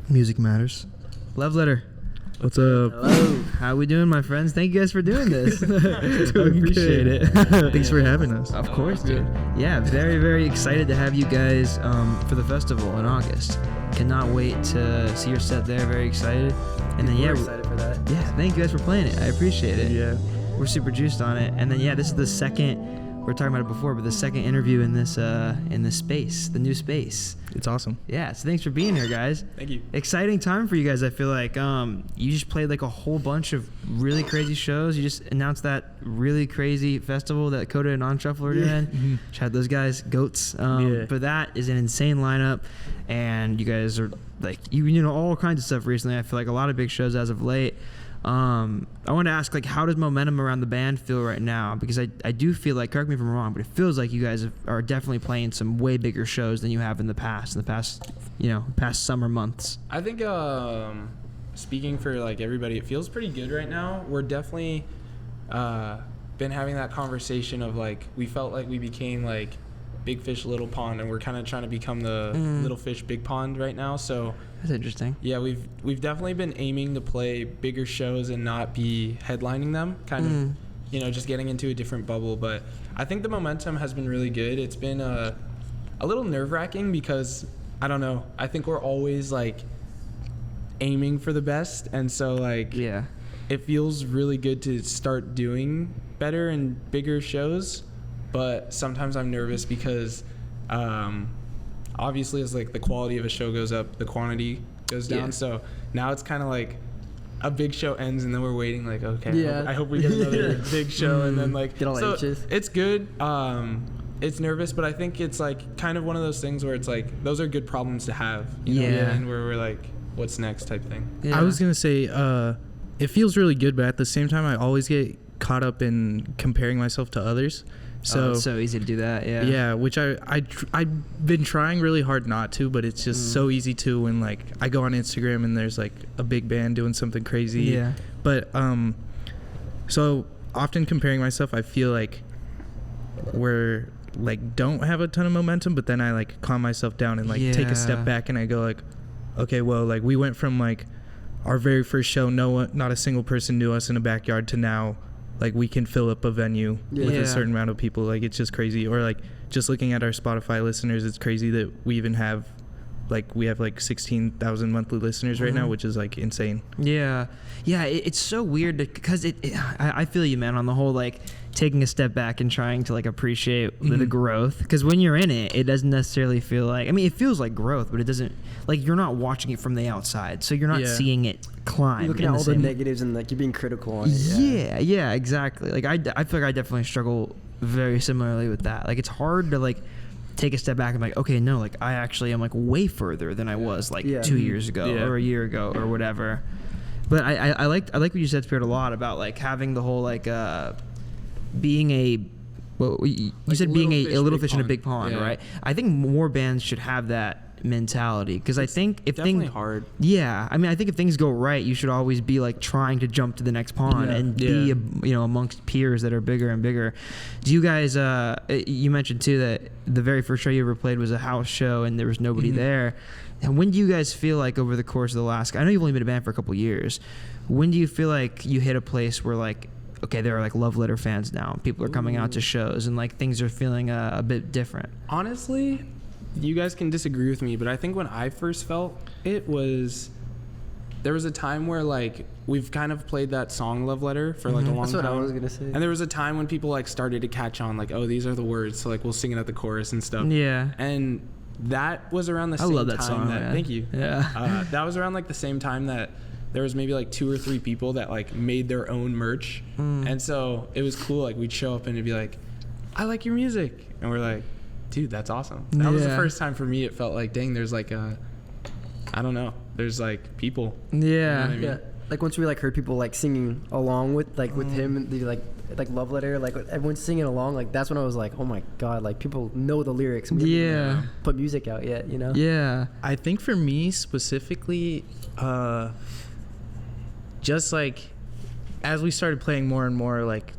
Music matters. Love letter. What's up? Hello. How we doing, my friends? Thank you guys for doing this. I appreciate it. Thanks for having us. Of course, dude. Yeah, very, very excited to have you guys for the festival in August. Cannot wait to see your set there. Very excited. And then, We're excited for that. Yeah, thank you guys for playing it. I appreciate it. Yeah. We're super juiced on it. And then, this is the second. We were talking about it before, but the second interview in this space, the new space. It's awesome. Yeah, so thanks for being here, guys. Thank you. Exciting time for you guys. I feel like you just played like a whole bunch of really crazy shows. You just announced that really crazy festival that Curated and Non-Shuffle are doing. Mm-hmm. Shout out those guys, goats. But that is an insane lineup, and you guys are like you know all kinds of stuff recently. I feel like a lot of big shows as of late. I want to ask, like, how does momentum around the band feel right now? Because I do feel like, correct me if I'm wrong, but it feels like you guys are definitely playing some way bigger shows than you have in the past summer months. I think speaking for like everybody, it feels pretty good right now. We're definitely been having that conversation of like we felt like we became like big fish little pond, and we're kind of trying to become the little fish big pond right now. So that's interesting. Yeah, we've definitely been aiming to play bigger shows and not be headlining them, kind of just getting into a different bubble. But I think the momentum has been really good. It's been a little nerve-wracking because I don't know, I think we're always like aiming for the best, and so like it feels really good to start doing better and bigger shows. But sometimes I'm nervous because obviously as like the quality of a show goes up, the quantity goes down. So now it's kind of like a big show ends and then we're waiting like, okay, I hope we get another big show. And then like, get all anxious. It's good. It's nervous, but I think it's like kind of one of those things where it's like, those are good problems to have, you know? And where we're like, what's next type thing. I was going to say, it feels really good, but at the same time, I always get caught up in comparing myself to others. So it's so easy to do that. Yeah, which I've been trying really hard not to, but it's just so easy to when like I go on Instagram and there's like a big band doing something crazy. Yeah. But so often comparing myself, I feel like we're like don't have a ton of momentum, but then I like calm myself down and like take a step back and I go like, okay, well, like we went from like our very first show, not a single person knew us in a backyard, to now like we can fill up a venue with a certain amount of people. Like it's just crazy. Or like just looking at our Spotify listeners, it's crazy that we even have like 16,000 monthly listeners right now, which is like insane. It's so weird because I feel you, man, on the whole like taking a step back and trying to like appreciate the growth, because when you're in it doesn't necessarily feel like, I mean, it feels like growth, but it doesn't, like you're not watching it from the outside, so you're not seeing it climb. You're looking at all the negatives and like you're being critical on it. Yeah, exactly. Like I feel like I definitely struggle very similarly with that. Like it's hard to like take a step back and like, okay, no, like I actually am like way further than I was like 2 years ago or a year ago or whatever. But I like what you said, Spirit, a lot about like having the whole like being a, well, you like said being a little fish in a big pond, right? I think more bands should have that mentality, because I think if things hard. I mean, I think if things go right, you should always be like trying to jump to the next pond and be amongst peers that are bigger and bigger. Do you guys you mentioned too that the very first show you ever played was a house show and there was nobody there. And when do you guys feel like over the course of the last, I know you've only been a band for a couple years, when do you feel like you hit a place where like, okay, there are like Love Letter fans now, people are coming out to shows and like things are feeling a bit different? Honestly, you guys can disagree with me, but I think when I first felt it was, there was a time where like we've kind of played that song Love Letter for like a long time. That's what I was gonna say. And there was a time when people like started to catch on, like, oh, these are the words, so like we'll sing it at the chorus and stuff. And that was around the same time. I love that song, man. Thank you. That was around like the same time that there was maybe like 2 or 3 people that like made their own merch. And so it was cool. Like we'd show up and it'd be like, I like your music. And we're like, dude, that's awesome. That was the first time for me it felt like, dang, there's like I don't know, there's like people. You know what I mean? Like once we like heard people like singing along with like with him and the like Love Letter, like everyone's singing along, like that's when I was like, oh my god, like people know the lyrics. We haven't put music out yet, you know? I think for me specifically, just like as we started playing more and more, like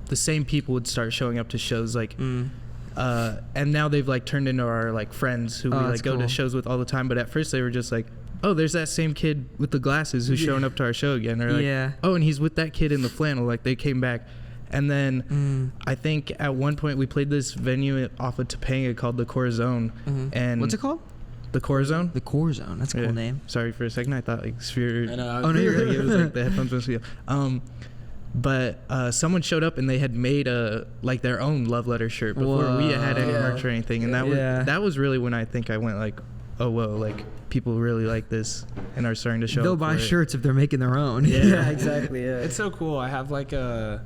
the same people would start showing up to shows, like and now they've like turned into our like friends who we like go to shows with all the time. But at first they were just like, oh, there's that same kid with the glasses who's showing up to our show again. Or like, oh, and he's with that kid in the flannel. Like, they came back. And then I think at one point we played this venue off of Topanga called the Core Zone. And what's it called? The Core Zone. The Core Zone. That's a cool name. Sorry for a second. I thought like Sphere. I know. Oh no, you're right. It was like the headphones supposed to be. But someone showed up and they had made like their own love letter shirt before we had any merch or anything. And that was really when I think I went like, oh whoa, like people really like this and are starting to show. They'll buy shirts if they're making their own. Yeah, exactly. Yeah. It's so cool. I have like a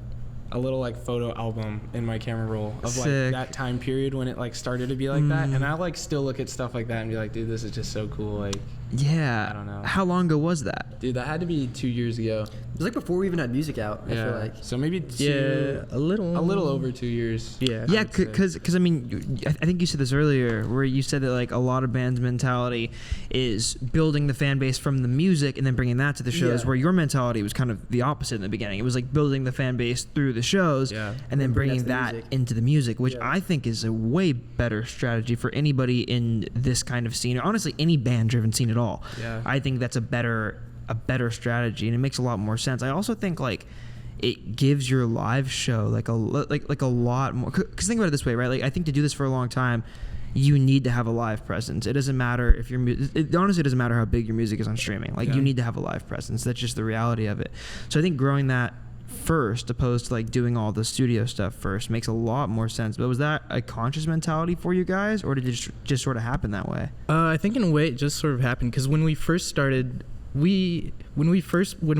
little like photo album in my camera roll of like that time period when it like started to be like that, and I like still look at stuff like that and be like, dude, this is just so cool. Like, yeah, I don't know. How long ago was that? Dude, that had to be 2 years ago. It was like before we even had music out. I feel like. So maybe a little over 2 years. Yeah, because I mean, I think you said this earlier, where you said that like a lot of bands' mentality is building the fan base from the music and then bringing that to the shows. Where your mentality was kind of the opposite in the beginning. It was like building the fan base through the shows and then bringing that into the music, which I think is a way better strategy for anybody in this kind of scene, or honestly any band-driven scene at all. I think that's a better strategy, and it makes a lot more sense. I also think like it gives your live show like a lot more, because think about it this way, right? Like I think to do this for a long time, you need to have a live presence. It doesn't matter if honestly, it doesn't matter how big your music is on streaming. Like you need to have a live presence. That's just the reality of it. So I think growing that first, opposed to like doing all the studio stuff first, makes a lot more sense. But was that a conscious mentality for you guys, or did it just sort of happen that way? I think in a way it just sort of happened, because when we first started, when we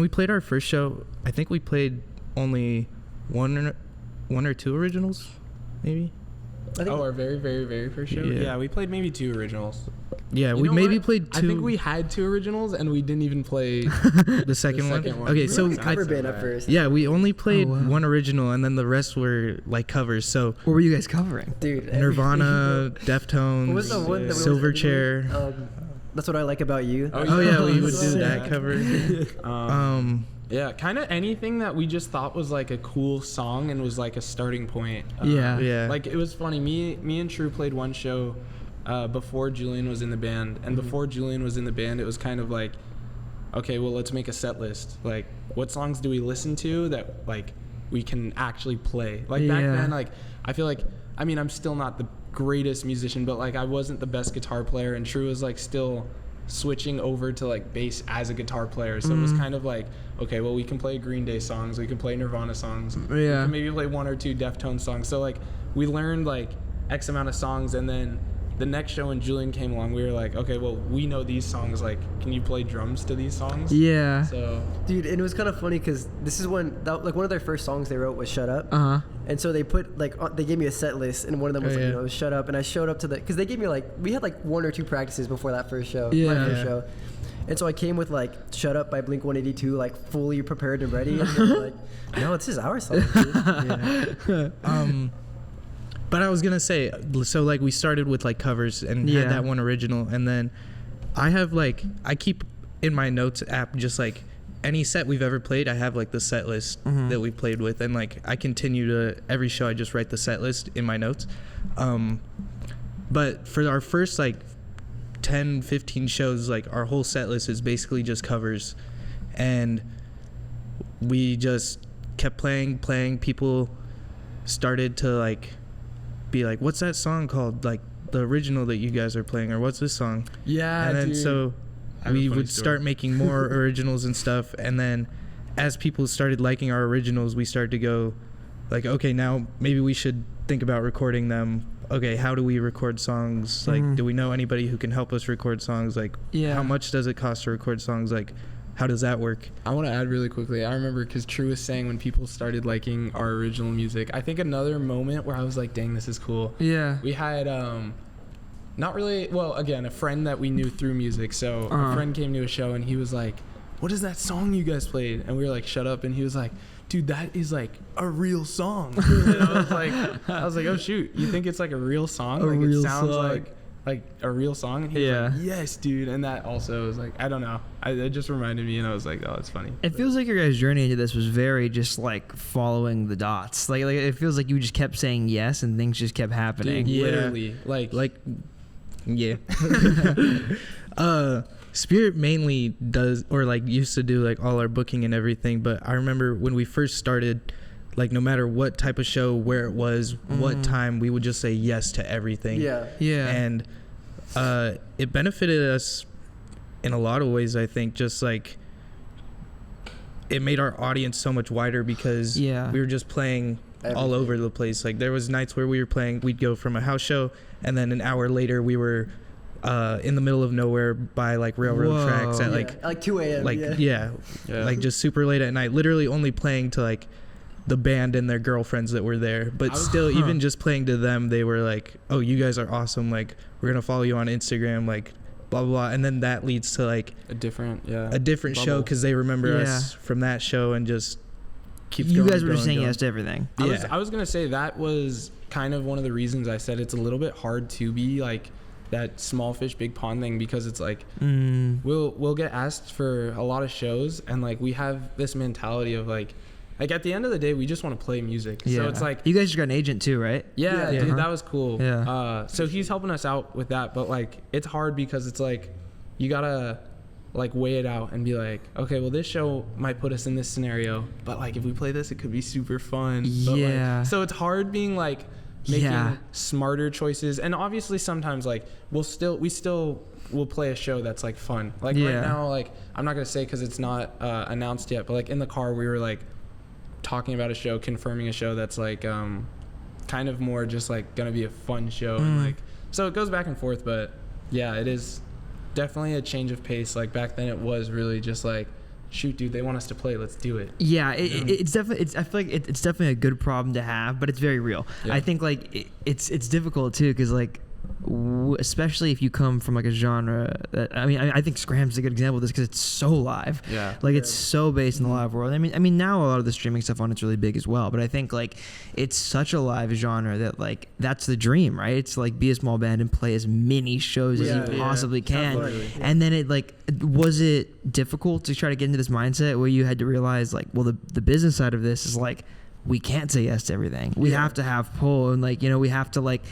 played our first show, I think we played only one or two originals, maybe. Our very, very, very first show? Yeah, we played maybe 2 originals. Yeah, we maybe played 2. I think we had 2 originals and we didn't even play the second one. Okay, so cover band at first. Yeah, we only played one original and then the rest were like covers. So what were you guys covering? Dude, Nirvana, Deftones, what was the one that Silverchair. That's What I Like About You. Oh yeah, we would do that cover. Yeah, kind of anything that we just thought was like a cool song and was like a starting point. Like it was funny. Me and True played one show before Julian was in the band, and before Julian was in the band, it was kind of like, okay, well, let's make a set list. Like, what songs do we listen to that like we can actually play? Like back then, like I feel like, I mean, I'm still not the greatest musician, but like I wasn't the best guitar player, and True was like still switching over to like bass as a guitar player, so it was kind of like, okay, well, we can play Green Day songs, we can play Nirvana songs, we can maybe play 1 or 2 Deftones songs. So like we learned like X amount of songs, and then the next show when Julian came along, we were like, okay, well, we know these songs, like, can you play drums to these songs? Yeah. So, dude, and it was kind of funny because this is when like one of their first songs they wrote was "Shut Up," and so they put like they gave me a set list, and one of them was like, was "Shut Up," and I showed up to because they gave me like, we had like 1 or 2 practices before that first show, my first show. And so I came with like "Shut Up" by Blink-182, like fully prepared and ready. And they were like, no, this is our song, dude. But I was gonna say, so like we started with like covers and had that one original, and then I keep in my notes app just like any set we've ever played. I have like the set list that we played with, and like I continue to every show I just write the set list in my notes. But for our first like 10-15 shows, like our whole set list is basically just covers, and we just kept playing. People started to like be like, what's that song called, like the original that you guys are playing, or what's this song? And then so we would start making more originals and stuff, and then as people started liking our originals, we started to go like, okay, now maybe we should think about recording them. Okay, how do we record songs? Like, do we know anybody who can help us record songs? Like, how much does it cost to record songs? Like, how does that work? I want to add really quickly. I remember because True was saying when people started liking our original music, I think another moment where I was like, dang, this is cool. Yeah. We had, not really, well, again, a friend that we knew through music. So a friend came to a show and he was like, what is that song you guys played? And we were like, Shut Up. And he was like, dude, that is like a real song. And I was like, oh shoot, you think it's like a real song? Like it sounds like a real song? And he was like, yes, dude. And that also was like, I don't know. It just reminded me, and I was like, oh, it's funny. It feels like your guys' journey into this was very just like following the dots. Like it feels like you just kept saying yes, and things just kept happening. Dude, literally. Like yeah. Spirit mainly does, or like used to do like all our booking and everything. But I remember when we first started, like no matter what type of show, where it was, what time, we would just say yes to everything. Yeah. And it benefited us in a lot of ways, I think. Just like it made our audience so much wider because we were just playing all over the place. Like there was nights where we were playing, we'd go from a house show, and then an hour later we were in the middle of nowhere by like railroad tracks at like 2 a.m. like like just super late at night, literally only playing to like the band and their girlfriends that were there. But still, even just playing to them, they were like, oh, you guys are awesome, like we're gonna follow you on Instagram, like blah blah blah. And then that leads to like a different show because they remember us from that show and just keeps you going. You guys were just saying yes to everything. I was gonna say that was kind of one of the reasons I said it's a little bit hard to be like that small fish big pond thing, because it's like we'll get asked for a lot of shows, and like we have this mentality of like at the end of the day we just want to play music. So it's like, you guys just got an agent too, right? Dude, that was cool. So he's helping us out with that, but like it's hard because it's like you gotta like weigh it out and be like, okay, well this show might put us in this scenario, but like if we play this it could be super fun. But, like, so it's hard being like making smarter choices. And obviously sometimes like we still will play a show that's like fun. Like right now, like I'm not gonna say because it's not announced yet, but like in the car we were like talking about a show, confirming a show that's like kind of more just like gonna be a fun show. And like so it goes back and forth, but yeah, it is definitely a change of pace. Like back then it was really just like, shoot dude, they want us to play, let's do it. It's definitely, I feel like it's definitely a good problem to have, but it's very real. I think like it's difficult too, because like especially if you come from like a genre that, I think Scram's a good example of this because it's so live. It's so based in the live world. I mean now a lot of the streaming stuff on it's really big as well, but I think like it's such a live genre that like that's the dream, right? It's like be a small band and play as many shows as you possibly can. And then it like, was it difficult to try to get into this mindset where you had to realize like, well, the business side of this is like, we can't say yes to everything. We have to have pull, and like, we have to like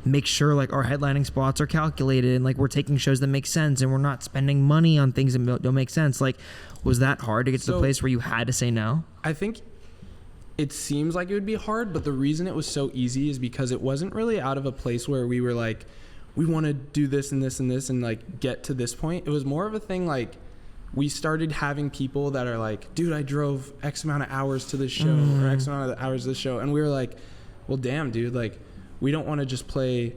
make sure like our headlining spots are calculated, and like we're taking shows that make sense, and we're not spending money on things that don't make sense. Like, was that hard to get to the place where you had to say no? I think it seems like it would be hard, but the reason it was so easy is because it wasn't really out of a place where we were like, we want to do this and this and this and like get to this point. It was more of a thing like we started having people that are like, dude, I drove X amount of hours to this show or X amount of hours to this show, and we were like, well damn dude, like we don't want to just play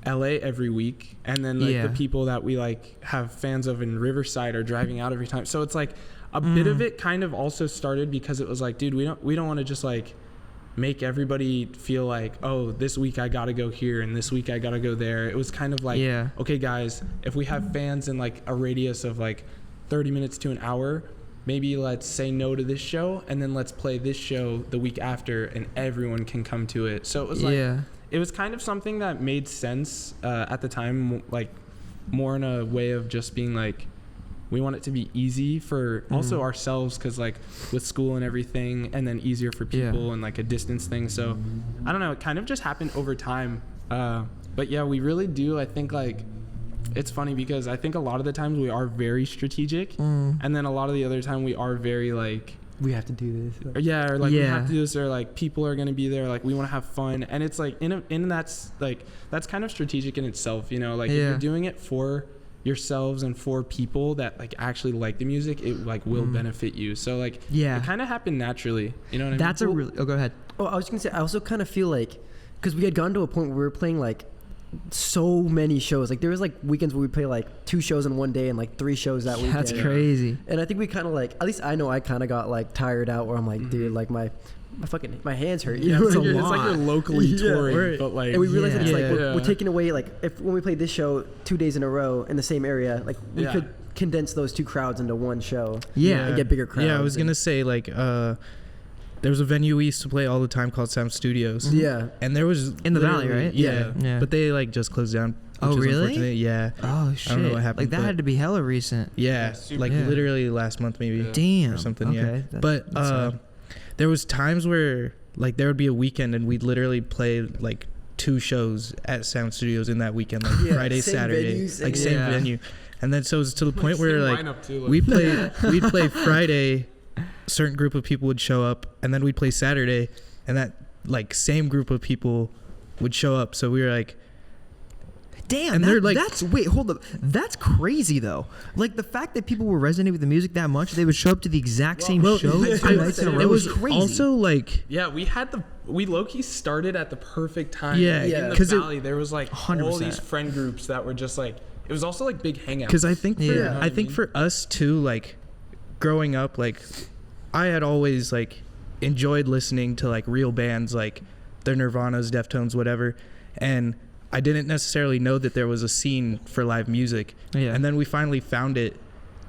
LA every week, and then like the people that we like have fans of in Riverside are driving out every time. So it's like a bit of it kind of also started because it was like, dude, we don't want to just like make everybody feel like, oh, this week I gotta go here and this week I gotta go there. It was kind of like, okay guys, if we have fans in like a radius of like 30 minutes to an hour, maybe let's say no to this show, and then let's play this show the week after, and everyone can come to it. So it was like it was kind of something that made sense at the time, like more in a way of just being like, we want it to be easy for also ourselves, because like with school and everything, and then easier for people and like a distance thing. So I don't know, it kind of just happened over time. But yeah, we really do. I think like it's funny because I think a lot of the times we are very strategic, and then a lot of the other time we are very like, we have to do this. We have to do this, or like people are going to be there, like we want to have fun. And it's like in that's like, that's kind of strategic in itself, like if you're doing it for yourselves and for people that like actually like the music, it like will benefit you. So like it kind of happened naturally, you know what I mean? That's a really, go ahead. Oh, I was gonna say, I also kind of feel like, because we had gotten to a point where we were playing like so many shows. Like there was like weekends where we play like 2 shows in one day and like 3 shows that weekend. That's crazy. And I think we kind of like, at least I know I kind of got like tired out, where I'm like, dude, like my hands hurt. You know what I mean? It's like you're locally touring, but like, and we realized that it's like we're taking away, like when we played this show 2 days in a row in the same area, like we could condense those 2 crowds into one show. And get bigger crowds. Yeah, I was gonna say like there was a venue we used to play all the time called Sound Studios. Yeah. And there was in the Valley, right? Yeah. But they like just closed down. Oh really? Yeah. Oh shit. I don't know what happened. Like that had to be hella recent. Yeah. Like literally last month maybe. Damn. Or something. Okay. Yeah. But there was times where like there would be a weekend and we'd literally play like 2 shows at Sound Studios in that weekend, like Friday, Saturday, venues, like same venue. And then so it was to the point where like too, we'd play Friday, a certain group of people would show up, and then we'd play Saturday, and that like same group of people would show up. So we were like, damn, and they're like, wait, hold up. That's crazy though. Like the fact that people were resonating with the music that much, they would show up to the exact same show 2 nights in a row. It was crazy. Also like, yeah, we low-key started at the perfect time. Yeah, in the valley, there was like 100%. All these friend groups that were just like, it was also like big hangouts. Because I think for us too, like growing up, like I had always like enjoyed listening to like real bands, like the Nirvanas, Deftones, whatever, and I didn't necessarily know that there was a scene for live music. Yeah. And then we finally found it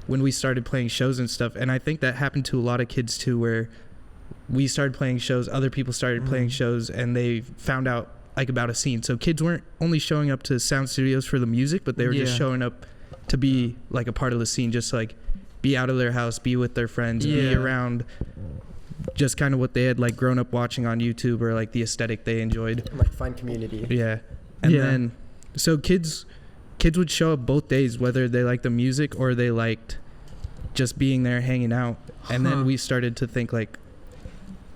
when we started playing shows and stuff. And I think that happened to a lot of kids too, where we started playing shows, other people started playing shows, and they found out like about a scene. So kids weren't only showing up to sound studios for the music, but they were just showing up to be like a part of the scene, just like be out of their house, be with their friends, be around just kind of what they had like grown up watching on YouTube, or like the aesthetic they enjoyed. Like find community. Yeah. And then so kids would show up both days, whether they liked the music or they liked just being there hanging out. And then we started to think like,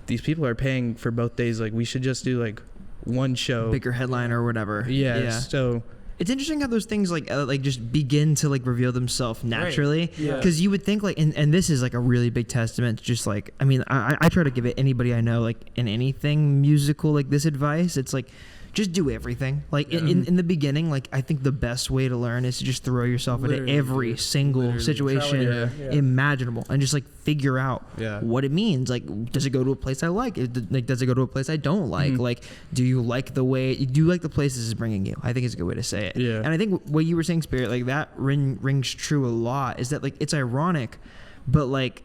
these people are paying for both days, like we should just do like one show, bigger headline or whatever. Yeah. So it's interesting how those things like just begin to like reveal themselves naturally. Right. Yeah. Because you would think like, and this is like a really big testament to just like, I mean, I try to give it anybody I know like in anything musical like this advice. It's like, just do everything. Like in the beginning, like I think the best way to learn is to just throw yourself into every single situation imaginable and just like figure out what it means. Like, does it go to a place I like? Does it go to a place I don't like? Like, do you like the places it's bringing you? I think it's a good way to say it. Yeah. And I think what you were saying, Spirit, like that rings true a lot. Is that like it's ironic, but like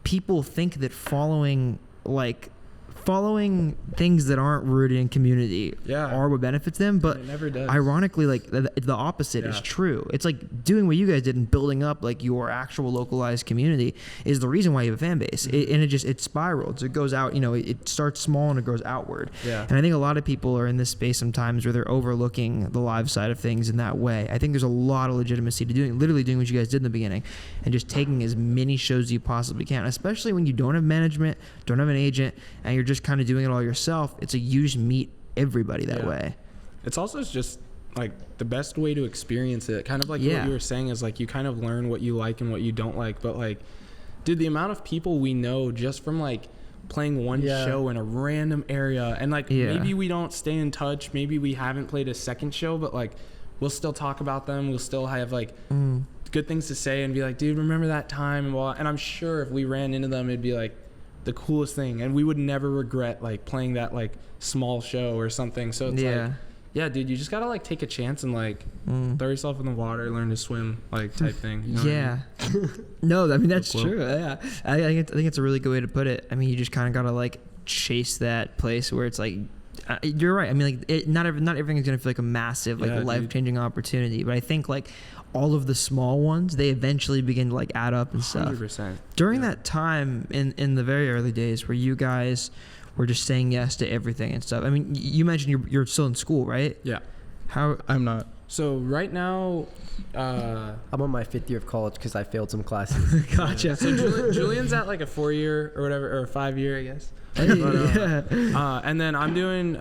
people think that following things that aren't rooted in community are what benefits them, but it never does. Ironically, like the opposite is true. It's like doing what you guys did and building up like your actual localized community is the reason why you have a fan base. And it spirals. It goes out, it starts small and it goes outward. Yeah. And I think a lot of people are in this space sometimes where they're overlooking the live side of things in that way. I think there's a lot of legitimacy to literally doing what you guys did in the beginning and just taking as many shows as you possibly can, especially when you don't have management, don't have an agent, and you're just kind of doing it all yourself. It's like you just meet everybody that way. It's also just like the best way to experience it, kind of like what you were saying, is like you kind of learn what you like and what you don't like. But like, dude, the amount of people we know just from like playing one show in a random area, and like maybe we don't stay in touch, maybe we haven't played a second show, but like we'll still talk about them, we'll still have like good things to say and be like, dude, remember that time? And I'm sure if we ran into them, it'd be like the coolest thing, and we would never regret like playing that like small show or something. So it's like, yeah, dude, you just gotta like take a chance and like throw yourself in the water, learn to swim, like type thing. You know what I mean? No, I mean that's true. Yeah, I think it's a really good way to put it. I mean, you just kind of gotta like chase that place where it's like you're right. I mean, like not everything is gonna feel like a massive like life-changing opportunity, but I think like all of the small ones, they eventually begin to like add up and stuff. 100%. During that time in the very early days where you guys were just saying yes to everything and stuff. I mean, you mentioned you're still in school, right? Yeah. How? I'm not. So right now, I'm on my 5th year of college because I failed some classes. Gotcha. So Julian's at like a 4-year or whatever, or a 5-year, I guess. Hey, and then I'm doing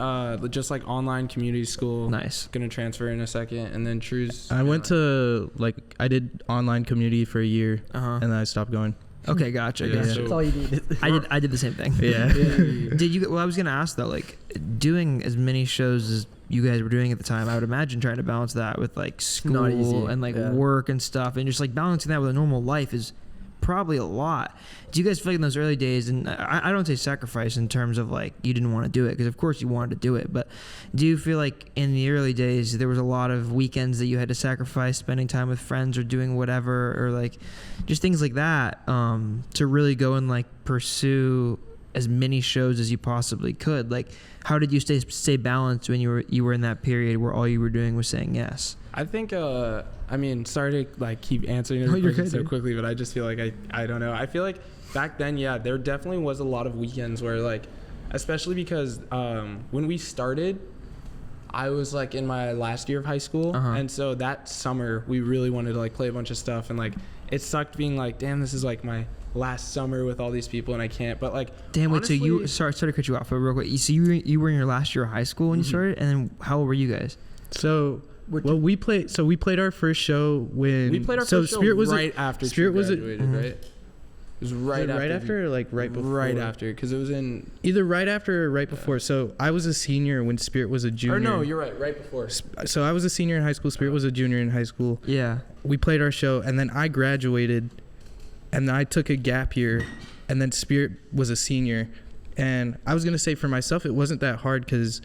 just like online community school. Nice. Gonna transfer in a second, and then True's. I went to I did online community for a year, and then I stopped going. Okay, gotcha. That's all you needed. I did the same thing. Yeah. Did you? Well, I was gonna ask though, like doing as many shows as you guys were doing at the time, I would imagine trying to balance that with like school and like work and stuff, and just like balancing that with a normal life is probably a lot. Do you guys feel like in those early days, and I don't say sacrifice in terms of like you didn't want to do it, because of course you wanted to do it, but do you feel like in the early days there was a lot of weekends that you had to sacrifice spending time with friends or doing whatever, or like just things like that, to really go and like pursue as many shows as you possibly could? Like, how did you stay balanced when you were in that period where all you were doing was saying yes? I think I mean, sorry to like keep answering every question so quickly, but I just feel like I don't know. I feel like back then, there definitely was a lot of weekends where like, especially because when we started, I was like in my last year of high school, and so that summer we really wanted to like play a bunch of stuff, and like it sucked being like, damn, this is like my last summer with all these people and I can't. But like, damn, honestly, wait, so you sorry to cut you off, but real quick, so you were in your last year of high school when you started, and then how old were you guys? So we played our first show when we played our first show right after Spirit was graduated, right? It was right after or like right before? Right after, because it was in either right after or right before. So I was a senior when Spirit was a junior. Or no, you're right before. So I was a senior in high school. Spirit was a junior in high school. Yeah. We played our show, and then I graduated, and then I took a gap year, and then Spirit was a senior. And I was gonna say for myself, it wasn't that hard because,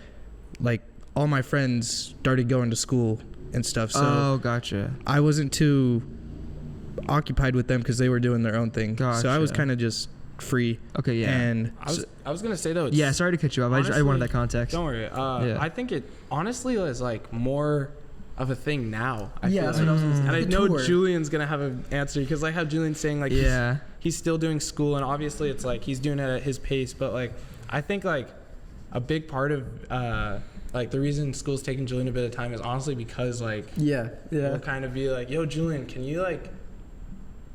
like, all my friends started going to school and stuff. So gotcha. I wasn't too occupied with them because they were doing their own thing. Gotcha. So I was kind of just free. Okay, yeah. And I was gonna say though. Yeah, sorry to cut you off. Honestly, I wanted that context. Don't worry. I think it honestly is like more of a thing now. I feel that's what I was gonna say. And I know tour. Julian's gonna have an answer because I have Julian saying like he's still doing school, and obviously it's like he's doing it at his pace. But like I think like a big part of like the reason school's taking Julian a bit of time is honestly because like we'll kind of be like, yo, Julian, can you like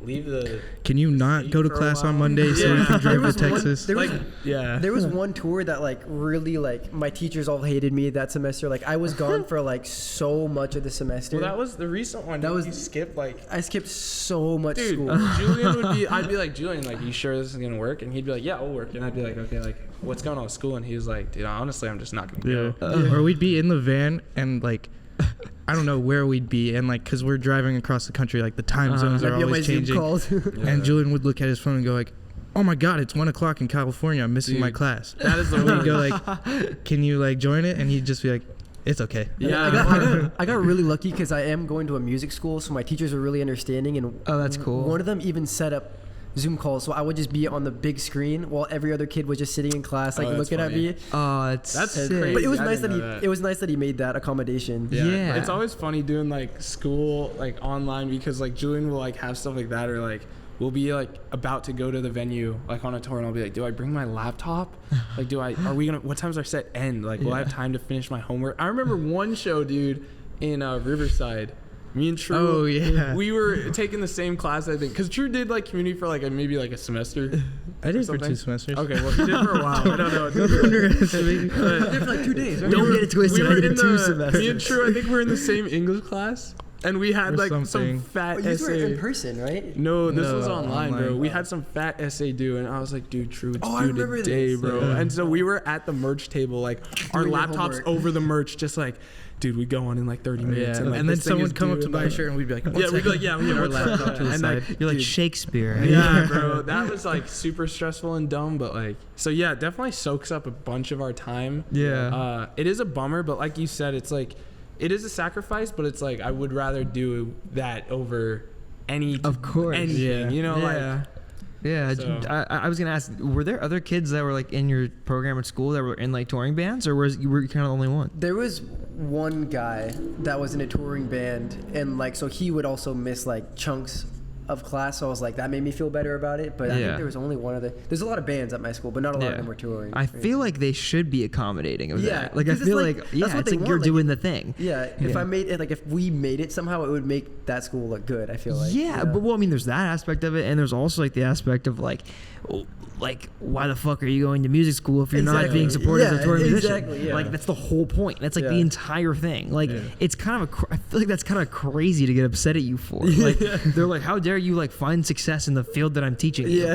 leave the can you not go to class on Monday so we can drive to Texas? There was one tour that like really like my teachers all hated me that semester. Like I was gone for like so much of the semester. Well, that was the recent one. That was you skipped like I skipped so much school. Julian would be I'd be like, Julian, like, you sure this is gonna work? And he'd be like, yeah, it'll work. And I'd be like, okay, like what's going on with school? And he was like, dude, honestly, I'm just not gonna go. Or we'd be in the van and like I don't know where we'd be, and like because we're driving across the country, like the time zones are always changing. And Julian would look at his phone and go like, "Oh my God, it's 1 o'clock in California. I'm missing my class." That is the way. We'd go like, "Can you like join it?" And he'd just be like, "It's okay." Yeah, I got really lucky because I am going to a music school, so my teachers are really understanding, and that's cool. One of them even set up Zoom calls, so I would just be on the big screen while every other kid was just sitting in class, like looking at me. That's sick. But it was nice that he made that accommodation. Yeah. It's always funny doing like school like online because like Julian will like have stuff like that, or like we'll be like about to go to the venue like on a tour, and I'll be like, do I bring my laptop? Like, what time's our set end? Like, will I have time to finish my homework? I remember one show, dude, in Riverside. Me and True, we were taking the same class, I think, because True did like community for like maybe like a semester. I did for 2 semesters. Okay, well he did for a while. I don't know. He did for like 2 days. Right? Don't get it twisted. I did 2 semesters. Me and True, I think we're in the same English class, and we had like some fat essay. You were in person, right? No, this was online, bro. We had some fat essay due, and I was like, dude, True, it's due today, bro. Yeah. And so we were at the merch table, like our laptops over the merch, just like, dude, we go on in like 30 minutes. And, like, and then someone would come up to buy a shirt and we'd be like, we'd be like, yeah, we have our laptop to the side. Like, you're like Shakespeare. Yeah, bro. That was like super stressful and dumb, but like, so yeah, it definitely soaks up a bunch of our time. Yeah. It is a bummer, but like you said, it's like, it is a sacrifice, but it's like, I would rather do that over anything, you know, like. Yeah, so. I was gonna ask, were there other kids that were like in your program at school that were in like touring bands, or were you kind of the only one? There was one guy that was in a touring band, and like so he would also miss like chunks of class, so I was like, that made me feel better about it. But I think there was only one other. There's a lot of bands at my school, but not a lot of them were touring. I feel like they should be accommodating of that. Like I feel like it's like you're doing the thing. Yeah, if I made it, like if we made it somehow, it would make that school look good. I feel like. Yeah, but well, I mean, there's that aspect of it, and there's also like the aspect of like why the fuck are you going to music school if you're not being supported as a touring musician? Like that's the whole point. That's like the entire thing. Like it's kind of I feel like that's kind of crazy to get upset at you for. Like they're like, how dare you like find success in the field that I'm teaching you?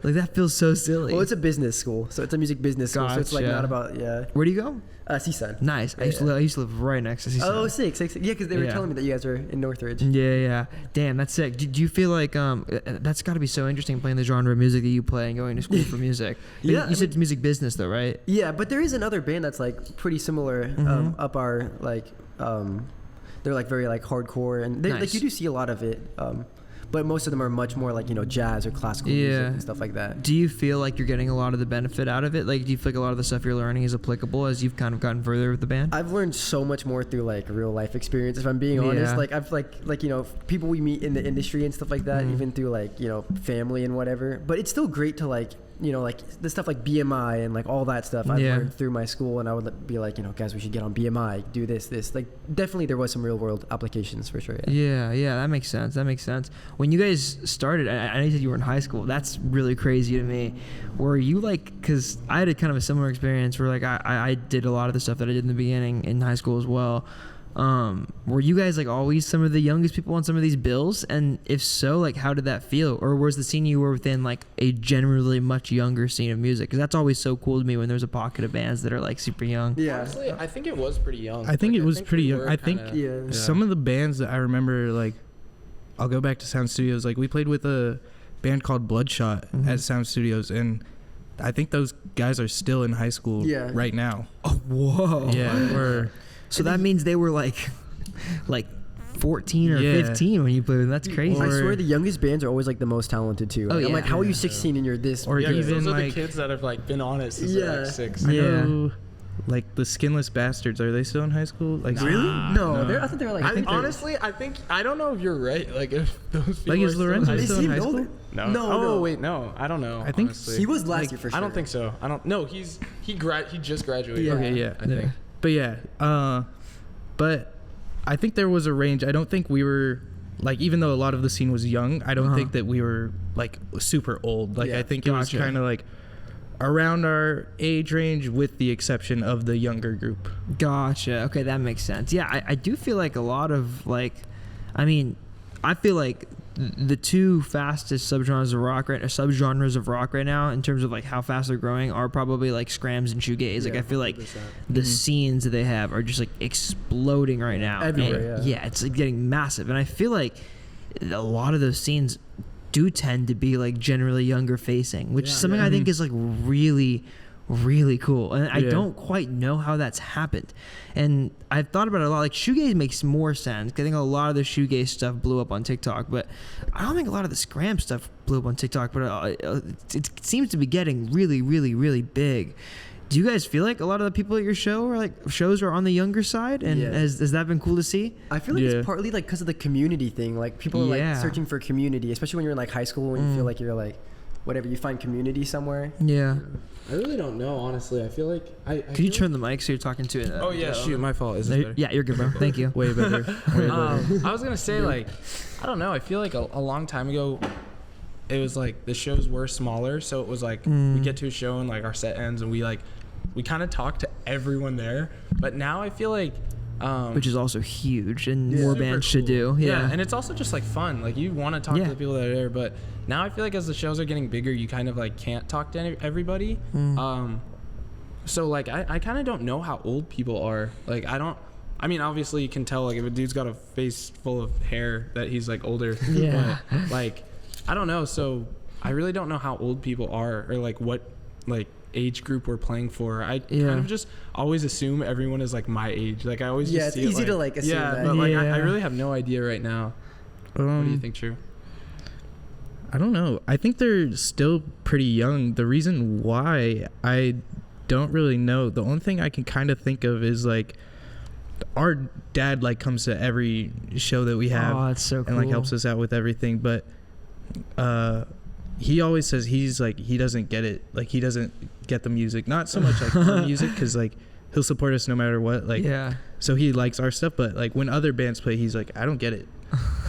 Like that feels so silly. Well, it's a business school, so it's a music business school. So it's like not about Where do you go? Seaside. Nice. I used to live right next to Seaside. Oh, sick. Yeah, because they were telling me that you guys were in Northridge. Yeah. Damn, that's sick. Do you feel like that's got to be so interesting playing the genre of music that you play and going to school for music? You said music business though, right? Yeah, but there is another band that's like pretty similar up our like they're like very like hardcore and like you do see a lot of it. but most of them are much more like, jazz or classical music and stuff like that. Do you feel like you're getting a lot of the benefit out of it? Like, do you feel like a lot of the stuff you're learning is applicable as you've kind of gotten further with the band? I've learned so much more through like real life experience, if I'm being honest. Like I've like people we meet in the industry and stuff like that, even through like, family and whatever. But it's still great to like, like the stuff like BMI and like all that stuff I've learned through my school, and I would be like, guys, we should get on BMI, do this. Like definitely there was some real world applications for sure. Yeah, that makes sense. When you guys started, I know you said you were in high school. That's really crazy to me. Were you like, because I had a kind of a similar experience where like I did a lot of the stuff that I did in the beginning in high school as well. Were you guys like always some of the youngest people on some of these bills? And if so, like how did that feel? Or was the scene you were within like a generally much younger scene of music? Because that's always so cool to me when there's a pocket of bands that are like super young. Yeah, honestly, I think it was pretty young. I think it was pretty young. I think some of the bands that I remember, like I'll go back to Sound Studios. Like we played with a band called Bloodshot at Sound Studios, and I think those guys are still in high school right now. Oh, whoa. Yeah. So that means they were like 14 or 15 when you played with them. That's crazy. I swear the youngest bands are always like the most talented too. Like, I'm like, how are you 16 and you're this? Or even those are like the kids that have like been on it since they're like 6. I know, like the Skinless Bastards. Are they still in high school? Like really? No. I think they're like. I don't know if you're right. Like if those people like is Lorenzo still in high school? No. Wait, no. I don't know. I think honestly. He was last year for sure. I don't think so. He just graduated. Okay, I think. But but I think there was a range. I don't think we were like, even though a lot of the scene was young, I don't think that we were like super old. Like I think it was kind of like around our age range, with the exception of the younger group. Gotcha. Okay, that makes sense. Yeah, I do feel like a lot of like, I feel like the two fastest subgenres of rock right now in terms of like how fast they're growing are probably like scrams and shoegaze. Like I feel like the scenes that they have are just like exploding right now. Everywhere, it's like getting massive, and I feel like a lot of those scenes do tend to be like generally younger facing, which is something I think is like really, really cool, and I don't quite know how that's happened. And I've thought about it a lot. Like shoegaze makes more sense. I think a lot of the shoegaze stuff blew up on TikTok, but I don't think a lot of the scram stuff blew up on TikTok. But it seems to be getting really, really, really big. Do you guys feel like a lot of the people at your show are like shows are on the younger side, and has that been cool to see? I feel like it's partly like because of the community thing. Like people are like searching for community, especially when you're in like high school, when you feel like you're like whatever, you find community somewhere. Yeah. I really don't know, honestly. I feel like Could you turn the mic so you're talking to it? Shoot, my fault. Is it better? Yeah, you're good, bro. Thank you. Way better. I was gonna say like, I don't know. I feel like a long time ago, it was like the shows were smaller, so it was like we get to a show and like our set ends and we kind of talk to everyone there. But now I feel like which is also huge, and more bands should do. Yeah, and it's also just like fun. Like you want to talk to the people that are there, but now I feel like as the shows are getting bigger, you kind of like can't talk to everybody. So like I kind of don't know how old people are. Like I mean, obviously you can tell like if a dude's got a face full of hair that he's like older. Yeah. But, like I don't know. So I really don't know how old people are or like what like age group we're playing for. I kind of just always assume everyone is like my age. Like I always just see it's easy it, to like assume that. But like I really have no idea right now. What do you think, True? I don't know. I think they're still pretty young. The reason why I don't really know. The only thing I can kind of think of is like our dad like comes to every show that we have. Oh, that's so cool. And like helps us out with everything. But he always says he's like he doesn't get it. Like he doesn't get the music. Not so much like our music, because like he'll support us no matter what. Like so he likes our stuff. But like when other bands play, he's like, I don't get it.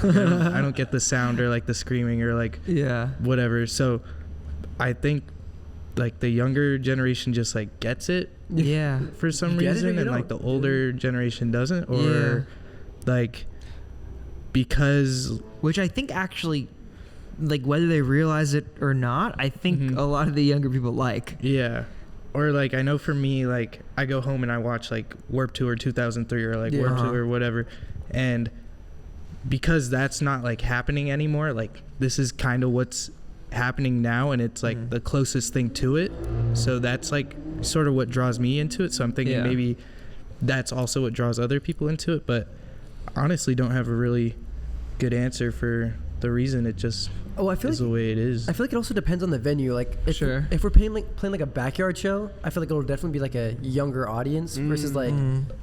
I don't get the sound or like the screaming or like whatever. So I think like the younger generation just like gets it for some reason, and like the older generation doesn't, or like because which I think actually like whether they realize it or not, I think a lot of the younger people like or like I know for me, like I go home and I watch like Warped Tour 2003 or like Warped Tour or whatever, and because that's not like happening anymore, like this is kind of what's happening now, and it's like the closest thing to it, so that's like sort of what draws me into it. So I'm thinking maybe that's also what draws other people into it, but honestly don't have a really good answer for the reason. It just I feel is the way it is. I feel like it also depends on the venue. Like if we're playing like a backyard show, I feel like it'll definitely be like a younger audience versus like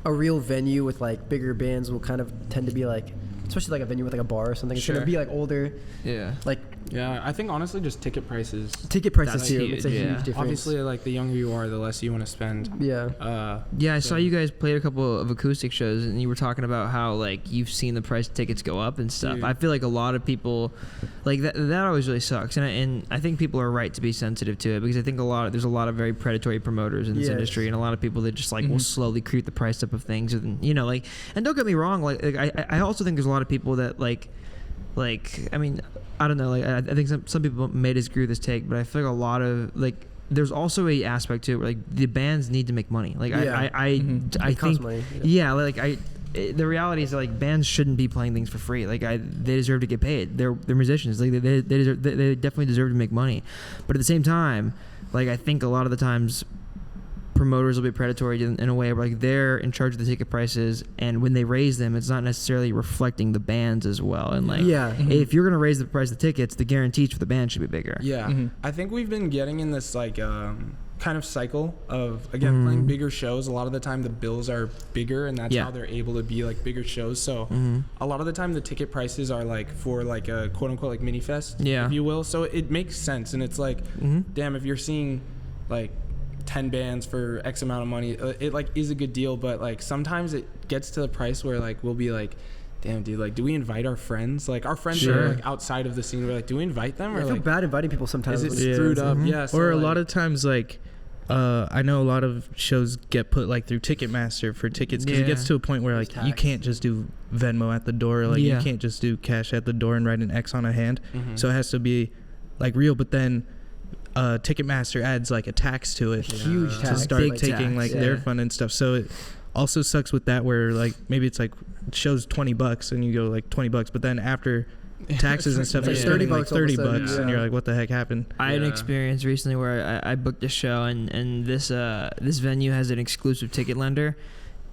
a real venue with like bigger bands will kind of tend to be like, especially like a venue with like a bar or something. It's gonna be like older. Yeah. Like I think honestly just ticket prices. Ticket prices too. It's a huge difference. Obviously, like the younger you are, the less you want to spend. Yeah. I saw you guys played a couple of acoustic shows, and you were talking about how like you've seen the price of tickets go up and stuff. Dude. I feel like a lot of people like that always really sucks, and I think people are right to be sensitive to it because I think there's a lot of very predatory promoters in this industry, and a lot of people that just like will slowly creep the price up of things, and like, and don't get me wrong, like I also think there's a lot of people that like I mean, I don't know, like I think some people may disagree with this take, but I feel like a lot of like there's also a aspect to it where like the bands need to make money. Like I think money, the reality is that, like bands shouldn't be playing things for free. Like they deserve to get paid. They're musicians. Like they definitely deserve to make money. But at the same time, like I think a lot of the times promoters will be predatory in a way where like they're in charge of the ticket prices, and when they raise them, it's not necessarily reflecting the bands as well. And like, if you're gonna raise the price of the tickets, the guarantees for the band should be bigger. I think we've been getting in this like kind of cycle of again playing bigger shows. A lot of the time the bills are bigger, and that's how they're able to be like bigger shows. So a lot of the time the ticket prices are like for like a quote unquote like mini fest, if you will. So it makes sense, and it's like, damn, if you're seeing like 10 bands for X amount of money, it like is a good deal, but like sometimes it gets to the price where like we'll be like, damn dude, like do we invite our friends? Like our friends are like outside of the scene, we're like, do we invite them? Or I feel like bad inviting people sometimes. Is it screwed up? So or a like, lot of times like I know a lot of shows get put like through Ticketmaster for tickets because it gets to a point where like you can't just do Venmo at the door, like you can't just do cash at the door and write an X on a hand. So it has to be like real, but then Ticketmaster adds like a tax to it, huge tax, to start taking like their fund and stuff. So it also sucks with that where like maybe it's like it shows $20 and you go like $20, but then after taxes and stuff, it's $30 $30 and you're like, what the heck happened? I had an experience recently where I booked a show, and this venue has an exclusive ticket lender.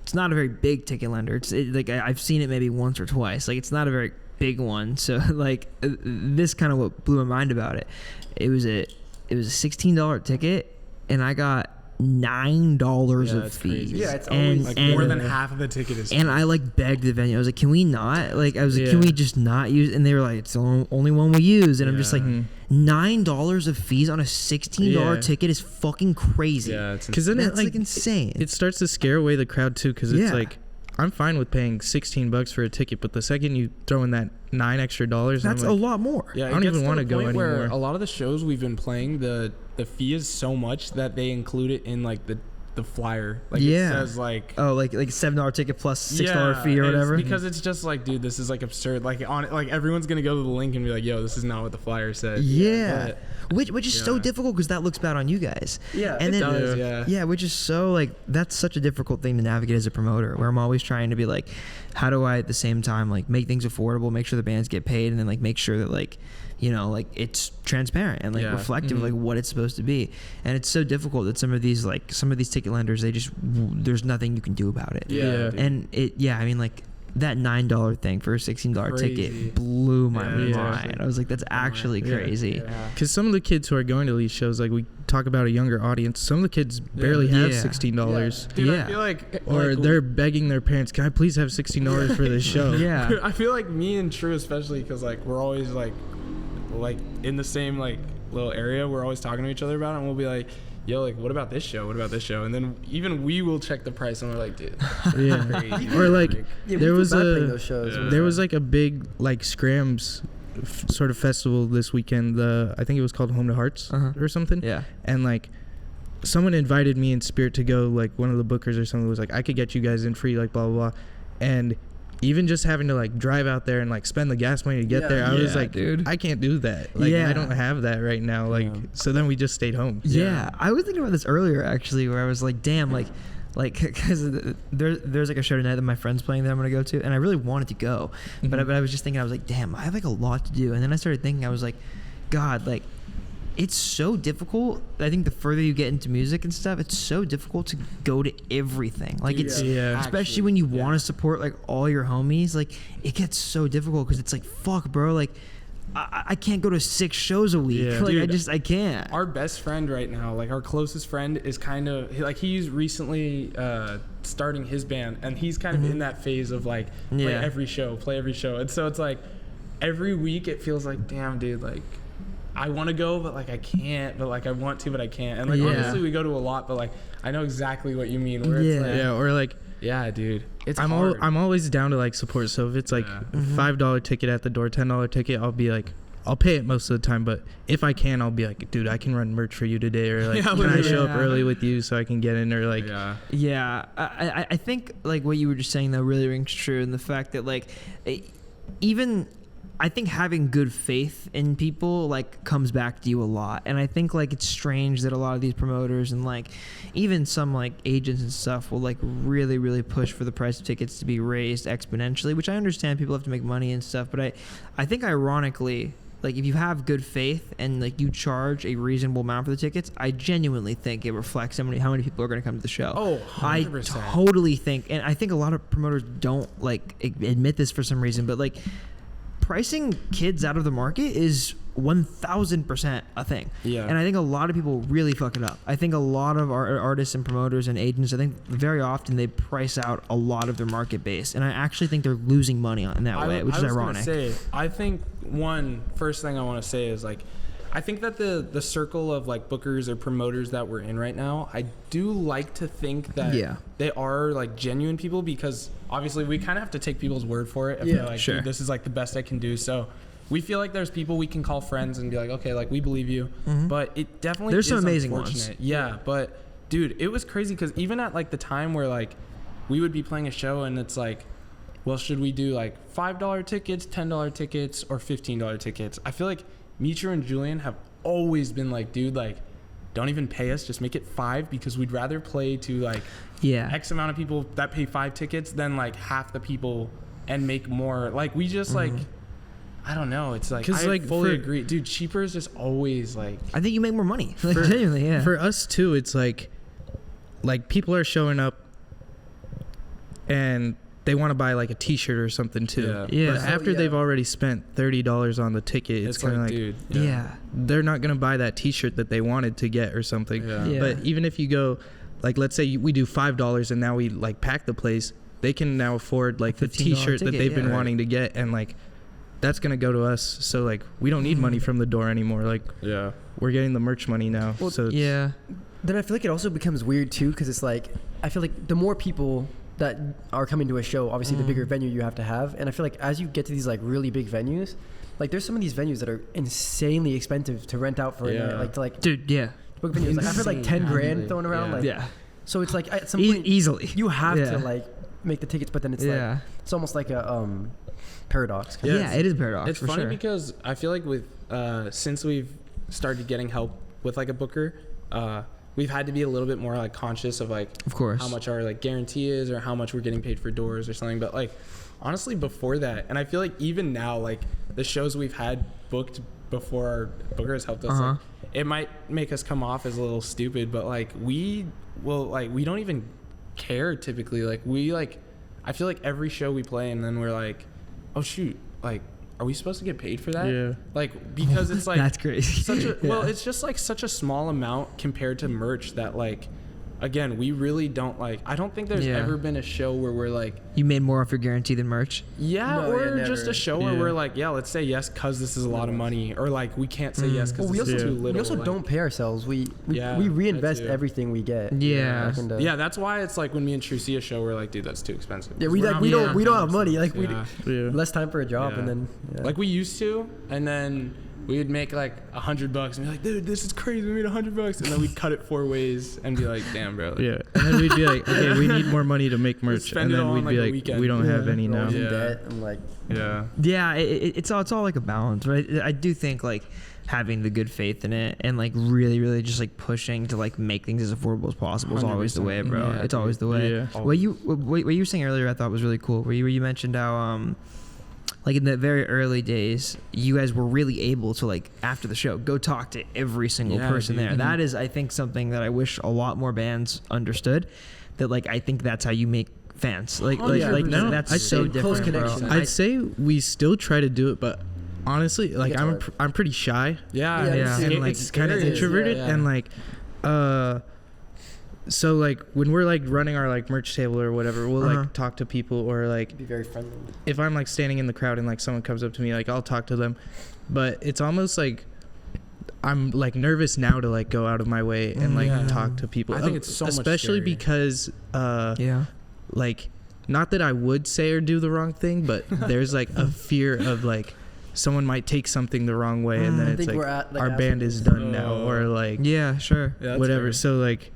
It's not a very big ticket lender. Like I've seen it maybe once or twice. Like it's not a very big one. So like this kind of what blew my mind about it. It was a $16 ticket, and I got $9 of fees. Crazy. Yeah, it's always like more than half of the ticket is. And I like begged the venue. I was like, "Can we not? Like, I was like, can we just not use?" And they were like, "It's the only one we use." And I'm just like, $9 of fees on a $16 ticket is fucking crazy. Yeah, because then it's like insane. It starts to scare away the crowd too, because it's like, I'm fine with paying $16 for a ticket, but the second you throw in that $9 extra, that's like, a lot more. Yeah, I don't even want to go anymore. Where a lot of the shows we've been playing, the fee is so much that they include it in like the flyer. Like it says like $7 ticket plus $6 fee or whatever. Because it's just like, dude, this is like absurd. Like everyone's gonna go to the link and be like, yo, this is not what the flyer said. Yeah. Which is so difficult because that looks bad on you guys. Yeah, and it then, does. Yeah, which is so like that's such a difficult thing to navigate as a promoter. Where I'm always trying to be like, how do I at the same time like make things affordable, make sure the bands get paid, and then like make sure that like, you know, like it's transparent and like reflective of like what it's supposed to be. And it's so difficult that some of these ticket lenders, there's nothing you can do about it. Yeah. And I mean like that $9 thing for a $16 ticket blew my mind. I was like, that's actually crazy. Because some of the kids who are going to these shows, like we talk about a younger audience, some of the kids barely have $16. Dude, I feel like or they're begging their parents, can I please have $16 for this show? I feel like me and True especially, because like we're always like in the same like little area, we're always talking to each other about it, and we'll be like, yo, like what about this show, and then even we will check the price and we're like, dude, or like there was like a big like Scrams sort of festival this weekend, I think it was called Home to Hearts or something, and like someone invited me in spirit to go, like one of the bookers or something was like, I could get you guys in free, like blah blah blah. And even just having to like drive out there and like spend the gas money to get there, I was like, dude, I can't do that. Like I don't have that right now. Like so then we just stayed home. I was thinking about this earlier actually, where I was like, damn, like because there's like a show tonight that my friend's playing that I'm gonna go to, and I really wanted to go, but I was just thinking, I was like, damn, I have like a lot to do. And then I started thinking, I was like, God, like it's so difficult. I think the further you get into music and stuff, it's so difficult to go to everything. Like it's especially when you want to support like all your homies, like it gets so difficult because it's like, fuck, bro, like I can't go to 6 shows a week. Yeah. Like Dude, I can't. Our best friend right now, like our closest friend, is kind of like he's recently starting his band, and he's kind of in that phase of like play every show, and so it's like every week it feels like, damn, dude, like I want to go, but like I can't, but like I want to, but I can't. And like obviously we go to a lot, but like I know exactly what you mean. Where it's like, or like dude, it's I'm hard. I'm always down to like support. So if it's like $5 ticket at the door, $10 ticket, I'll be like, I'll pay it most of the time. But if I can, I'll be like, dude, I can run merch for you today, or like, can I show up early with you so I can get in, or like, I think like what you were just saying though really rings true, and the fact that like even I think having good faith in people like comes back to you a lot. And I think like it's strange that a lot of these promoters and like even some like agents and stuff will like really, really push for the price of tickets to be raised exponentially, which I understand people have to make money and stuff. But I think ironically, like if you have good faith and like you charge a reasonable amount for the tickets, I genuinely think it reflects how many people are going to come to the show. Oh, 100%. I totally think, and I think a lot of promoters don't like admit this for some reason, but like pricing kids out of the market is 1,000% a thing. Yeah. And I think a lot of people really fuck it up. I think a lot of our artists and promoters and agents, I think very often they price out a lot of their market base. And I actually think they're losing money in that way, which is ironic. I think first thing I want to say is like, I think that the circle of like bookers or promoters that we're in right now, I do like to think that they are like genuine people, because obviously we kind of have to take people's word for it. If they're like, dude, this is like the best I can do. So we feel like there's people we can call friends and be like, okay, like we believe you. But it definitely there's is some amazing ones. Yeah, but dude, it was crazy because even at like the time where like we would be playing a show and it's like, well, should we do like $5 tickets, $10 tickets, or $15 tickets? I feel like Mitra and Julian have always been like, dude, like, don't even pay us, just make it $5, because we'd rather play to like X amount of people that pay 5 tickets than like half the people and make more. Like we just like, I don't know. It's like, I like fully agree, dude. Cheaper is just always like, I think you make more money. Like, genuinely, for us too, it's like people are showing up and they want to buy like a t-shirt or something too. Yeah. But after they've already spent $30 on the ticket, it's kind of like, dude, they're not going to buy that t-shirt that they wanted to get or something. But even if you go, like, let's say we do $5 and now we like pack the place, they can now afford like the t-shirt that they've been wanting to get, and like that's going to go to us. So like we don't need money from the door anymore. Like we're getting the merch money now. Well, so then I feel like it also becomes weird too, because it's like I feel like the more people that are coming to a show, obviously the bigger venue you have to have. And I feel like as you get to these like really big venues, like there's some of these venues that are insanely expensive to rent out for a night, like to like dude book venues. Like I've heard like 10 grand thrown around, like so it's like at some point easily you have to like make the tickets, but then it's like it's almost like a paradox. It is a paradox. It's funny because I feel like with since we've started getting help with like a booker, we've had to be a little bit more like conscious of like, of course, how much our like guarantee is or how much we're getting paid for doors or something. But like honestly, before that, and I feel like even now, like the shows we've had booked before our booker has helped us, like, it might make us come off as a little stupid, but like we don't even care typically. Like I feel like every show we play and then we're like, oh shoot, like, are we supposed to get paid for that? Yeah. Like, because it's like that's crazy. Well, it's just like such a small amount compared to merch that like, again, we really don't like. I don't think there's ever been a show where we're like, you made more off your guarantee than merch. Or just a show where we're like, let's say yes because this is a lot of money, or like we can't say yes because this is too little. We also don't pay ourselves. We reinvest everything we get. That's why it's like when me and True see a show, we're like, dude, that's too expensive. Yeah, we don't have money. Like we less time for a job, and then like we used to, and then we would make like $100 and be like, dude, this is crazy, we made $100, and then we'd cut it 4 ways and be like, damn, bro. And then we'd be like, okay, we need more money to make merch, and then we'd be like, we don't have any now. In debt. I'm like, it's all like a balance, right? I do think like having the good faith in it and like really, really just like pushing to like make things as affordable as possible is always the way, bro. It's always the way. What you were saying earlier, I thought was really cool. Where you mentioned how like in the very early days, you guys were really able to like after the show go talk to every single person there. That is, I think, something that I wish a lot more bands understood. That like I think that's how you make fans. Like no, that's so different, close connection. I'd say we still try to do it, but honestly, like I'm pretty shy. Yeah. And like kind of introverted, and like, so like when we're like running our like merch table or whatever, we'll like talk to people, or like be very friendly. If I'm like standing in the crowd and like someone comes up to me, like I'll talk to them, but it's almost like I'm like nervous now to like go out of my way and like talk to people. I think it's so much especially scarier. Because like, not that I would say or do the wrong thing, but there's like a fear of like someone might take something the wrong way, and then it's like our band is done now, or like whatever. So like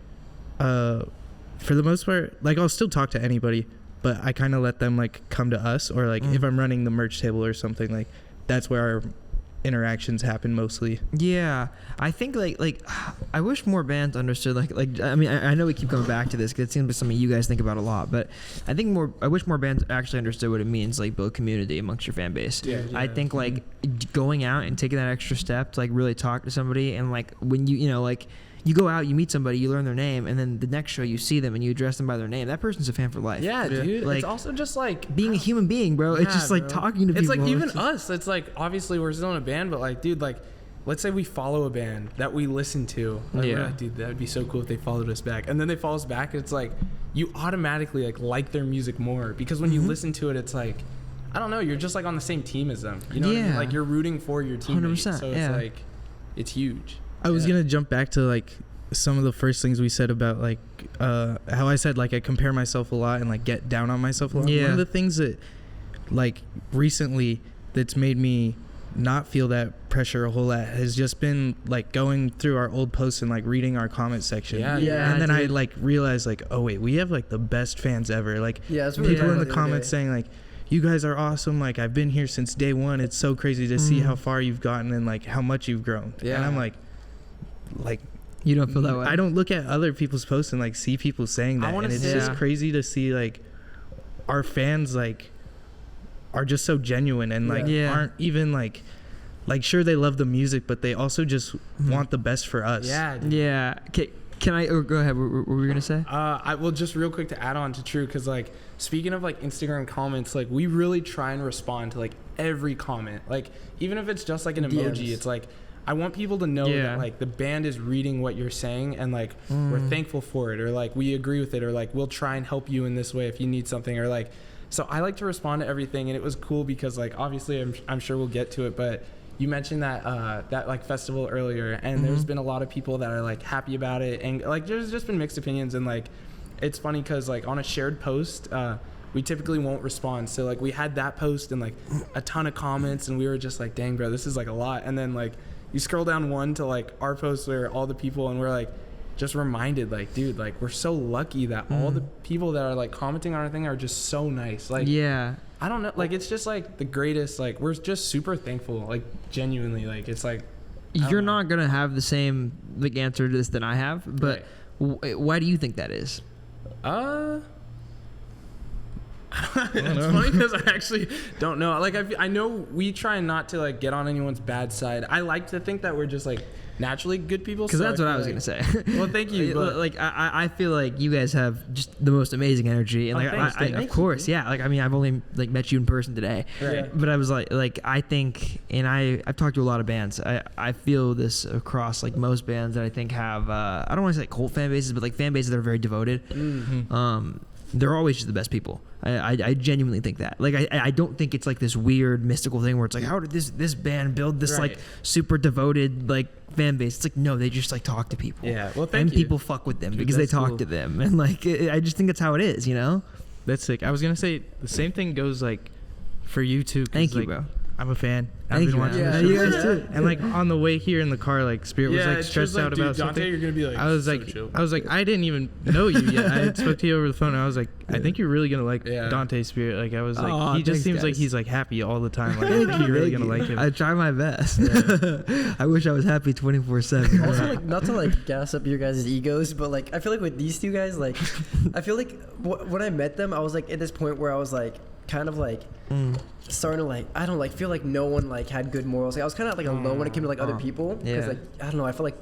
for the most part, like I'll still talk to anybody, but I kind of let them like come to us, or like if I'm running the merch table or something, like that's where our interactions happen mostly. Yeah, I think like I wish more bands understood like I mean I know we keep coming back to this because it seems like something you guys think about a lot, but I wish more bands actually understood what it means like build community amongst your fan base. I think like going out and taking that extra step to like really talk to somebody, and like when you know like you go out, you meet somebody, you learn their name, and then the next show you see them and you address them by their name. That person's a fan for life. Yeah, dude. Like, it's also just like being a human being, bro. It's just like talking to people. It's like even us. It's like obviously we're still in a band, but like, dude, like let's say we follow a band that we listen to. Like, we're like, dude, that would be so cool if they followed us back. And then they follow us back. It's like you automatically like their music more, because when you listen to it, it's like, I don't know, you're just like on the same team as them. You know what I mean? Like you're rooting for your teammates. 100%, so it's like, it's huge. I was gonna jump back to like some of the first things we said about like how I said like I compare myself a lot and like get down on myself a lot. One of the things that like recently that's made me not feel that pressure a whole lot has just been like going through our old posts and like reading our comment section. And then I like realized like, oh wait, we have like the best fans ever. Like people in the comments saying like, you guys are awesome, like I've been here since day one. It's so crazy to see how far you've gotten and like how much you've grown. And I'm like you don't feel that way. I don't look at other people's posts and like see people saying that, and it's just crazy to see like our fans like are just so genuine and like aren't even like sure they love the music, but they also just want the best for us. Can I go ahead? What were we gonna say? I will just real quick to add on to True, because like speaking of like Instagram comments, like we really try and respond to like every comment, like even if it's just like an emoji. It's like I want people to know that like the band is reading what you're saying, and like we're thankful for it, or like we agree with it, or like we'll try and help you in this way if you need something, or like, so I like to respond to everything. And it was cool because like obviously I'm sure we'll get to it, but you mentioned that that like festival earlier, and there's been a lot of people that are like happy about it, and like there's just been mixed opinions. And like it's funny because like on a shared post we typically won't respond, so like we had that post and like a ton of comments, and we were just like, dang bro, this is like a lot. And then like you scroll down one to like our post where all the people, and we're like just reminded like, dude, like we're so lucky that all the people that are like commenting on our thing are just so nice. Like I don't know, like it's just like the greatest, like we're just super thankful, like genuinely. Like it's like you're not gonna have the same like answer to this than I have, but why do you think that is? It's funny because I actually don't know. Like I know we try not to like get on anyone's bad side. I like to think that we're just like naturally good people. Because that's what I was gonna say. Well, thank you. But like I feel like you guys have just the most amazing energy, and like thanks, of course, like I mean I've only like met you in person today, but I was like I think, and I've talked to a lot of bands. I feel this across like most bands that I think have I don't want to say like cult fan bases, but like fan bases that are very devoted. They're always just the best people. I genuinely think that. Like I don't think it's like this weird mystical thing where it's like, how did this band build this like super devoted like fan base? It's like, no, they just like talk to people. Yeah, well, thank you. And people fuck with them because they talk to them, and like I just think that's how it is, you know. That's sick. I was gonna say the same thing goes like for you too. Thank you, like, bro. I'm a fan. Thank you, watching man. You guys too. And like on the way here in the car, like Spirit was like stressed out about Dante, something. you're gonna be like, I was like, I didn't even know you yet. I spoke to you over the phone. And I was like, I think you're really gonna like Dante Spirit. Like I was like, he just seems like he's like happy all the time. Like I think you're really gonna like him. I try my best. I wish I was happy 24/7. Also, like, not to like gas up your guys' egos, but like I feel like with these two guys, like I feel like when I met them, I was like at this point where I was like kind of like starting to like, I don't like feel like no one like had good morals. Like I was kind of like alone when it came to like other people, because like I don't know, I feel like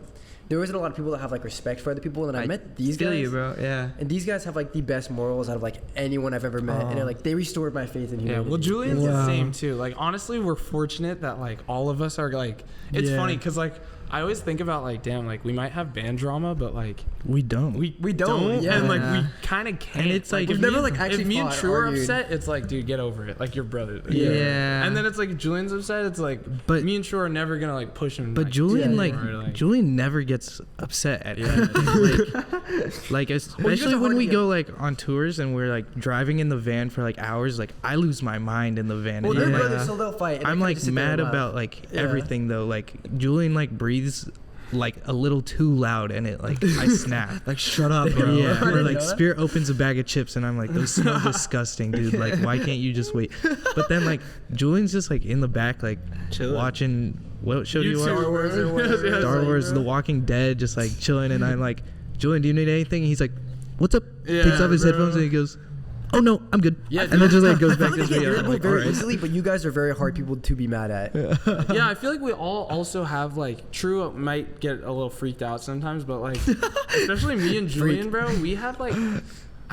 there wasn't a lot of people that have like respect for other people, and I met these guys. You, bro. Yeah. And these guys have like the best morals out of like anyone I've ever met, and like they restored my faith in humanity. Yeah. Well, Julian's the same too. Like honestly, we're fortunate that like all of us are like. It's funny because like. I always think about like, damn, like we might have band drama, but like we don't. We don't, and like we kind of can't. And it's like we've never like actually. If me and True are upset, it's like, dude, get over it. Like your brother. Yeah. And then it's like Julian's upset. It's like, but me and True are never gonna like push him. But like, Julian Julian never gets upset at anything. like especially when we go like on tours and we're like driving in the van for like hours. Like I lose my mind in the van. Well, they're brothers, so they'll fight. I'm like mad about like everything though. Like Julian like breathes like a little too loud and it like I snap. Like shut up, bro. Yeah. Or like Spirit opens a bag of chips and I'm like, those smell disgusting, dude. Like why can't you just wait? But then like Julian's just like in the back like watching what show do you watch? Star Wars, The Walking Dead, just like chilling, and I'm like, Julian, do you need anything? And he's like, what's up? Takes off his headphones and he goes, oh no, I'm good. Yeah, and then just like goes back to his video. I'm like, very easily, but you guys are very hard people to be mad at. Yeah, I feel like we all also have like True might get a little freaked out sometimes, but like especially me and Julian, bro, we have like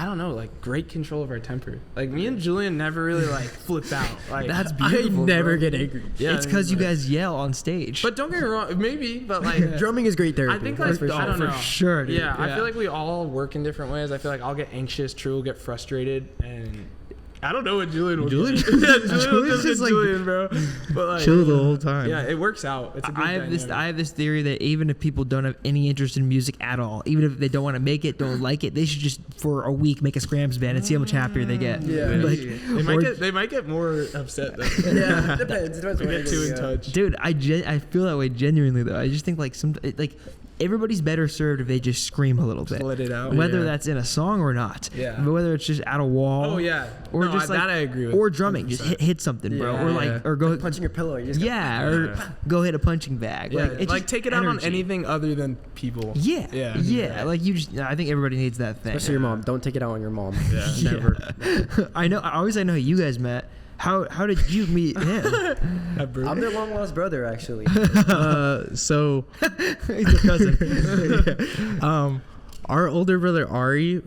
I don't know, like great control of our temper. Like me and Julian never really like flip out. Like that's beautiful. I never get angry. Yeah, it's because you guys yell on stage. But don't get me wrong, maybe, but like drumming is great therapy. I think like I don't know. For sure. Dude. Yeah, I feel like we all work in different ways. I feel like I'll get anxious, True will get frustrated, and I don't know what Julian will do. Julian's just like Julian, bro. But like, chill the whole time. Yeah, it works out. It's a good I have this theory that even if people don't have any interest in music at all, even if they don't want to make it, don't like it, they should just for a week make a Scrams band and see how much happier they get. Yeah, like, they might get more upset though. Yeah, it depends. They get too in touch. Dude, I feel that way genuinely though. I just think like everybody's better served if they just scream a little bit. Just let it out. Whether that's in a song or not. Yeah. But whether it's just at a wall. Oh yeah. Or just that I agree with. Or drumming. 100%. Just hit something, bro. Or like or go like punching your pillow. You just go hit a punching bag. Yeah. Like take it out on anything other than people. Yeah. Yeah. Like I think everybody needs that thing. Especially your mom. Don't take it out on your mom. Yeah. Never. I know how you guys met. How did you meet him? I'm their long lost brother, actually. So he's a cousin. Our older brother Ari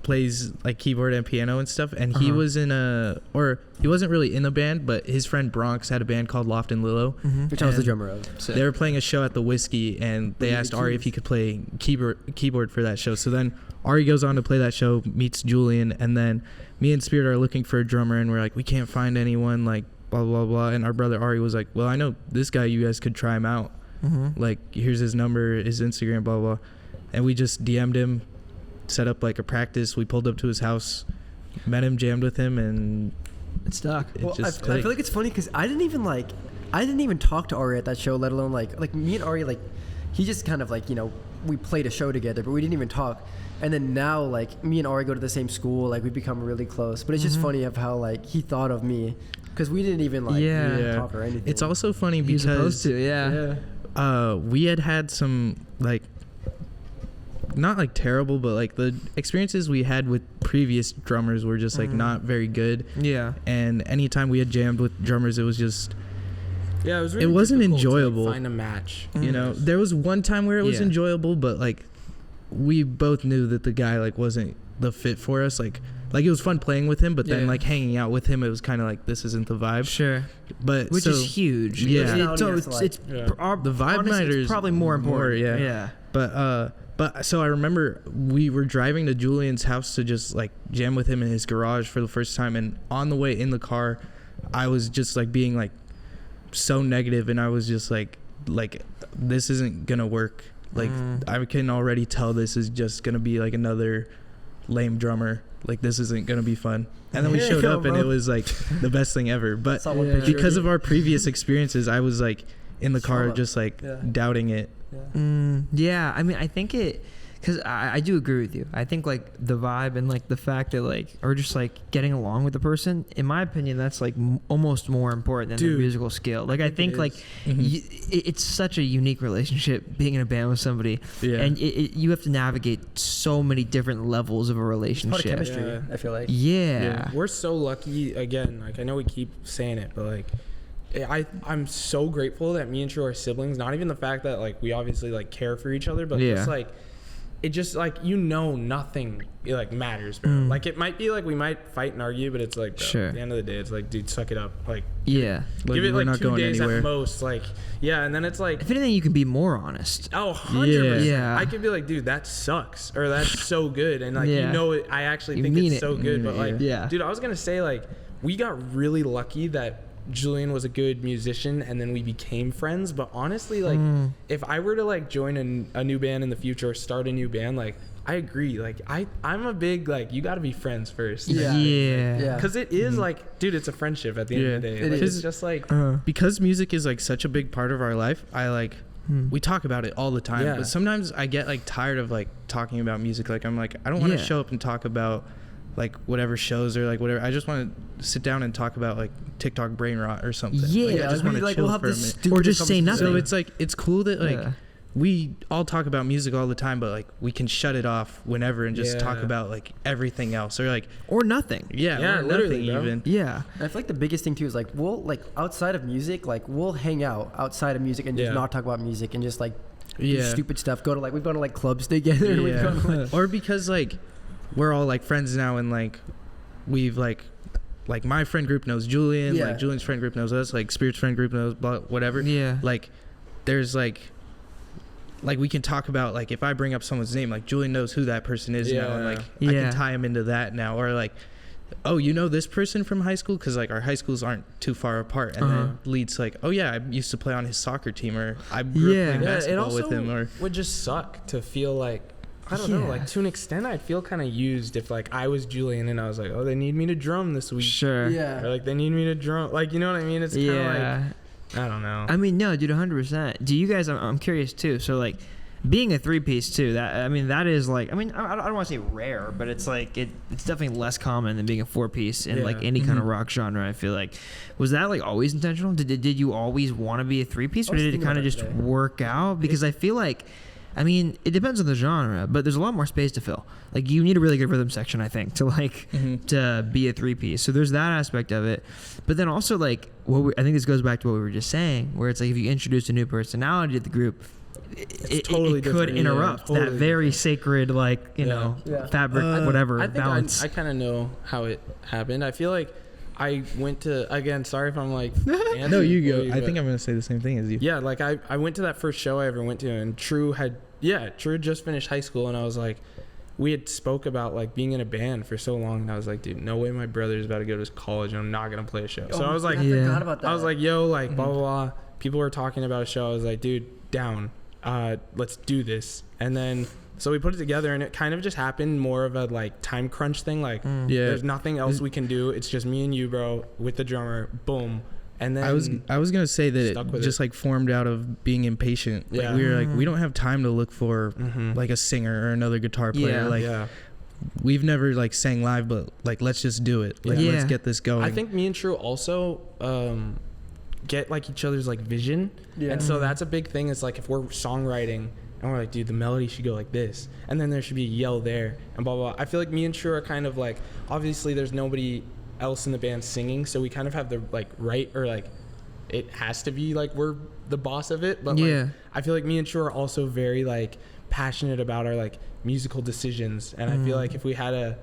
plays like keyboard and piano and stuff, and he was he wasn't really in a band, but his friend Bronx had a band called Loft and Lilo, which I was the drummer of. So. They were playing a show at the Whiskey, and they asked Ari if he could play keyboard for that show. So then Ari goes on to play that show, meets Julian, and then me and Spirit are looking for a drummer, and we're like, we can't find anyone, like blah blah blah. And our brother Ari was like, well, I know this guy, you guys could try him out. Like here's his number, his Instagram, blah blah. And we just DM'd him, set up like a practice. We pulled up to his house, met him, jammed with him, and it stuck. I feel like it's funny because I didn't even talk to Ari at that show, let alone like me and Ari, like he just kind of like, you know, we played a show together, but we didn't even talk. And then now like me and Ari go to the same school, like we become really close. But it's just funny of how like he thought of me because we didn't even like talk or anything. It's also funny because we had some like not like terrible, but like the experiences we had with previous drummers were just like not very good. Yeah. And anytime we had jammed with drummers, it was just it was really it wasn't enjoyable. To, like, find a match. You know, there was one time where it was enjoyable, but like we both knew that the guy like wasn't the fit for us. Like it was fun playing with him, but then like hanging out with him, it was kind of like this isn't the vibe. Sure. But which is huge. Yeah. So it's the vibe matters. Probably more important. Yeah. But so I remember we were driving to Julian's house to just like jam with him in his garage for the first time, and on the way in the car, I was just like being like so negative, and I was just like this isn't gonna work. Like I can already tell this is just gonna be like another lame drummer. Like this isn't gonna be fun. And then we showed up and it was like the best thing ever. But because of our previous experiences, I was like in the car just like doubting it. I mean, I think because I do agree with you. I think like the vibe and like the fact that like, or just like getting along with the person, in my opinion, that's like almost more important than the musical skill. Like I think like it's such a unique relationship being in a band with somebody, and you have to navigate so many different levels of a relationship. It's part of chemistry, I feel like. Yeah. We're so lucky. Again, like I know we keep saying it, but like I'm so grateful that me and True are siblings. Not even the fact that like we obviously like care for each other, but just like it just like nothing like matters, bro. Like it might be like we might fight and argue, but it's like bro, at the end of the day it's like, dude, suck it up. Like give it like 2 days at most. Like and then it's like if anything you can be more honest. 100%. Yeah. I could be like, dude, that sucks, or that's so good, and like I actually think it's so good, but like dude, I was gonna say like we got really lucky that Julian was a good musician and then we became friends, but honestly like if I were to like join a new band in the future or start a new band, like I agree, like I'm a big like you got to be friends first, because it is like, dude, it's a friendship at the end of the day. It's just like because music is like such a big part of our life. I like we talk about it all the time, but sometimes I get like tired of like talking about music. Like I'm like, I don't want to show up and talk about like whatever shows or like whatever. I just want to sit down and talk about like TikTok brain rot or something. Like, I just want to chill for a minute, or just say nothing. So it's like it's cool that like we all talk about music all the time, but like we can shut it off whenever and just talk about like everything else or nothing. Or literally nothing even. And I feel like the biggest thing too is like we'll like outside of music, like we'll hang out outside of music and just not talk about music and just like do stupid stuff. We've gone to like clubs together. We've gone to, like, or because like we're all like friends now, and like we've like my friend group knows Julian, like Julian's friend group knows us, like Spirit's friend group knows whatever. Like there's like we can talk about like if I bring up someone's name, like Julian knows who that person is now, and like I can tie him into that now, or like, oh, you know this person from high school, because like our high schools aren't too far apart, and then leads like, oh yeah, I used to play on his soccer team, or I grew up playing basketball with him, or would just suck to feel like, I don't know, like to an extent I'd feel kind of used if like I was Julian and I was like, oh, they need me to drum this week, or like they need me to drum, like, you know what I mean? It's kind of like, I don't know. I mean, no, dude, 100%. Do you guys? I'm curious too. So like, being a 3-piece too, that is like, I mean, I don't want to say rare, but it's like it's definitely less common than being a 4-piece in like any kind of rock genre. I feel like, was that like always intentional? Did you always want to be a 3-piece, or did it kind of just work out? Because I feel like, I mean, it depends on the genre, but there's a lot more space to fill. Like, you need a really good rhythm section, I think, to like to be a 3-piece. So there's that aspect of it. But then also like I think this goes back to what we were just saying, where it's like if you introduce a new personality to the group, it could interrupt that very sacred, like, you know, fabric, whatever, I think balance. I kind of know how it happened. I feel like I went to, again, sorry if I'm like no, you go. I think I'm gonna say the same thing as you. Yeah, like I went to that first show I ever went to, and True had just finished high school, and I was like, we had spoke about like being in a band for so long, and I was like, dude, no way my brother's about to go to college and I'm not gonna play a show. So I was like, I forgot about that. I was like, yo, like blah blah blah. People were talking about a show. I was like, dude, down. Let's do this. And then so we put it together, and it kind of just happened more of a like time crunch thing. Like there's nothing else we can do. It's just me and you, bro, with the drummer. Boom. And then I was gonna say that it just like formed out of being impatient. Like, we were like, we don't have time to look for like a singer or another guitar player. We've never like sang live, but like let's just do it. Like let's get this going. I think me and True also get like each other's like vision, and so that's a big thing. Is like if we're songwriting and we're like, dude, the melody should go like this, and then there should be a yell there, and blah blah blah. I feel like me and True are kind of like, obviously there's nobody else in the band singing, so we kind of have the like right, or like it has to be like we're the boss of it, but like, I feel like me and True are also very like passionate about our like musical decisions, and I feel like if we had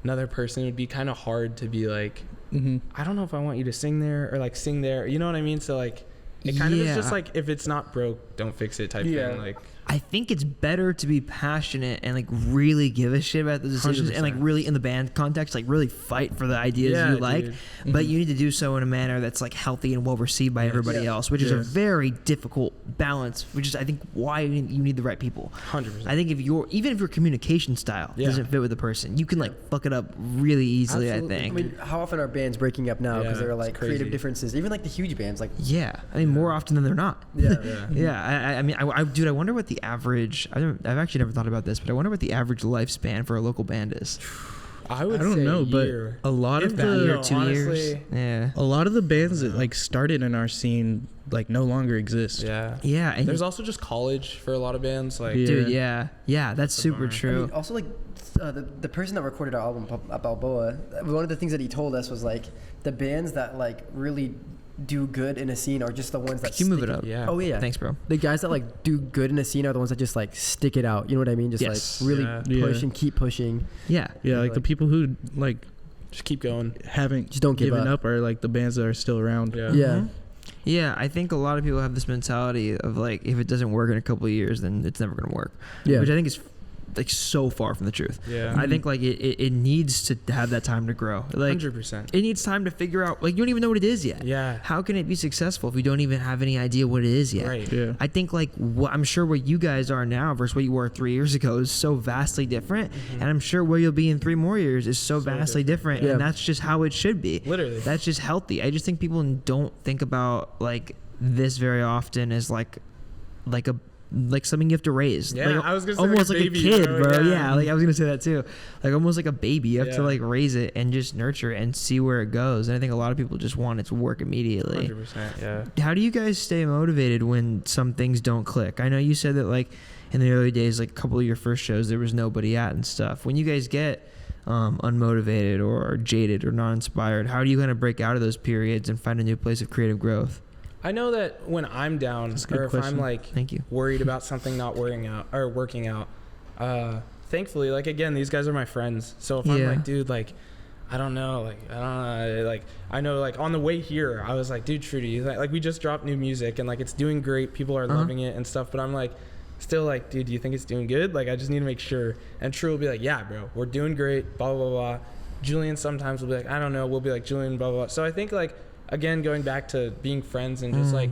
another person, it would be kind of hard to be like, I don't know if I want you to sing there or like sing there, you know what I mean? So like it kind of is just like, if it's not broke, don't fix it type thing. Like, I think it's better to be passionate and like really give a shit about the decisions 100%. And like really in the band context, like really fight for the ideas you like, but you need to do so in a manner that's like healthy and well received by everybody else, which is a very difficult balance, which is I think why you need the right people. 100%. I think even if your communication style doesn't fit with the person, you can like fuck it up really easily. Absolutely. I think. I mean, how often are bands breaking up now because there are like creative differences? Even like the huge bands, like I mean more often than they're not. I mean, dude, I wonder what the average, I've actually never thought about this, but I wonder what the average lifespan for a local band is. I don't know, but a lot of the 2 years. A lot of the bands that like started in our scene like no longer exist. And there's also just college for a lot of bands, like dude, that's super true. I mean, also like the person that recorded our album, Balboa, one of the things that he told us was like the bands that like really do good in a scene are just the ones that you move it up. Yeah. Oh yeah. Thanks, bro. The guys that like do good in a scene are the ones that just like stick it out. You know what I mean? Just like really push and keep pushing. Yeah. Yeah, like the people who like just keep going, haven't just don't given up are like the bands that are still around. Yeah. Yeah. Mm-hmm. Yeah, I think a lot of people have this mentality of like, if it doesn't work in a couple of years, then it's never going to work. Yeah. Which I think is like so far from the truth. Yeah. I think like it needs to have that time to grow. Like 100%. It needs time to figure out, like, you don't even know what it is yet. Yeah. How can it be successful if you don't even have any idea what it is yet? Right. Yeah. I think like I'm sure where you guys are now versus where you were 3 years ago is so vastly different. And I'm sure where you'll be in 3 more years is so vastly different. Yeah. And that's just how it should be. Literally. That's just healthy. I just think people don't think about like this very often as like something you have to raise. Yeah, like, I was gonna say almost like like a baby, kid, bro. bro. Yeah. Yeah, like I was gonna say that too. Like almost like a baby. You have to like raise it and just nurture it and see where it goes. And I think a lot of people just want it to work immediately. 100%. Yeah. How do you guys stay motivated when some things don't click? I know you said that like in the early days, like a couple of your first shows, there was nobody at and stuff. When you guys get unmotivated or jaded or not inspired, how do you kind of break out of those periods and find a new place of creative growth? I know that when I'm down, or if I'm like worried about something not working out, thankfully, like again, these guys are my friends. So if I'm like, dude, like, I don't know, like I know, like on the way here, I was like, dude, Trudy, like we just dropped new music and like it's doing great, people are loving it and stuff. But I'm like, still like, dude, do you think it's doing good? Like I just need to make sure. And True will be like, yeah, bro, we're doing great, blah blah blah. Julian sometimes will be like, I don't know, we'll be like, Julian, blah blah blah. So I think like, again, going back to being friends and just like,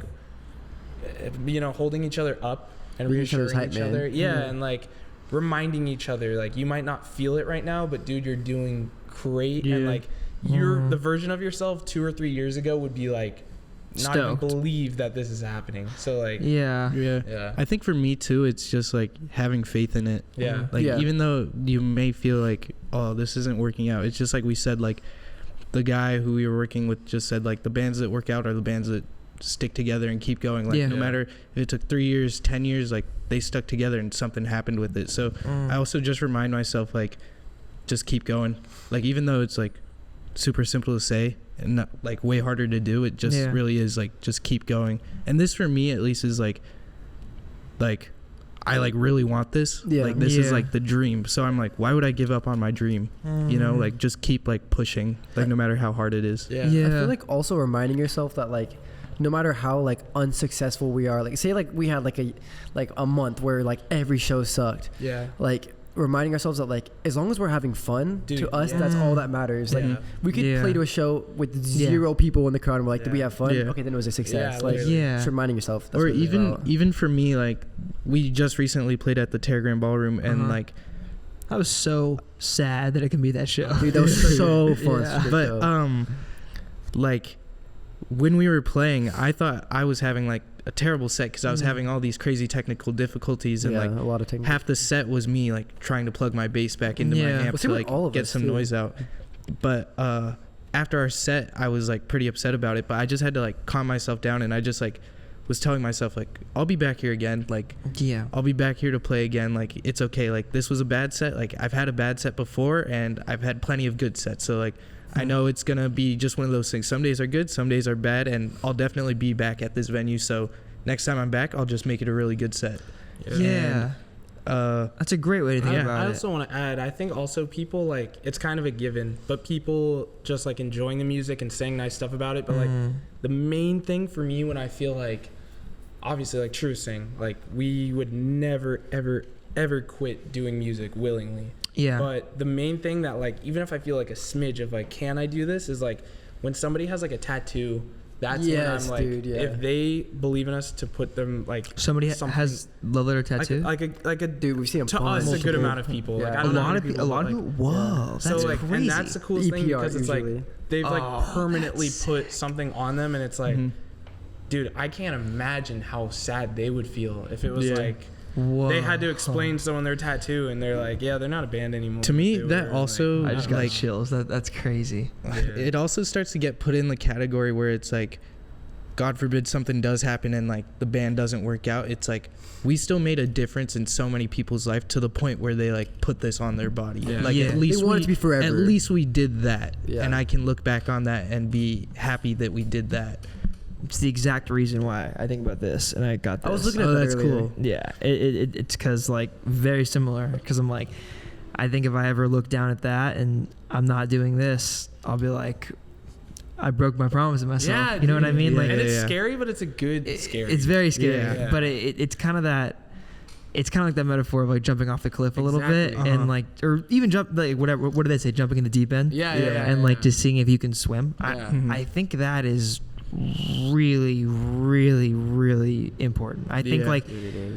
you know, holding each other up and reassuring each other. Yeah. And like reminding each other, like, you might not feel it right now, but dude, you're doing great. And like, you're the version of yourself 2 or 3 years ago would be like, not even believe that this is happening. So like, yeah. I think for me too, it's just like having faith in it. Yeah. Like, even though you may feel like, oh, this isn't working out, it's just like we said, like, the guy who we were working with just said, like, the bands that work out are the bands that stick together and keep going. Like, no matter if it took 3 years, 10 years, like, they stuck together and something happened with it. So I also just remind myself, like, just keep going. Like, even though it's, like, super simple to say and not, like, way harder to do, it just really is, like, just keep going. And this, for me, at least, is, like, I like really want this. Like this is like the dream. So I'm like, why would I give up on my dream? You know, like just keep like pushing, like no matter how hard it is. I feel like also reminding yourself that like no matter how like unsuccessful we are, like say like we had like a month where like every show sucked. Like reminding ourselves that like as long as we're having fun, to us that's all that matters. Like we could play to a show with 0 people in the crowd and we're like, did we have fun? Okay, then it was a success. Just reminding yourself. Or even for me, like we just recently played at the Telegram Ballroom and like I was so sad that it can be that show. Dude, that was so fun. But like when we were playing, I thought I was having like a terrible set because I was having all these crazy technical difficulties and like a lot of half the set was me like trying to plug my bass back into my amp to like get some noise out. But after our set, I was like pretty upset about it, but I just had to like calm myself down and I just like was telling myself like I'll be back here again, like I'll be back here to play again, like it's okay, like this was a bad set, like I've had a bad set before and I've had plenty of good sets, so like I know it's gonna be just one of those things. Some days are good, some days are bad, and I'll definitely be back at this venue, so next time I'm back I'll just make it a really good set. That's a great way to think about it. I also want to add, I think also people like, it's kind of a given, but people just like enjoying the music and saying nice stuff about it, but like the main thing for me when I feel like, obviously like True saying, like we would never ever quit doing music willingly. But the main thing that like, even if I feel like a smidge of like, can I do this, is like when somebody has like a tattoo, that's when I'm like, if they believe in us to put them like somebody has love letter tattoo, like a dude, we've seen to us a good amount of people. Like a lot of people. Whoa, that's so like, crazy. and that's the coolest thing because it's like they've like permanently put something on them, and it's like, dude, I can't imagine how sad they would feel if it was like. They had to explain someone their tattoo and they're like, they're not a band anymore. To me, that also I just got like chills. That's crazy. It also starts to get put in the category where it's like, God forbid something does happen and like the band doesn't work out. It's like we still made a difference in so many people's life to the point where they like put this on their body. Like at least they want it to be forever. At least we did that, and I can look back on that and be happy that we did that. it's the exact reason why I think about this, and I got this. I was looking at that that's earlier. Cool. Yeah, it's because like very similar. Because I'm like, I think if I ever look down at that and I'm not doing this, I'll be like, I broke my promise to myself. Yeah, you know what I mean? Yeah, like, and it's scary, but it's a good scary. It's very scary, Yeah. but it's kind of that. It's kind of like that metaphor of like jumping off the cliff a little bit, and like, or even jump like whatever. What do they say? Jumping in the deep end. And like just seeing if you can swim. I think that is really, really, really important. I think like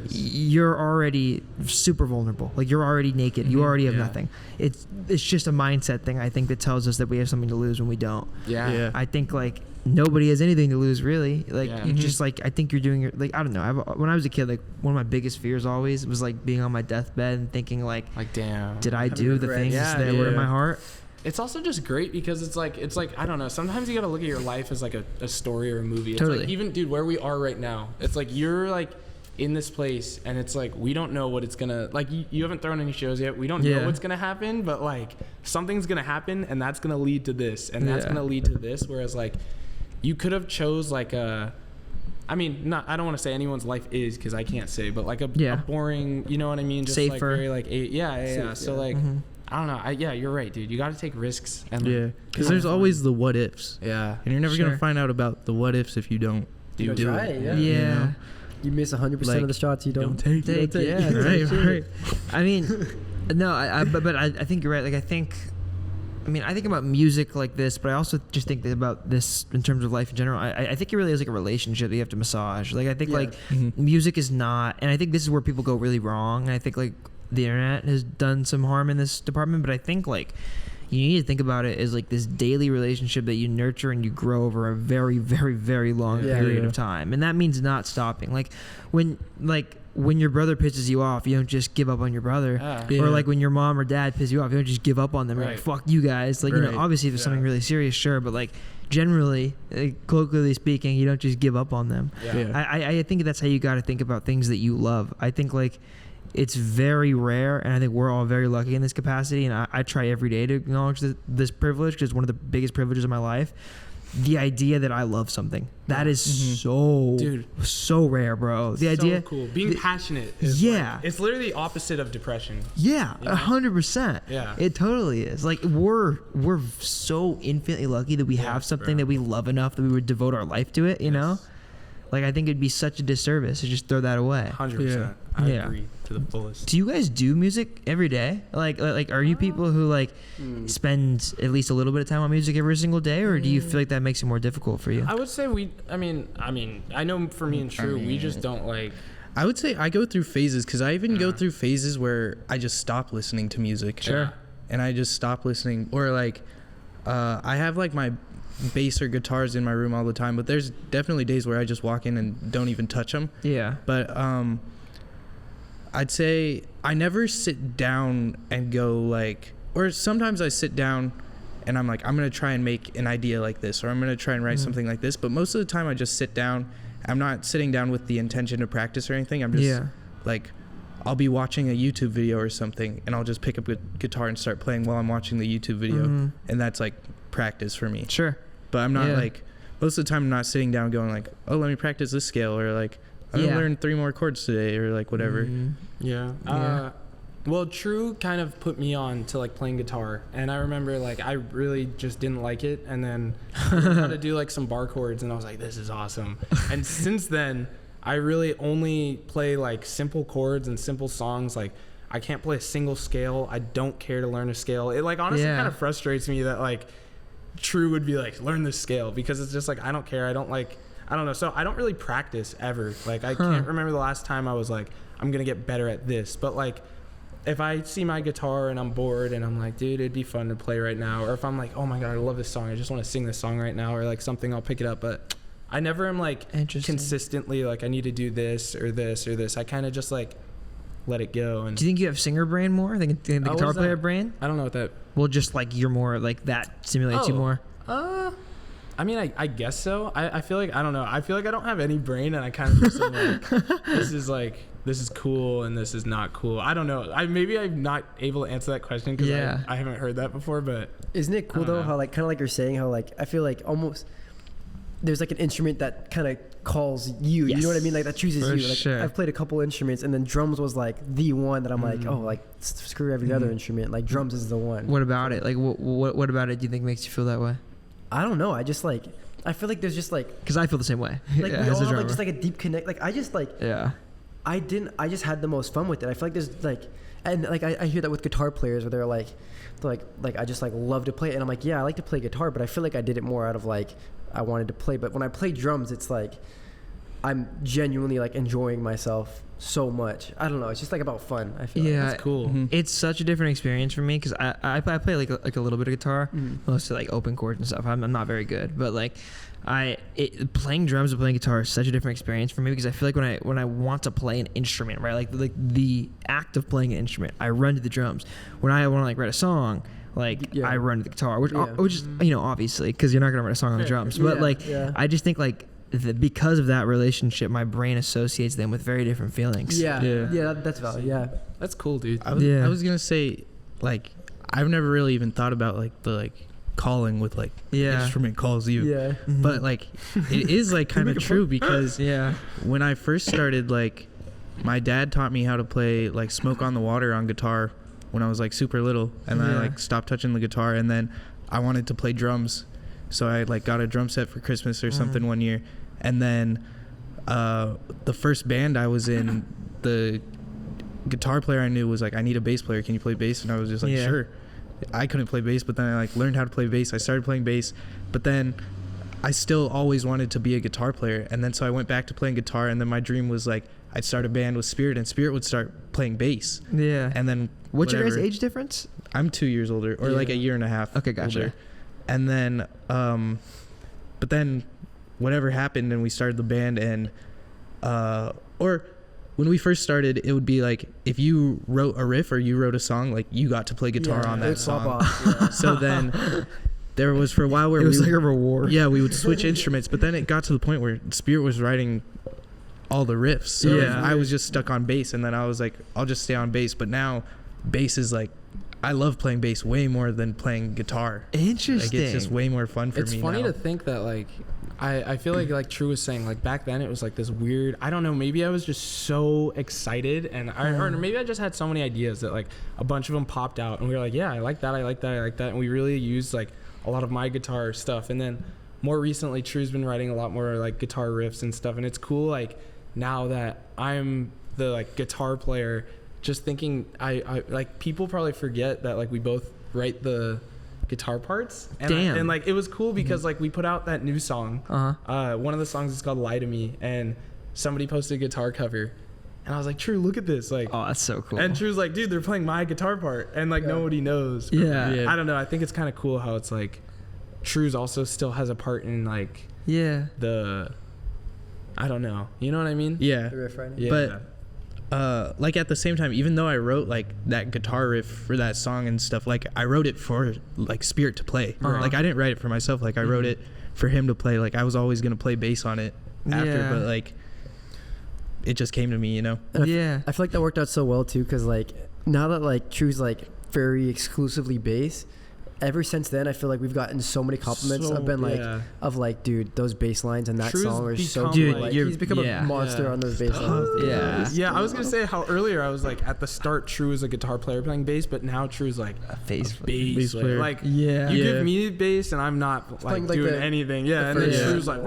you're already super vulnerable. Like you're already naked. You already have nothing. It's just a mindset thing. I think that tells us that we have something to lose when we don't. I think like nobody has anything to lose really. Like you just like, I think you're doing your, like, I don't know. When I was a kid, like one of my biggest fears always was like being on my deathbed and thinking like damn, did I do the things that were in my heart? It's also just great because it's like I don't know, sometimes you gotta look at your life as like a story or a movie. It's like, even dude, where we are right now, it's like you're like in this place and it's like we don't know what it's gonna, like you haven't thrown any shows yet, we don't know what's gonna happen, but like something's gonna happen and that's gonna lead to this and that's gonna lead to this, whereas like you could have chose like a, I mean, I don't want to say anyone's life is, because I can't say, but like a boring, you know what I mean, just safer, like very like safe, so like I don't know. You're right, dude. You got to take risks. And because there's always the what ifs. Yeah. And you're never going to find out about the what ifs if you don't do it. Yeah. You know? You miss 100% of the shots you don't take. Yeah, right. I mean, no, but I think you're right. Like, I think about music like this, but I also just think about this in terms of life in general. I think it really is like a relationship that you have to massage. Like, I think like music is not, and I think this is where people go really wrong. And I think like the internet has done some harm in this department, but I think like you need to think about it as like this daily relationship that you nurture and you grow over a very, very, very long period of time. And that means not stopping. Like when your brother pisses you off, you don't just give up on your brother. Or like when your mom or dad piss you off, you don't just give up on them. You're like, fuck you guys. Like, you know, obviously if it's something really serious, sure, but like generally, colloquially speaking, you don't just give up on them. I think that's how you got to think about things that you love. I think like it's very rare, and I think we're all very lucky in this capacity, and I try every day to acknowledge this privilege, because it's one of the biggest privileges of my life. The idea that I love something, that is so rare, bro. The idea, cool. Being passionate is like, it's literally the opposite of depression. 100%. It totally is. Like we're so infinitely lucky that we have something that we love enough that we would devote our life to it, you know? Like, I think it'd be such a disservice to just throw that away. 100%. I agree to the fullest. Do you guys do music every day? Like, are you people who like spend at least a little bit of time on music every single day, or do you feel like that makes it more difficult for you? I would say I know for me and True, we just don't like. I would say I go through phases, because I even go through phases where I just stop listening to music. And I just stop listening, or like, I have like my bass or guitars in my room all the time, but there's definitely days where I just walk in and don't even touch them. But I'd say I never sit down and go like, or sometimes I sit down and I'm like, I'm gonna try and make an idea like this, or I'm gonna try and write something like this, but most of the time I just sit down. I'm not sitting down with the intention to practice or anything. I'm just like, I'll be watching a YouTube video or something, and I'll just pick up a guitar and start playing while I'm watching the YouTube video, and that's like practice for me. But I'm not like, most of the time I'm not sitting down going like, oh, let me practice this scale, or like, I'm gonna learn 3 more chords today, or like whatever. Well, True kind of put me on to like playing guitar, and I remember like I really just didn't like it, and then I learned how to do like some bar chords, and I was like, this is awesome. And since then, I really only play like simple chords and simple songs. Like, I can't play a single scale. I don't care to learn a scale. It like honestly kind of frustrates me that like True would be like, learn this scale, because it's just like, I don't care. I don't know. So I don't really practice ever. Like, I can't remember the last time I was like, I'm gonna get better at this. But like, if I see my guitar and I'm bored and I'm like, dude, it'd be fun to play right now, or if I'm like, oh my god, I love this song, I just want to sing this song right now, or like something, I'll pick it up. But I never am like consistently like, I need to do this or this or this. I kind of just like let it go. And do you think you have singer brain more? The guitar player brain? I don't know what that. Well, just like you're more like that stimulates you more. I mean, I guess so. I feel like, I don't know. I feel like I don't have any brain, and I kind of just am like, this is cool and this is not cool. I don't know. Maybe I'm not able to answer that question because I haven't heard that before. But isn't it cool though how like kind of like you're saying how like I feel like almost there's like an instrument that kind of calls you. Yes. You know what I mean? Like that chooses you. Like sure. I've played a couple instruments, and then drums was like the one that I'm like, oh, like screw every other instrument. Like drums is the one. What about it? Like what about it do you think makes you feel that way? I don't know. I just like I feel like there's just like because I feel the same way. Like we all have like just like a deep connect. Like I just like I just had the most fun with it. I feel like there's like and like I hear that with guitar players where they're like I just like love to play it, and I'm like I like to play guitar, but I feel like I did it more out of like I wanted to play. But when I play drums, it's like I'm genuinely like enjoying myself so much. I don't know. It's just like about fun. I feel like that's cool. Mm-hmm. It's such a different experience for me because I play like a little bit of guitar, mostly like open chords and stuff. I'm not very good, but like playing drums and playing guitar is such a different experience for me because I feel like when I want to play an instrument, right, like the act of playing an instrument, I run to the drums. When I want to like write a song, like I run to the guitar, which is obviously because you're not gonna write a song on the drums, but I just think like because of that relationship, my brain associates them with very different feelings. That's valid. Yeah, that's cool, dude. I was gonna say like I've never really even thought about like the like calling with like instrument calls you, but like it is like kind of true because when I first started, like my dad taught me how to play like Smoke on the Water on guitar when I was like super little, and then I like stopped touching the guitar, and then I wanted to play drums, so I like got a drum set for Christmas or something one year, and then the first band I was in, the guitar player I knew was like, I need a bass player, can you play bass? And I was just like, sure. I couldn't play bass, but then I like learned how to play bass. I started playing bass, but then I still always wanted to be a guitar player, and then so I went back to playing guitar, and then my dream was like I'd start a band with Spirit, and Spirit would start playing bass. Yeah. And then what's your guys' age difference? I'm 2 years older, or like a year and a half. Okay, gotcha. Older. And then, but then whatever happened, and we started the band, and or when we first started, it would be like if you wrote a riff or you wrote a song, like you got to play guitar on that song. So then there was for a while where it was like a reward. Yeah, we would switch instruments, but then it got to the point where Spirit was writing all the riffs. So I was just stuck on bass, and then I was like, I'll just stay on bass. But now bass is like, I love playing bass way more than playing guitar. Interesting. Like it's just way more fun for me. It's funny to think that like I feel like True was saying, like back then it was like this weird, I don't know, maybe I was just so excited, and or maybe I just had so many ideas that like a bunch of them popped out, and we were like, yeah, I like that, and we really used like a lot of my guitar stuff. And then more recently, True's been writing a lot more like guitar riffs and stuff, and it's cool like now that I'm the like guitar player, just thinking I like people probably forget that like we both write the guitar parts, and and like it was cool because like we put out that new song, one of the songs is called Lie to Me, and somebody posted a guitar cover, and I was like, True, look at this, like, oh, that's so cool. And True's like, dude, they're playing my guitar part, and like nobody knows. I don't know, I think it's kind of cool how it's like True's also still has a part in like the, I don't know, you know what I mean? The riff writing. But like at the same time, even though I wrote like that guitar riff for that song and stuff, like I wrote it for like Spirit to play. Like I didn't write it for myself. Like I wrote it for him to play. Like I was always gonna play bass on it after, but like it just came to me, you know? And I feel like that worked out so well too, because like now that like True's like very exclusively bass, ever since then, I feel like we've gotten so many compliments. I've been like, of like, dude, those bass lines and that song are so good. Like, he's become a monster on those bass lines. I was gonna say how earlier I was like, at the start, True was a guitar player playing bass, but now True's like a bass player. Like, you give me bass and I'm not like doing anything. And then True's like,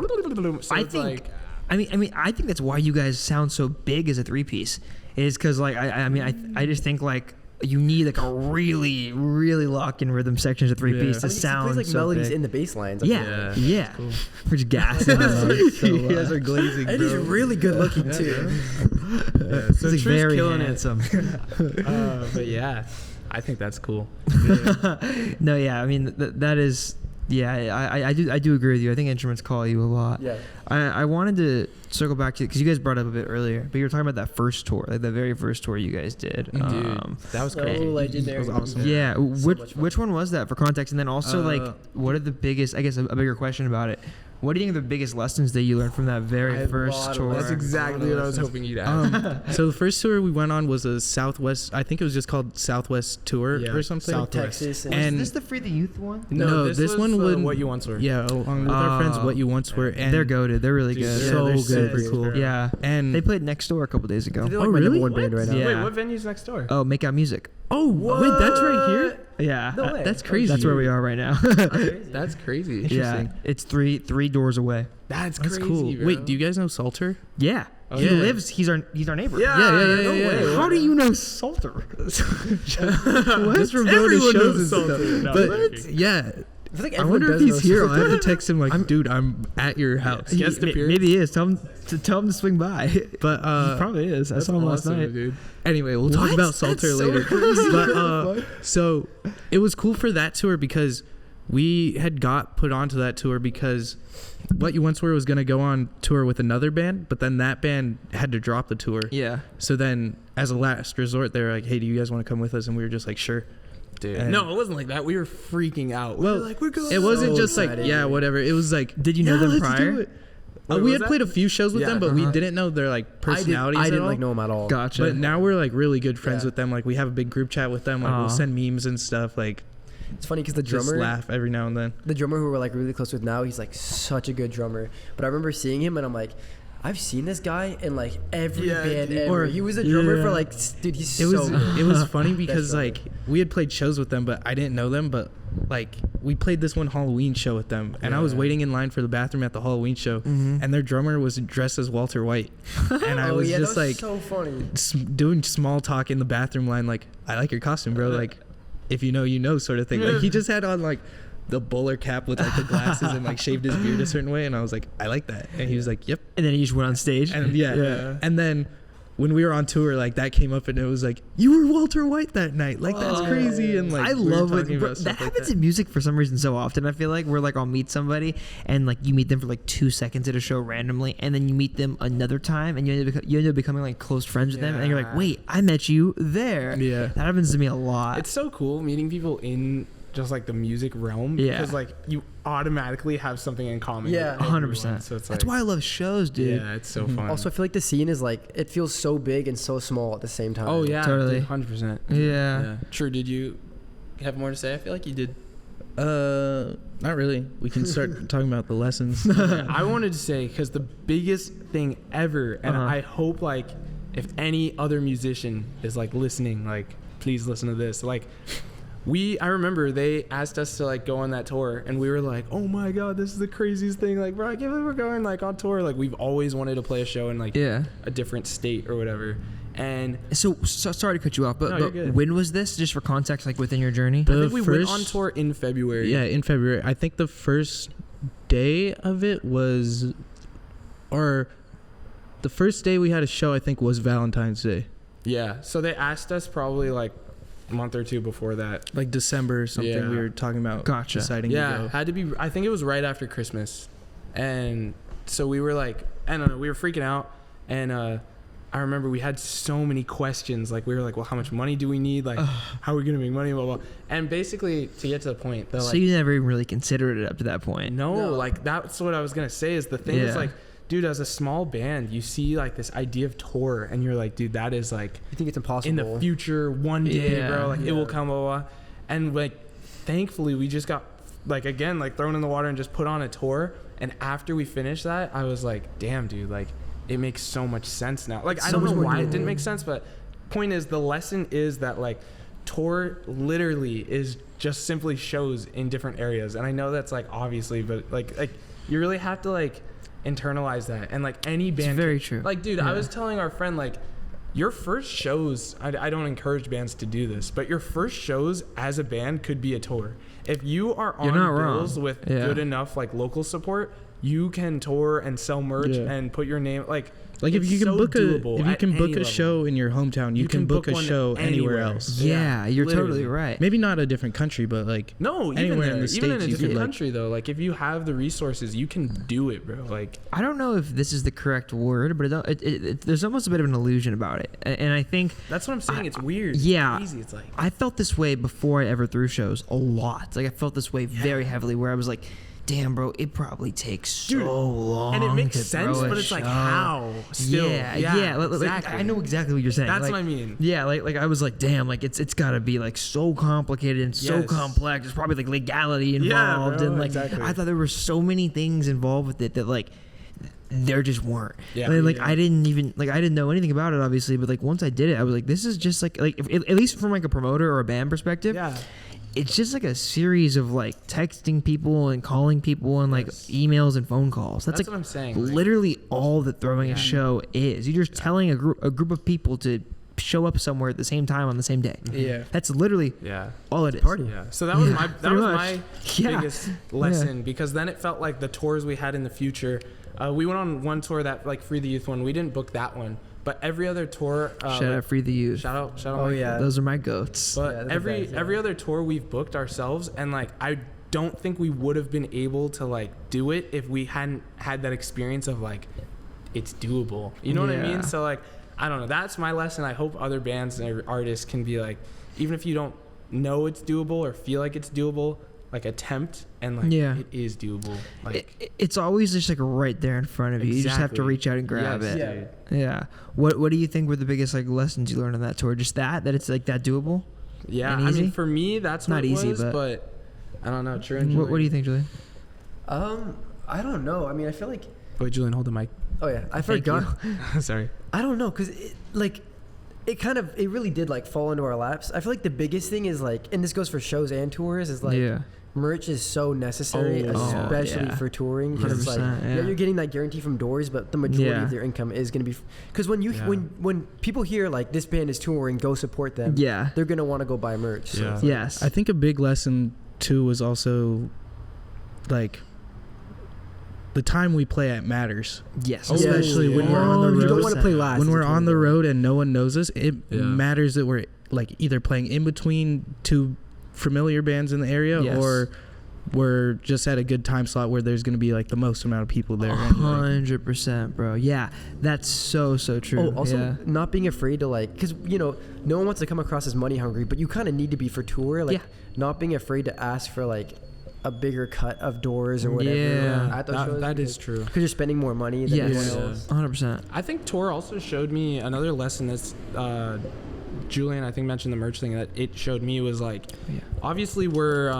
so I think that's why you guys sound so big as a three-piece. Is because like I just think like you need like a really, really lock in rhythm sections of three-piece to sound plays like so melodies big. in the bass lines. Cool. We're just gassing. You guys are glazing, and he's really good looking too. So he's like very handsome. But yeah, I think that's cool. No, I mean that is. I do agree with you. I think instruments call you a lot. I wanted to circle back to, because you guys brought up a bit earlier, but you were talking about that first tour, like the very first tour you guys did. Dude, that was crazy. Legendary. That was awesome. Yeah. Which one was that for context? And then also like, what are the biggest, I guess a bigger question about it, What do you think are the biggest lessons that you learned from that very first tour? That's exactly what I was hoping you'd ask. So the first tour we went on was a Southwest. I think it was just called Southwest Tour or something. South Texas. And is this the Free the Youth one? No, this one was What You Once Were. Yeah, along with our friends, What You Once Were. And they're goated. They're really good. So good. Super cool. Yeah. And they played next door a couple days ago. They're like my number one band right now. Yeah. Wait, what venue's next door? Oh, Make Out Music. Oh, wait, that's right here? Yeah. No way. That's crazy. That's where we are right now. That's crazy. Interesting. Yeah. It's three doors away. That's That's crazy, cool. bro. Wait, do you guys know Salter? Yeah. Oh, He yeah. lives. He's our neighbor. Yeah. How do you know Salter? Just from going to shows and stuff. But yeah, I, feel like I wonder if everyone he's does here. know I'll have to text him like, dude, I'm at your house. Guest appearance? Maybe he is. Tell him to swing by. But He probably is. I saw him last night. dude. anyway, we'll talk about Salter later. But so it was cool for that tour because we had got put onto that tour because What You Once Were was going to go on tour with another band, but then that band had to drop the tour. Yeah. So then as a last resort, they were like, hey, do you guys want to come with us? And we were just like, sure. Dude. And- No, it wasn't like that. We were freaking out. Well, we were like, we're going. It wasn't So just like, excited. yeah, whatever. It was like, Did you know them let's prior? do it. Wait, We was had that? played a few shows with Yeah, them, but we didn't know their like personalities I at didn't all. like know them at all. Gotcha. But now we're like really good friends Yeah. with them. Like we have a big group chat with them. Like Aw. we'll send memes and stuff. Like It's funny because the just drummer, laugh every now and then. the drummer who we're like really close with now, he's like such a good drummer. But I remember seeing him and I'm like, I've seen this guy in like every band dude. ever. He was a drummer Yeah. for like, dude, he's It was so good. it was funny because drummer. like we had played shows with them, but I didn't know them. But like we played this one Halloween show with them, and I was Yeah. waiting in line for the bathroom at the Halloween show, Mhm. and their drummer was dressed as Walter White, and I Oh, was yeah, just that was like so funny. doing small talk in the bathroom line, like I like your costume, bro. Like if you know, you know, sort of thing. Like he just had on like the bowler cap with like the glasses and like shaved his beard a certain way, and I was like, I like that, and he was like, yep. And then he just went on stage. And Yeah. and then when we were on tour, like that came up and it was like, you were Walter White that night. Like that's Oh. crazy. And like I we were love talking it. about That stuff like happens that. in music for some reason so often. I feel like where like I'll meet somebody and like you meet them for like 2 seconds at a show randomly, and then you meet them another time and you end up becoming like close friends with them, and you're like, Yeah. wait, I met you there. Yeah. That happens to me a lot. It's so cool meeting people in just like the music realm. Yeah. Because like you automatically have something in common. Yeah. with everyone. 100%. So it's That's like, why I love shows, dude. Yeah, it's so fun. Also, I feel like the scene is like, it feels so big and so small at the same time. oh yeah, Totally. 100%. Yeah. True. Did you have more to say? I feel like you did. Not really. We can start talking about the lessons. I wanted to say because the biggest thing ever, and Uh-huh. I hope like if any other musician is like listening, like please listen to this. Like I remember they asked us to like go on that tour, and we were like, oh my god, this is the craziest thing. Like, bro, I can't believe we're going like on tour. Like we've always wanted to play a show in like Yeah. a different state or whatever. And So sorry to cut you off, No, but you're good. when was this? Just for context, like within your journey. I The think we went first- on tour in February. Yeah, in February. I think the first day of it was, or the first day we had a show, I think, was Valentine's Day. Yeah. So they asked us probably like a month or two before that. Like December or something. Yeah. We were talking about Gotcha. deciding to Yeah, go. had to be. I think it was right after Christmas, and so we were like, I don't know, we were freaking out, and I remember we had so many questions. Like we were like, well, how much money do we need? Like, how are we gonna make money? Blah blah. And basically, to get to the point, they're So like, you never even really considered it up to that point. no, like that's what I was gonna say. Is the thing is Yeah. like, dude, as a small band, you see like this idea of tour, and you're like, dude, that is like You think it's impossible? in the future, one day, Yeah. bro. Like it will Yeah. come, blah, blah, blah. And like, thankfully, we just got like again like thrown in the water and just put on a tour. And after we finished that, I was like, damn, dude, like it makes so much sense now. Like I So don't much know more why it doable. didn't make sense, but point is the lesson is that like tour literally is just simply shows in different areas. And I know that's like obviously, but like you really have to like internalize that. And like any It's band, very true. like, dude, Yeah. I was telling our friend, like, your first shows, I don't encourage bands to do this, but your first shows as a band could be a tour. If you are You're on not wrong. bills with Yeah. good enough, like, local support, you can tour and sell merch Yeah. and put your name, like Like if it's you can so book doable if you at can book any a level. show in your hometown, you can book a one show anywhere anywhere. else. Yeah, you're literally. totally right. Maybe not a different country, but like No, even anywhere there, in the even in States, a you different could, like- country though, like if you have the resources, you can do it, bro. Like I don't know if this is the correct word, but there's almost a bit of an illusion about it. And I think that's what I'm saying. It's weird. yeah. It's crazy. It's like I felt this way before I ever threw shows a lot. Like I felt this way very heavily where I was like, damn, bro, it probably takes so long. And it makes sense, but it's like, how? Still. Yeah. Exactly. Like, I know exactly what you're saying. That's like, what I mean. Yeah, like I was like, damn, like it's got to be like so complicated and so complex. There's probably like legality involved, bro, and like I thought there were so many things involved with it that like there just weren't. Yeah. And like I didn't know anything about it, obviously, but like once I did it, I was like, this is just like at least from like a promoter or a band perspective. Yeah. It's just like a series of like texting people and calling people and like emails and phone calls. That's like what I'm saying. Literally all that throwing a show is. You're just telling a group of people to show up somewhere at the same time on the same day. Yeah. That's literally all it is. Party. Yeah. So that was my biggest lesson, because then it felt like the tours we had in the future. We went on one tour, that like Free the Youth one. We didn't book that one. But every other tour, shout out Free the Youth. Shout out. Oh yeah, those are my goats. But every other tour we've booked ourselves, and like I don't think we would have been able to like do it if we hadn't had that experience of like it's doable. You know what I mean? So like I don't know. That's my lesson. I hope other bands and artists can be like, even if you don't know it's doable or feel like it's doable, like attempt and like it is doable. Like it's always just like right there in front of you. You just have to reach out and grab it. Yeah. What do you think were the biggest like lessons you learned on that tour? Just that it's like that doable? Yeah. I mean, for me, that's not easy, but I don't know. What do you think, Julian? I don't know. I mean, I feel like. Wait, Julian, hold the mic. Oh yeah, I forgot. Sorry. I don't know, cause it really did like fall into our laps. I feel like the biggest thing is like, and this goes for shows and tours, is like merch is so necessary, especially for touring. Because it's like you're getting that guarantee from doors, but the majority of their income is going to be. Because when people hear like this band is touring, go support them. Yeah, they're going to want to go buy merch. So yes, I think a big lesson too was also like the time we play at matters. Yes, especially when we're on the road. You don't want to play last. When we're on the road and no one knows us, it matters that we're like either playing in between two familiar bands in the area or we're just at a good time slot where there's going to be like the most amount of people there. 100%, bro. Yeah, that's so true. Oh, also not being afraid to like, because no one wants to come across as money hungry, but you kind of need to be for tour. Like not being afraid to ask for like a bigger cut of doors or whatever. Yeah, that is true. Because you're spending more money than anyone else. 100%. I think tour also showed me another lesson that's Julian, I think, mentioned the merch thing, that it showed me was like, obviously we're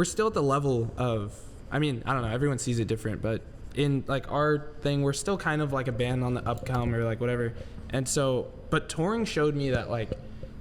still at the level of, I mean, I don't know, everyone sees it different, but in like our thing, we're still kind of like a band on the upcome or like whatever. And so, but touring showed me that like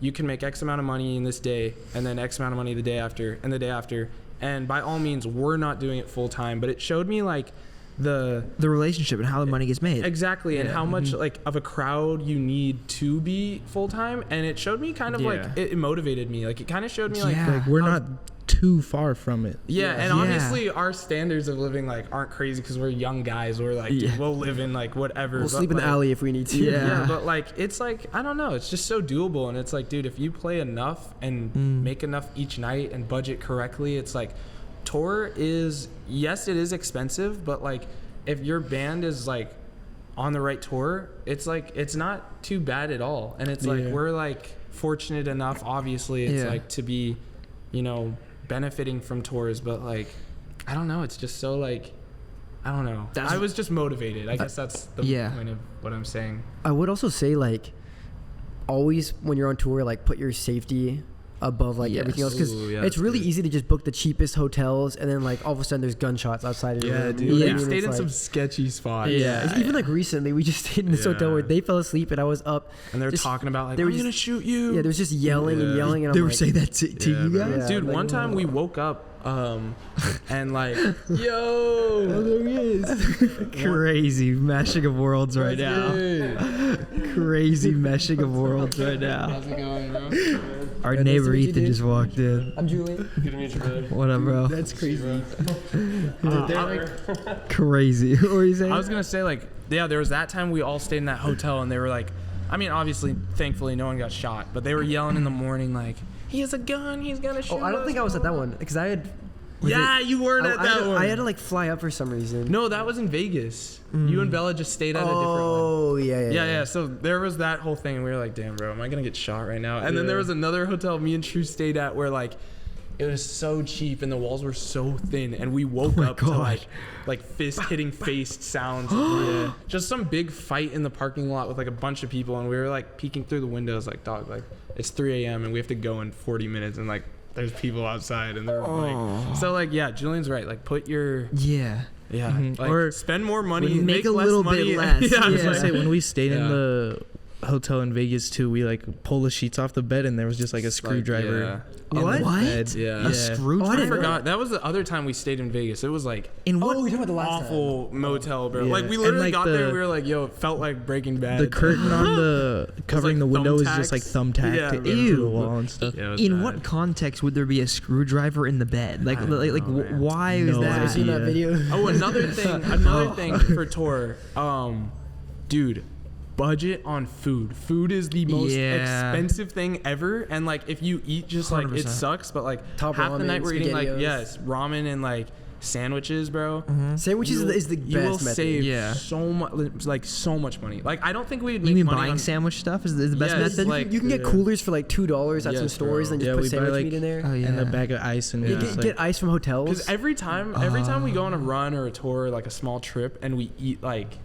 you can make X amount of money in this day and then X amount of money the day after and the day after. And by all means, we're not doing it full time, but it showed me like the relationship and how the money gets made. Exactly. And how much like of a crowd you need to be full time. And it showed me kind of like, it motivated me. Like it kind of showed me like we're not too far from it. And obviously our standards of living like aren't crazy because we're young guys. We're like, dude, we'll live in like whatever. We'll sleep in the alley if we need to. But like it's like, I don't know, it's just so doable. And it's like, dude, if you play enough and make enough each night and budget correctly, it's like tour is, yes, it is expensive, but like if your band is like on the right tour, it's like it's not too bad at all. And it's like we're like fortunate enough, obviously, it's like to be, benefiting from tours, but like I don't know, it's just so like I don't know. I was just motivated. I guess that's the point of what I'm saying. I would also say like always when you're on tour, like put your safety above like everything else, because it's really easy to just book the cheapest hotels and then like all of a sudden there's gunshots outside of your room. We stayed in some sketchy spots. Even like recently we just stayed in this hotel where they fell asleep and I was up and they were talking about like, I'm gonna shoot you. There was just yelling and yelling, and they were saying that to you guys. Dude, one time we woke up and like, yo, there he is. Crazy meshing of worlds right now. Crazy meshing of worlds right now. How's it going, bro? Our neighbor Ethan just walked in. I'm Julian. Good to meet you, brother. What up, bro? That's crazy. Crazy. What were you saying? I was gonna say like, there was that time we all stayed in that hotel and they were like, I mean, obviously, thankfully, no one got shot, but they were yelling in the morning like, he has a gun, he's gonna shoot us. I don't think I was at that one because I had. You weren't at that one. I had to like fly up for some reason. No, that was in Vegas. You and Bella just stayed at a different one. Oh, yeah. So there was that whole thing and we were like, damn, bro, am I gonna get shot right now? And then there was another hotel me and True stayed at where like it was so cheap and the walls were so thin, and we woke up to like fist hitting face sounds. Just some big fight in the parking lot with like a bunch of people, and we were like peeking through the windows like, dog, like it's 3 a.m. and we have to go in 40 minutes, and like there's people outside, and they're like, so like, yeah, Julian's right, like put your like, or spend more money, make a little bit less. I was gonna say, when we stayed in the hotel in Vegas too, we like pull the sheets off the bed, and there was just like a screwdriver. What? Yeah. A screwdriver? I forgot. That was the other time we stayed in Vegas. It was like in what we talking about the last awful time. motel, bro. Like we literally got there, we were like, yo, it felt like Breaking Bad. The curtain on the covering the window is just like thumbtacked into the wall and stuff. In what context would there be a screwdriver in the bed? Like why is that? I've seen that video. Oh, another thing for tour, dude. Budget on food. Food is the most expensive thing ever, and like if you eat just 100%. Like it sucks, but like top half ramen, the night we're eating like ramen and like sandwiches, bro. Sandwiches is the best you will method. Save so much money. Like I don't think we'd make you mean money buying on sandwich stuff is the best method. Like, you can get coolers for like $2 at some stores, and just put sandwich meat in there and a bag of ice, and get ice from hotels. Because every time we go on a run or a tour, like a small trip, and we eat like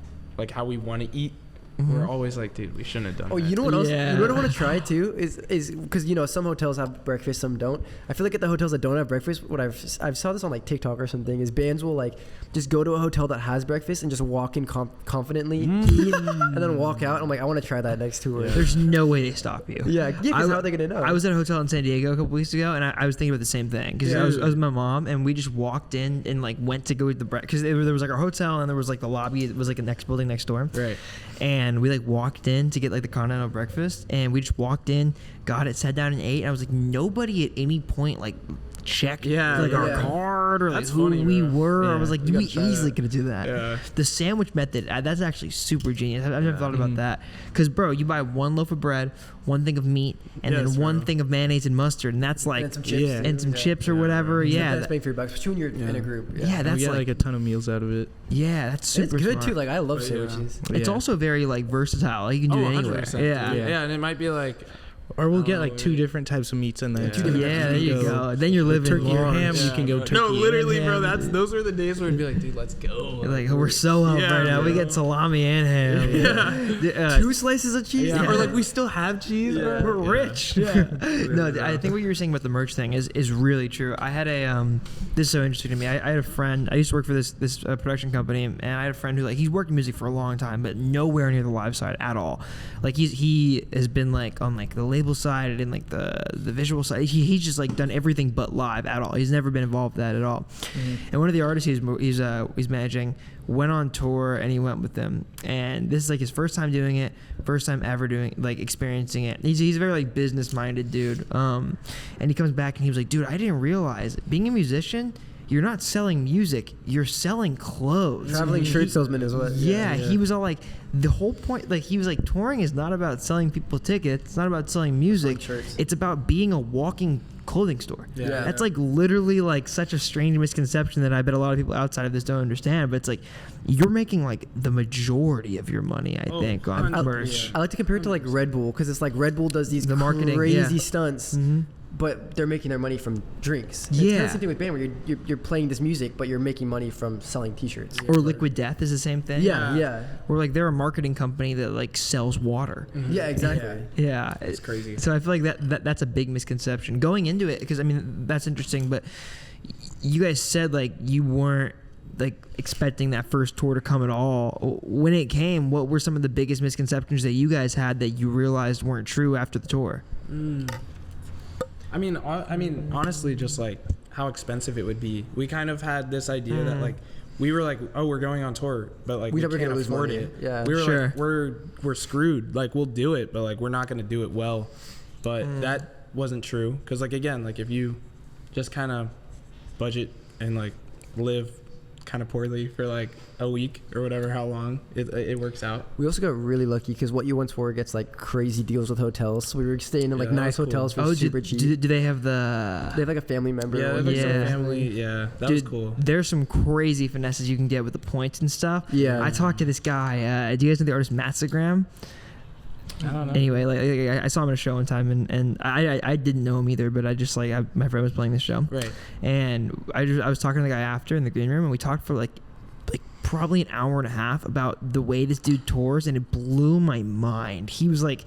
how we want to eat. We're always like, dude, we shouldn't have done that. You know what else? You know what I want to try too is because some hotels have breakfast, some don't. I feel like at the hotels that don't have breakfast, what I've saw this on like TikTok or something, is bands will like just go to a hotel that has breakfast and just walk in confidently, eat, and then walk out. I'm like, I want to try that next tour. There's no way to stop you. Because how are they gonna know? I was at a hotel in San Diego a couple weeks ago, and I was thinking about the same thing because I was with my mom, and we just walked in and like went to go to the breakfast because there was like our hotel and there was like the lobby. It was like a next building next door. Right. And we like walked in to get like the continental breakfast, and we just walked in, got it, sat down and ate. And I was like, nobody at any point like checked our card or like that's who funny, we bro. were. I was like, we easily could do that. Yeah. The sandwich method, that's actually super genius. I've never thought about that. Because bro, you buy one loaf of bread, one thing of meat, and then one thing of mayonnaise and mustard, and that's like some chips, chips or whatever. That's bang for your bucks, especially when you're in a group. That's like a ton of meals out of it. Yeah, that's super. It's good smart. too. Like I love sandwiches. It's also very like versatile. Like, you can do it anywhere. Yeah, and it might be like. Or we'll get like 2 different types of meats in there. There you go. Then you're living turkey or ham. Yeah. You can go turkey. No, literally, bro. Ham. Those were the days where we'd be like, dude, let's go. Like we're so up right now. We get salami and ham. 2 slices of cheese. Or like we still have cheese. Bro. We're rich. No, I think what you were saying about the merch thing is really true. I had this is so interesting to me. I had a friend. I used to work for this production company, and I had a friend who like he's worked in music for a long time, but nowhere near the live side at all. Like he has been like on like the label side and in like the visual side. He's just like done everything but live at all. He's never been involved with that at all. And one of the artists he's managing went on tour, and he went with them, and this is like his first time doing it, first time ever doing like experiencing it. He's a very like business minded dude, and he comes back and he was like, dude, I didn't realize being a musician, you're not selling music, you're selling clothes. Traveling shirt salesman is what. Yeah, he was all like, the whole point, like he was like, touring is not about selling people tickets, it's not about selling music, it's about being a walking clothing store. That's like literally like such a strange misconception that I bet a lot of people outside of this don't understand, but it's like you're making like the majority of your money, I think, on merch. I like to compare it to like Red Bull, because it's like Red Bull does these marketing, crazy stunts, but they're making their money from drinks. It's kind of the same thing with band, where you're playing this music, but you're making money from selling T-shirts. Or Liquid Death is the same thing. Or like they're a marketing company that like sells water. Yeah, exactly. Yeah, it's crazy. So I feel like that's a big misconception going into it, because I mean that's interesting. But you guys said like you weren't like expecting that first tour to come at all. When it came, what were some of the biggest misconceptions that you guys had that you realized weren't true after the tour? I mean, honestly, just like how expensive it would be. We kind of had this idea that like we were like, oh, we're going on tour, but like we can't afford it. Yeah, we were like, we're screwed. Like we'll do it, but like we're not gonna do it well. But that wasn't true, because like again, like if you just kind of budget and like live kind of poorly for like a week or whatever, how long it works out. We also got really lucky, because What You Want Tour gets like crazy deals with hotels. So we were staying in like nice hotels for super cheap. Do they have the? They have like a family member. Yeah, like some family. Yeah, that was cool. There's some crazy finesses you can get with the points and stuff. Yeah, I talked to this guy. Do you guys know the artist Matsagram? I don't know. Anyway, like I saw him at a show one time, and I didn't know him either, but I just like my friend was playing the show, right? And I was talking to the guy after in the green room, and we talked for like probably an hour and a half about the way this dude tours, and it blew my mind. He was like,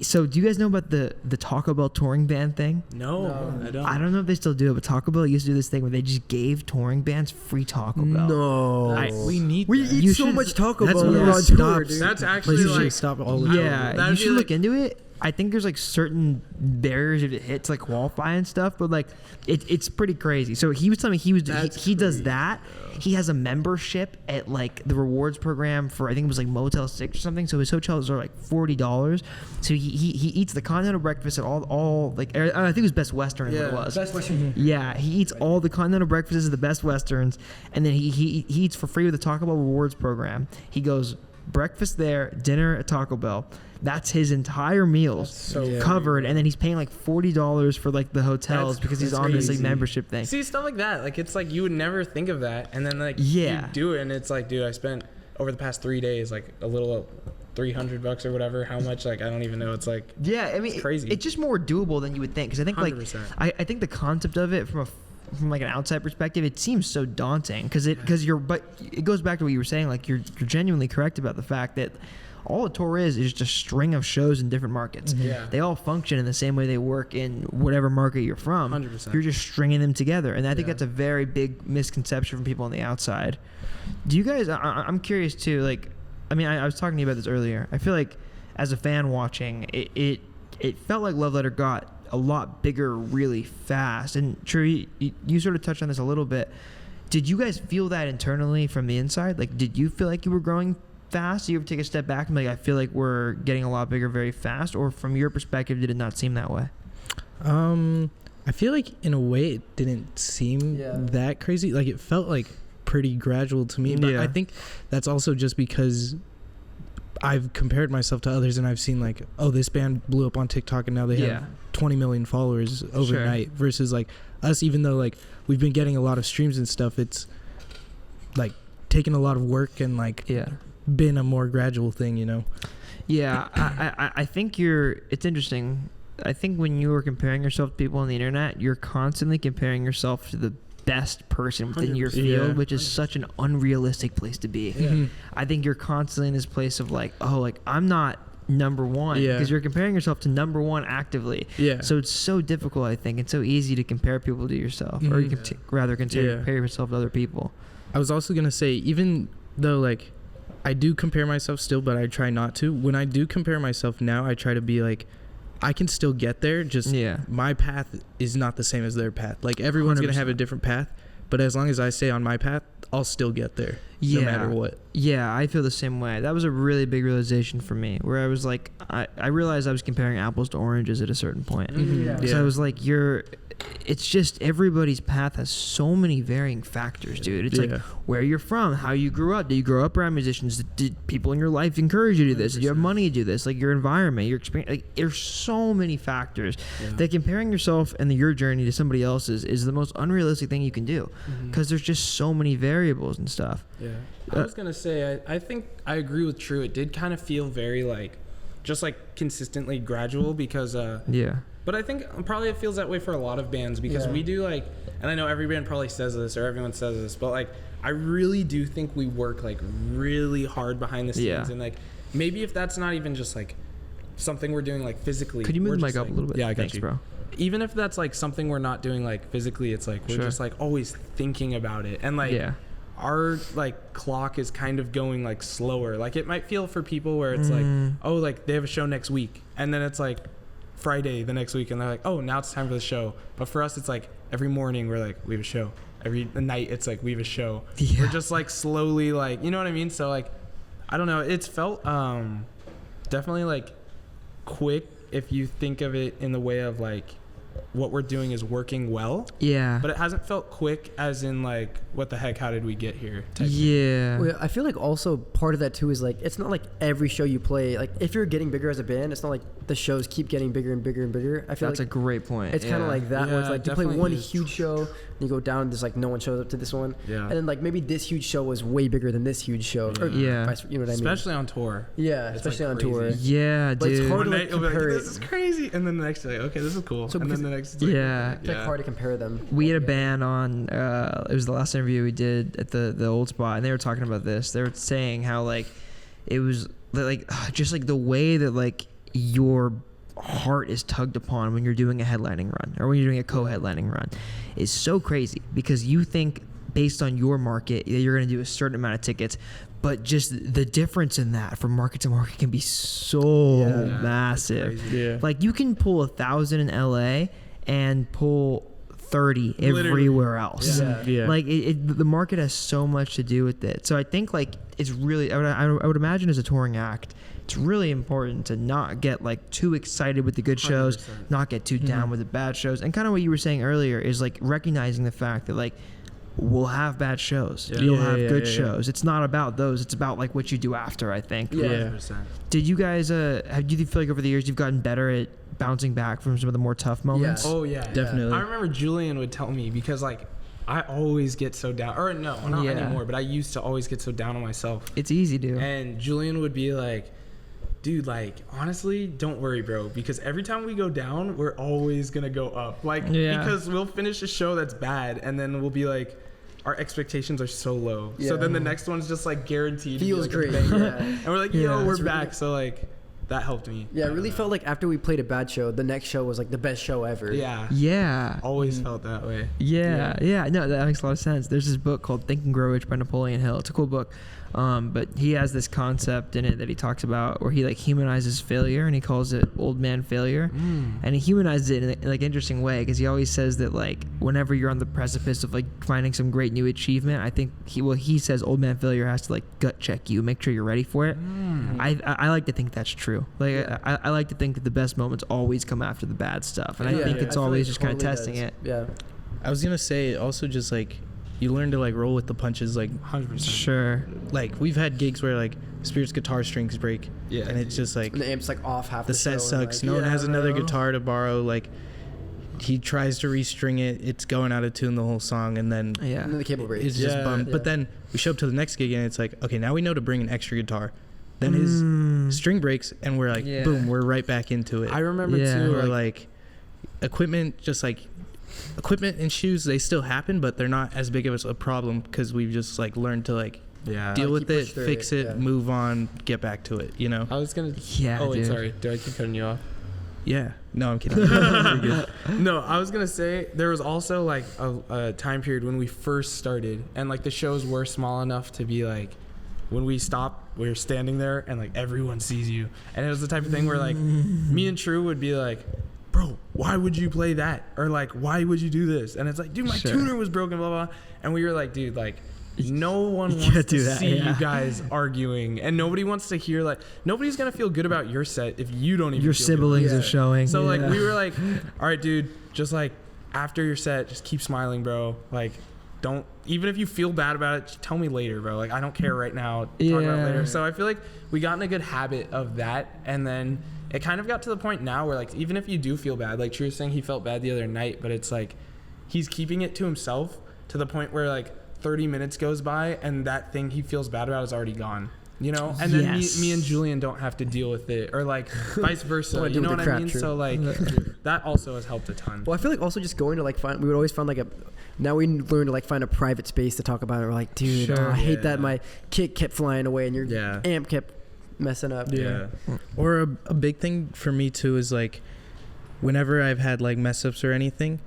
so do you guys know about the Taco Bell touring band thing? No, I don't. I don't know if they still do it, but Taco Bell used to do this thing where they just gave touring bands free Taco Bell. No, we eat so much Taco Bell. That's actually like stop all the time. Yeah, you should look into it. I think there's like certain barriers if it hits like qualify and stuff, but like it's pretty crazy. So he was telling me he does that. He has a membership at like the rewards program for I think it was like Motel 6 or something. So his hotels are like $40. So he eats the continental breakfast at all like I think it was Best Western. What it was. Best Western. Yeah, he eats all the continental breakfasts at the Best Westerns, and then he eats for free with the Taco Bell rewards program. He goes breakfast there, dinner at Taco Bell. That's his entire meals covered, and then he's paying like $40 for like the hotels because he's on this like membership thing. See, stuff like that, like it's like you would never think of that, and then like you do it, and it's like, dude, I spent over the past 3 days like a little $300 or whatever. How much? Like I don't even know. It's like I mean, crazy. It's just more doable than you would think, because I think 100%. Like I think the concept of it from like an outside perspective, it seems so daunting but it goes back to what you were saying. Like you're genuinely correct about the fact that all a tour is just a string of shows in different markets. Yeah. They all function in the same way they work in whatever market you're from. 100%. You're just stringing them together. And I think that's a very big misconception from people on the outside. Do you guys, I'm curious too, like, I mean, I was talking to you about this earlier. I feel like as a fan watching, it felt like Love Letter got a lot bigger really fast. And True, you sort of touched on this a little bit. Did you guys feel that internally from the inside? Like, did you feel like you were growing fast? Do you ever take a step back and be like, I feel like we're getting a lot bigger very fast? Or from your perspective, did it not seem that way? I feel like in a way it didn't seem that crazy. Like it felt like pretty gradual to me. But I think that's also just because I've compared myself to others, and I've seen like, oh, this band blew up on TikTok and now they have 20 million followers overnight, versus like us, even though like we've been getting a lot of streams and stuff, it's like taken a lot of work and like been a more gradual thing, you know? Yeah, I think it's interesting. I think when you are comparing yourself to people on the internet, you're constantly comparing yourself to the best person within your field, which is such an unrealistic place to be. I think you're constantly in this place of like, oh, like I'm not number one, because you're comparing yourself to number one actively. So it's so difficult, I think. It's so easy to compare people to yourself, or you can rather compare yourself to other people. I was also going to say, even though like I do compare myself still, but I try not to. When I do compare myself now, I try to be like, I can still get there. Just my path is not the same as their path. Like everyone's 100%. Going to have a different path, but as long as I stay on my path, I'll still get there no matter what. Yeah, I feel the same way. That was a really big realization for me, where I was like, I realized I was comparing apples to oranges at a certain point. So I was like, it's just everybody's path has so many varying factors, dude. It's like where you're from, how you grew up. Did you grow up around musicians? Did people in your life encourage you to do this? Did you have money to do this? Like your environment, your experience. Like there's so many factors that comparing yourself and your journey to somebody else's is the most unrealistic thing you can do, because there's just so many variables and stuff. I was gonna say, I think I agree with True. It did kind of feel very like, just like consistently gradual, because but I think probably it feels that way for a lot of bands, because we do like, and I know every band probably says this, or everyone says this, but like I really do think we work like really hard behind the scenes, and like maybe if that's not even just like something we're doing like physically. Could you move the mic up a little bit? Yeah, I got Thanks, you, bro. Even if that's like something we're not doing like physically, it's like we're just like always thinking about it, and like our like clock is kind of going like slower. Like it might feel for people where it's like, oh, like they have a show next week, and then it's like Friday the next week, and they're like, oh, now it's time for the show. But for us, it's like every morning we're like, we have a show. Every night it's like we have a show. We're just like slowly, like, you know what I mean? So like, I don't know, it's felt definitely like quick if you think of it in the way of like what we're doing is working well. Yeah. But it hasn't felt quick, as in like, what the heck, how did we get here? Yeah. Well, I feel like also part of that too is like, it's not like every show you play, like if you're getting bigger as a band, it's not like the shows keep getting bigger and bigger and bigger. I feel that's like a great point. It's kind of like that, where it's like you play one huge show, and you go down, there's like no one shows up to this one. Yeah. And then like maybe this huge show was way bigger than this huge show. Or you know what I mean? Especially on tour. Yeah, it's especially like on tour. Yeah, but dude. it's hard One to night you'll be like, compare this is crazy, and then the next day, okay, this is cool. So and then the next day, it's like hard to compare them. We had a band on, it was the last interview we did at the old spot, and they were talking about this. They were saying how like it was like just like the way that like your heart is tugged upon when you're doing a headlining run or when you're doing a co-headlining run is so crazy, because you think based on your market that you're going to do a certain amount of tickets, but just the difference in that from market to market can be so massive. Yeah. Like you can pull 1,000 in LA and pull 30 everywhere else. Yeah. Like the market has so much to do with it. So I think like it's really, I would imagine as a touring act, it's really important to not get like too excited with the good shows, 100%. not get too down with the bad shows. And kind of what you were saying earlier is like recognizing the fact that like we'll have bad shows. Yeah. You'll have good shows. It's not about those. It's about like what you do after, I think. Yeah. 100%. Did you guys, do you feel like over the years you've gotten better at bouncing back from some of the more tough moments? Yeah. Oh yeah, Definitely. I remember Julian would tell me, because like I always get so down, or no, not anymore, but I used to always get so down on myself. It's easy to. And Julian would be like, dude, like, honestly, don't worry, bro, because every time we go down, we're always gonna go up. Like, because we'll finish a show that's bad, and then we'll be like, our expectations are so low. Yeah. So then the next one's just like guaranteed. Feels to be, like, great. Yeah. And we're like, yo, we're back. So like, that helped me. Yeah, it really felt like after we played a bad show, the next show was like the best show ever. Yeah. Yeah. Always felt that way. Yeah. No, that makes a lot of sense. There's this book called Think and Grow Rich by Napoleon Hill. It's a cool book. But he has this concept in it that he talks about where he like humanizes failure, and he calls it old man failure. And he humanizes it in a like interesting way, because he always says that like whenever you're on the precipice of like finding some great new achievement, I think he says old man failure has to like gut check you, make sure you're ready for it. I like to think that's true. Like I like to think that the best moments always come after the bad stuff, and I think it's always just kind of testing it. Yeah. I was gonna say also just like you learn to like roll with the punches, like 100%. Sure. like we've had gigs where like Spirit's guitar strings break, and it's just like And the amp's like off half the the set show, sucks. and, No like, one has another bro. guitar to borrow. Like he tries to restring it, it's going out of tune the whole song, and then Yeah. And then the cable breaks. it's just bummed. Yeah. But then we show up to the next gig and it's like, okay, now we know to bring an extra guitar. Then his string breaks and we're like, boom, we're right back into it. I remember Yeah. too, Or like equipment, just like equipment and shoes, they still happen, but they're not as big of a problem because we've just like learned to like deal with keep it, pushing through fix it, it, yeah. move on, get back to it, you know? I was gonna. Yeah, Oh wait, dude. sorry. Do I keep cutting you off? Yeah. No, I'm kidding. You're good. No, I was gonna say there was also like a time period when we first started, and like the shows were small enough to be like, when we stop, we're standing there and like everyone sees you, and it was the type of thing where like me and True would be like, bro, why would you play that? Or like, why would you do this? And it's like, dude, my tuner was broken, blah, blah. And we were like, dude, like, no one wants to see you guys arguing. And nobody wants to hear, like, nobody's going to feel good about your set if you don't even Your feel good siblings about are it. showing. So, like, we were like, all right, dude, just like, after your set, just keep smiling, bro. Like, don't, even if you feel bad about it, just tell me later, bro. Like, I don't care right now. Talk about it later. So I feel like we got in a good habit of that. And then it kind of got to the point now where, like, even if you do feel bad, like True was saying he felt bad the other night, but it's like he's keeping it to himself to the point where, like, 30 minutes goes by and that thing he feels bad about is already gone, you know? And then me and Julian don't have to deal with it, or like vice versa, you know what I mean? True. So like that also has helped a ton. Well, I feel like also just going to like we would always find like now we learn to like find a private space to talk about it. We're like, dude, I hate that my kick kept flying away and your amp kept messing up. Or a big thing for me too is like whenever I've had like mess ups or anything,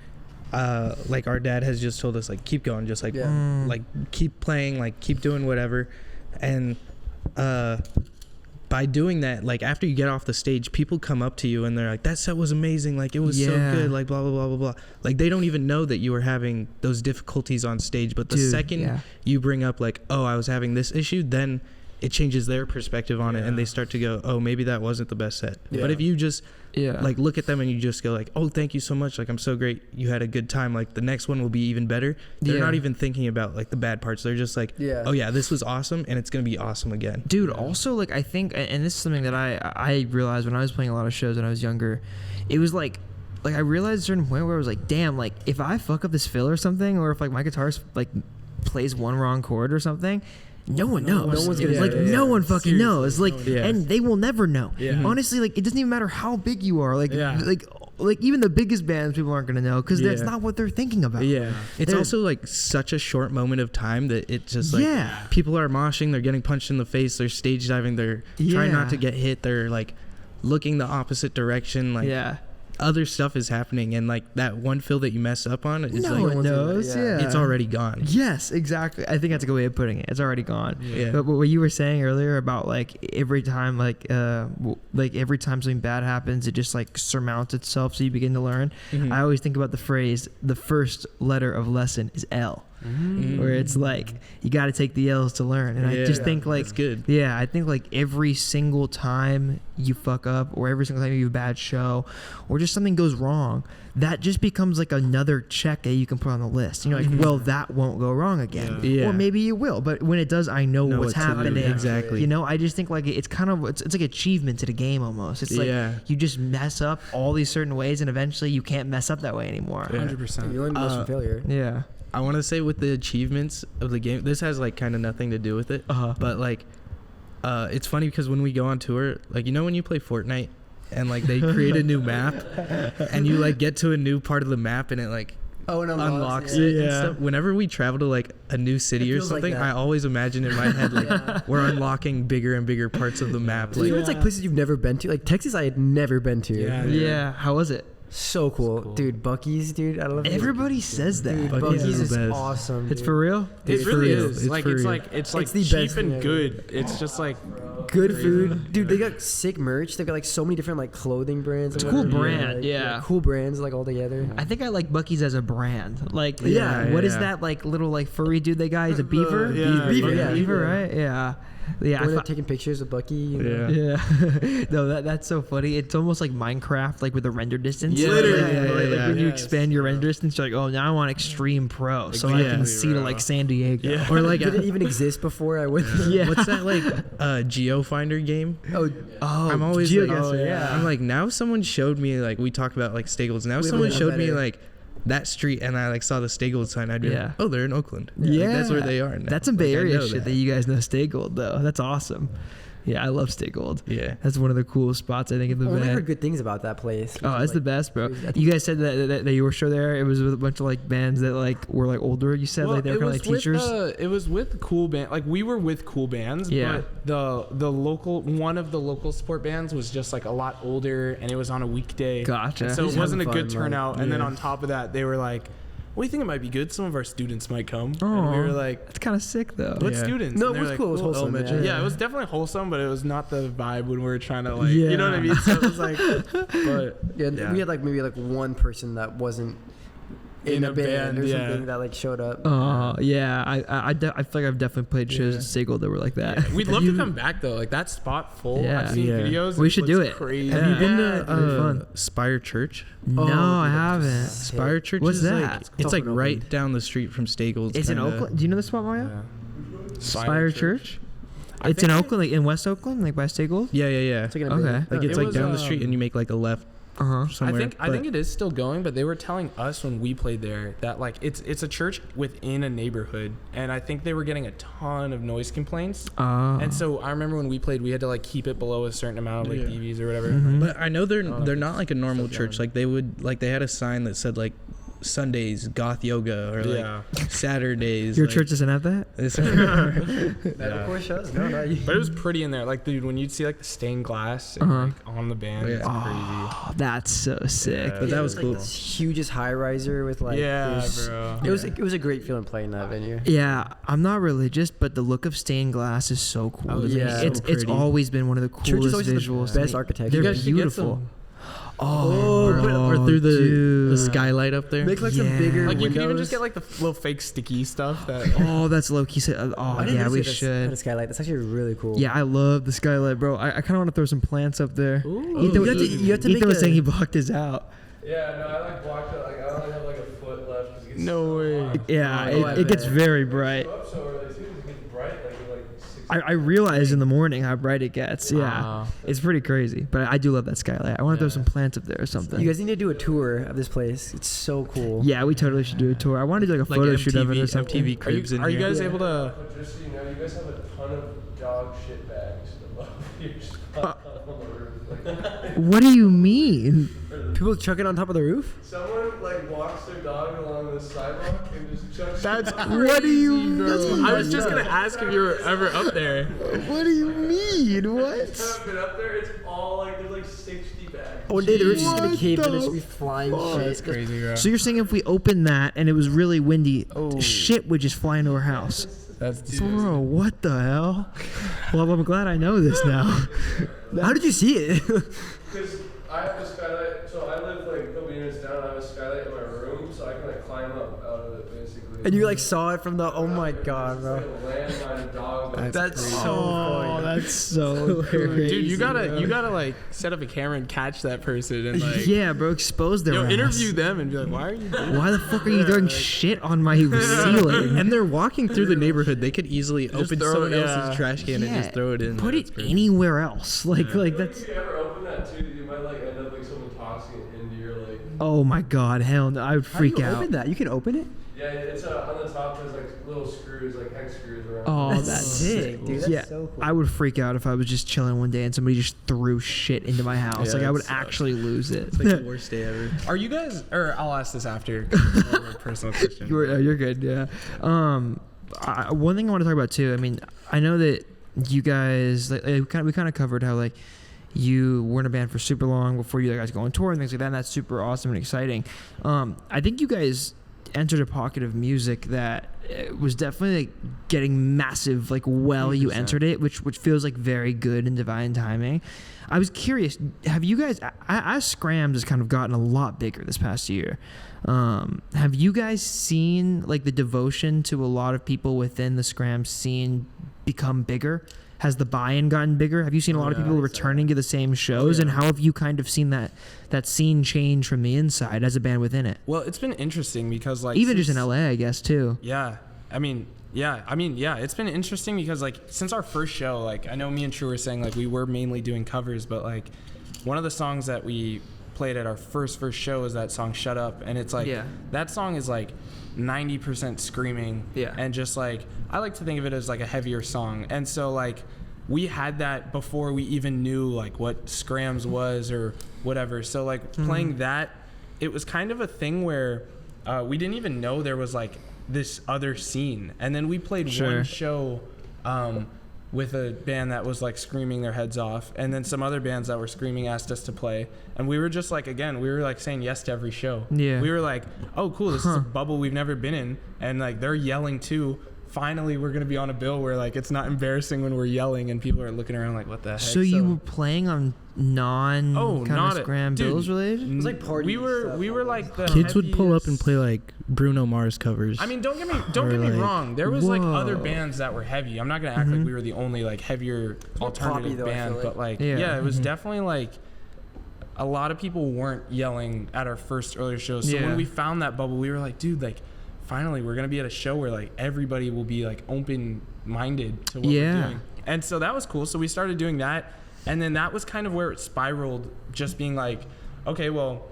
like our dad has just told us like keep going, just like like keep playing, like keep doing whatever. And by doing that, like after you get off the stage, people come up to you and they're like, that set was amazing, like it was so good, like blah blah blah blah blah. Like they don't even know that you were having those difficulties on stage, but the second you bring up like, oh, I was having this issue, then it changes their perspective on it, and they start to go, oh, maybe that wasn't the best set. But if you just like look at them and you just go like, oh, thank you so much, like I'm so great, you had a good time, like the next one will be even better. They're not even thinking about like the bad parts. They're just like, oh yeah, this was awesome and it's gonna be awesome again. Dude, also like I think, and this is something that I realized when I was playing a lot of shows when I was younger, it was like I realized at a certain point where I was like, damn, like if I fuck up this fill or something, or if like my guitarist like plays one wrong chord or something, no one knows. No one's gonna no one fucking knows. Like, and they will never know. Honestly, like it doesn't even matter how big you are. Like, like even the biggest bands, people aren't gonna know because that's not what they're thinking about. It's also like such a short moment of time that it just like people are moshing, they're getting punched in the face, they're stage diving, they're trying not to get hit, they're like looking the opposite direction. Like other stuff is happening, and like that one fill that you mess up on is no one knows. It's already gone. Yes, exactly. I think that's a good way of putting it. It's already gone. But what you were saying earlier about like every time every time something bad happens, it just like surmounts itself, so you begin to learn. I always think about the phrase, the first letter of lesson is L. Where it's like you got to take the L's to learn, and I just think like that's good. I think like every single time you fuck up, or every single time you have a bad show, or just something goes wrong, that just becomes like another check that you can put on the list. You know, like well, that won't go wrong again, or maybe you will, but when it does, I know what's happening. Exactly. You know, I just think like it's kind of it's like achievement to the game almost. It's like you just mess up all these certain ways, and eventually you can't mess up that way anymore. 100%. You learn most from failure. Yeah. I want to say with the achievements of the game, this has like kind of nothing to do with it, but like it's funny because when we go on tour, like you know when you play Fortnite and like they create a new map and you like get to a new part of the map and it like unlocks it and stuff. Whenever we travel to like a new city or something, like I always imagine in my head like we're unlocking bigger and bigger parts of the map. Like, it's like places you've never been to. Like Texas, I had never been to. How was it? So cool, dude. Buc-ee's, dude. I love it. Everybody says that. Dude, Buc-ee's is awesome. Dude. It's for real. It really is. It's like the cheap best and good. It's just like good food, dude. They got sick merch. They've got like so many different like clothing brands. It's a cool brand. Cool brands like all together. I think I like Buc-ee's as a brand. Like what is that like little like furry dude? That guy is a beaver. Beaver, right? Yeah. They're taking pictures of Bucky. No, that's so funny. It's almost like Minecraft, like with the render distance. Literally. Like when you expand your render distance, you're like, oh, now I want Extreme Pro, so I can see to like San Diego. Or like, did it even exist before I went? What's that like? Geo Finder game? Oh, I'm always like, I'm like, now someone showed me like we talked about like Stagels. Now someone showed me like that street and I like saw the Staggold sign. I'd be like, oh, they're in Oakland. Like, that's where they are now. That's some Bay Area shit that you guys know Staggold though. That's awesome. Yeah, I love Staggold. Yeah, that's one of the coolest spots I think in the band. I heard good things about that place. Oh, it's like the best, bro. You guys said that your show there, it was with a bunch of like bands that like were like older. You said like they were kind of like teachers. It was with cool band. Like we were with cool bands. Yeah. But the local one of the local sport bands was just like a lot older, and it was on a weekday. Gotcha. And so it wasn't a good turnout. And then on top of that, they were like, we think it might be good. Some of our students might come. Oh, and we were like, that's kind of sick though. What students? No, it was cool. It was wholesome. Yeah, it was definitely wholesome, but it was not the vibe when we were trying to like, you know what I mean? So it was like, but we had like maybe like one person that wasn't in a band or something that like showed up. Oh yeah, I feel like I've definitely played shows at Staggold that were like that. Yeah. We'd love to come back though. Like that spot full. Yeah. I've seen videos. We should do it. Crazy. Have you been to Spire Church? No, I haven't. Spire Church. What's is that? Like, it's like right down the street from Staggold. It's in Oakland. Do you know the spot, Mario? Yeah. Spire Church. It's in Oakland, like in West Oakland, like by Staggold. Yeah. It's like it's like down the street, and you make like a left. Somewhere. I think it is still going, but they were telling us when we played there that like it's a church within a neighborhood, and I think they were getting a ton of noise complaints. And so I remember when we played, we had to like keep it below a certain amount of like dBs or whatever. But I know they're not like a normal church. Like they had a sign that said like Sundays goth yoga or like Saturdays. Your like, church doesn't have that? Metalcore shows? No, not you. But it was pretty in there. Like, dude, when you'd see like the stained glass and, like, on the band, it's crazy. Oh, that's so sick. But that was cool. Like, this hugest high riser with like bro. It was a great feeling playing that venue. Yeah, I'm not religious, but the look of stained glass is so cool. Oh, yeah, it's always been one of the coolest visuals. The best architecture. They're beautiful. Put or through the skylight up there. Make like some bigger like you windows. can even just get like the little fake sticky stuff that. Oh, that's low key. Oh yeah, we should. The skylight. That's actually really cool. Yeah, I love the skylight, bro. I kind of want to throw some plants up there. Ooh. Ethan was saying he blocked his out. Yeah, no, I like blocked it. Like I only have like a foot left. No way. Yeah, it gets very bright. I realize in the morning how bright it gets. Yeah, it's pretty crazy. But I do love that skylight. I want to throw some plants up there or something. You guys need to do a tour of this place. It's so cool. Yeah, we totally should do a tour. I want to do like a photo shoot of it or something. MTV cribs are you guys able to? Just so you know, you guys have a ton of dog shit bags above your spot on the roof. What do you mean? People chuck it on top of the roof? Someone like walks their dog along the sidewalk and just chucks. That's what do you mean? I was just gonna ask if you were ever up there. What do you mean? What? I haven't been up there. It's all like there's like 60 bags. One day the roof's just gonna cave and there's gonna be flying shit. That's crazy, bro. So you're saying if we opened that and it was really windy, shit would just fly into our house? That's bro, what the hell? Well, I'm glad I know this now. How did you see it? Because I have a skylight, so I live like a couple units down. I have a skylight in my room, so I can like climb up out of it basically. And you like saw it from the. Oh my god, bro. Landmine dog. That's so funny. That's so crazy. Dude, you gotta like set up a camera and catch that person and like. Yeah, bro, expose their ass. Interview them and be like, why are you doing Why the fuck are you throwing shit on my ceiling? And they're walking through the neighborhood. They could easily open someone else's trash can and just throw it in. Put it anywhere else. Like that's. If you ever open that too, you might like end up like someone tossing it into your like. Oh my god, hell no! I would freak How do you out. open that? You can open it? Yeah, it's on the top. There's like little screws, like hex screws around. Oh, That's that's sick, dude. That's so cool. I would freak out if I was just chilling one day and somebody just threw shit into my house. Yeah, like I would sucks. actually lose it. It's like the worst day ever. Are you guys? Or I'll ask this after. 'Cause it's more of a personal question. You're good. Yeah. One thing I want to talk about too. I mean, I know that you guys like, we kind of covered how like you were in a band for super long before you guys go on tour and things like that. And that's super awesome and exciting. I think you guys entered a pocket of music that was definitely like getting massive like you entered it, which feels like very good and divine timing. I was curious, have you guys as Scrams has kind of gotten a lot bigger this past year, have you guys seen like the devotion to a lot of people within the Scrams scene become bigger? Has the buy-in gotten bigger? Have you seen a lot of people returning to the same shows? And how have you kind of seen that scene change from the inside as a band within it? Well, it's been interesting because like even just in LA, I guess too. Yeah, I mean, it's been interesting because like since our first show, like I know me and True were saying like we were mainly doing covers, but like one of the songs that we played at our first show is that song "Shut Up," and it's like that song is like 90% screaming, and just like I like to think of it as like a heavier song, and so like we had that before we even knew like what Scrams was or whatever. So like playing that, it was kind of a thing where we didn't even know there was like this other scene, and then we played one show with a band that was like screaming their heads off, and then some other bands that were screaming asked us to play, and we were just like, again, we were like saying yes to every show. We were like, oh cool, this is a bubble we've never been in, and like they're yelling too. Finally we're gonna be on a bill where like it's not embarrassing when we're yelling and people are looking around like what the heck. So you were playing on Scram bills related? It was like party. We were like the kids would pull up and play like Bruno Mars covers. I mean, don't get me wrong. There was like other bands that were heavy. I'm not gonna act like we were the only like heavier alternative band, but like it was definitely like a lot of people weren't yelling at our first earlier shows. So when we found that bubble, we were like, dude, like finally we're gonna be at a show where like everybody will be like open-minded to what we're doing. And so that was cool. So we started doing that, and then that was kind of where it spiraled, just being like, okay, well,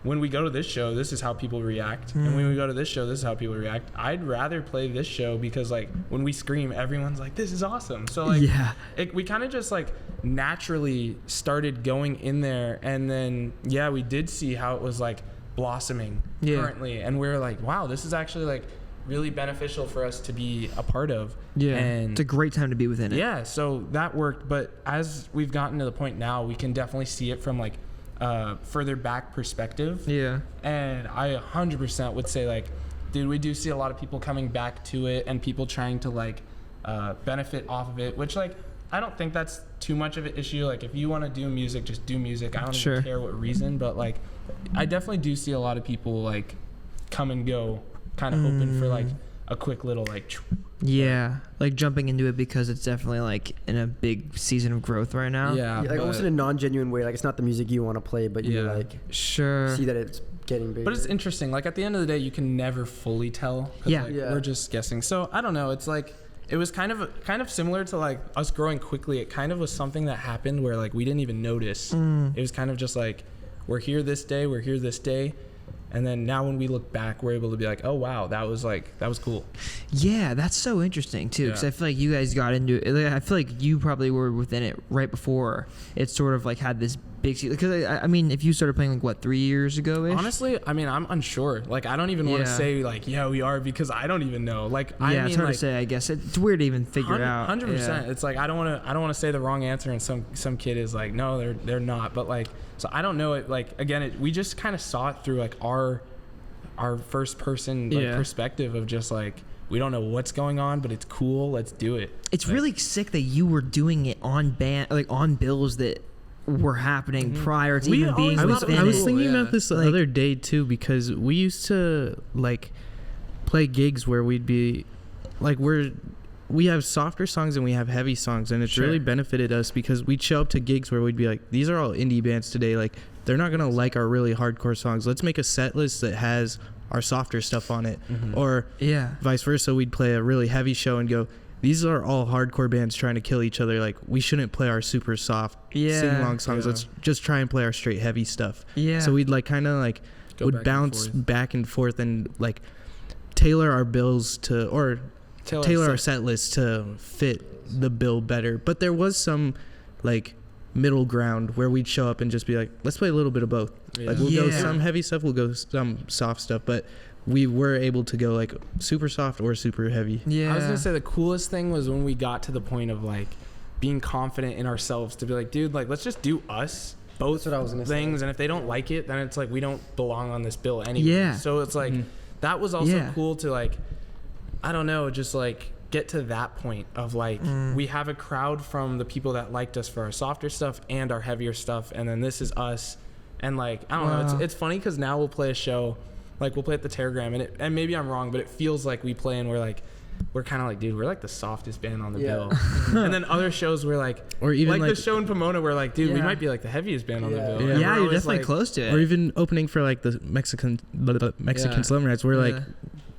when we go to this show, this is how people react. And when we go to this show, this is how people react. I'd rather play this show because like when we scream, everyone's like, this is awesome. So like we kind of just like naturally started going in there, and then we did see how it was like blossoming currently, and we were like, wow, this is actually like really beneficial for us to be a part of. And it's a great time to be within it. So that worked. But as we've gotten to the point now, we can definitely see it from like further back perspective. And I 100% would say like, dude, we do see a lot of people coming back to it and people trying to like benefit off of it, which like I don't think that's too much of an issue. Like if you want to do music, just do music. I don't even care what reason, but like I definitely do see a lot of people like come and go, kind of hoping for like a quick little like. Yeah, like jumping into it because it's definitely like in a big season of growth right now. Yeah, like almost in a non-genuine way. Like it's not the music you want to play, but you like see that it's getting bigger. But it's interesting. Like at the end of the day, you can never fully tell. Yeah. Like, we're just guessing. So I don't know. It's like it was kind of similar to like us growing quickly. It kind of was something that happened where like we didn't even notice. It was kind of just like we're here this day. And then now when we look back, we're able to be like, oh, wow, that was cool. Yeah, that's so interesting, too, because I feel like you guys got into it. Like, I feel like you probably were within it right before it sort of like had this big... Because, I mean, if you started playing, like, 3 years ago-ish? Honestly, I mean, I'm unsure. Like, I don't even want to say, like, yeah, we are, because I don't even know. Like, I mean, it's hard to say, I guess. It's weird to even figure out. 100%. Yeah. It's like, I don't want to say the wrong answer, and some kid is like, no, they're not. But, like, so I don't know it. Like, again, we just kind of saw it through, like, our first person perspective of just like we don't know what's going on, but it's cool, let's do it. It's like, really sick that you were doing it on on bills that were happening prior to even being I was thinking about this the other day too, because we used to like play gigs where we'd be like we have softer songs and we have heavy songs, and it's really benefited us because we'd show up to gigs where we'd be like, these are all indie bands today, like they're not gonna like our really hardcore songs. Let's make a set list that has our softer stuff on it. Or vice versa, we'd play a really heavy show and go, these are all hardcore bands trying to kill each other. Like we shouldn't play our super soft sing-along songs. Let's just try and play our straight heavy stuff. So we'd like kind of like would bounce back and forth and like tailor our bills to or tailor our set list to fit the bill better. But there was some like middle ground where we'd show up and just be like, let's play a little bit of both. Like we'll go some heavy stuff, we'll go some soft stuff, but we were able to go like super soft or super heavy. I was gonna say the coolest thing was when we got to the point of like being confident in ourselves to be like, dude, like let's just do us both things, and if they don't like it, then it's like we don't belong on this bill anyway. So it's like that was also cool to like, I don't know, just like get to that point of like we have a crowd from the people that liked us for our softer stuff and our heavier stuff, and then this is us. And like I don't know, it's funny because now we'll play a show, like we'll play at the Telegram, and maybe I'm wrong, but it feels like we play and we're kind of like, dude, we're like the softest band on the bill. And then other shows we're like, or even like the show in Pomona, we're like, dude, we might be like the heaviest band on the bill. Yeah, you're definitely like, close to it. Or even opening for like the Mexican Slum Rats, we're like,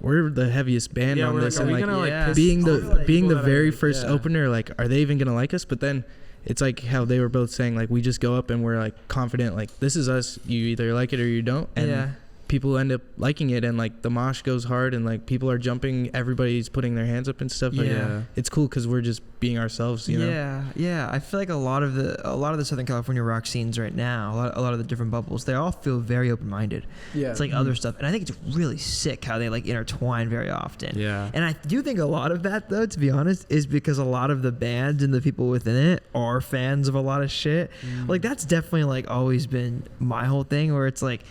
we're the heaviest band on this, like, and like being the very first opener, like, are they even gonna like us? But then it's like how they were both saying, like, we just go up and we're like confident, like this is us, you either like it or you don't, and people end up liking it, and like the mosh goes hard, and like people are jumping, everybody's putting their hands up and stuff. Like, it's cool because we're just being ourselves, you know. I feel like a lot of the Southern California rock scenes right now, a lot of the different bubbles, they all feel very open-minded. It's like other stuff, and I think it's really sick how they like intertwine very often. And I do think a lot of that, though, to be honest, is because a lot of the bands and the people within it are fans of a lot of shit. Like that's definitely like always been my whole thing, where it's like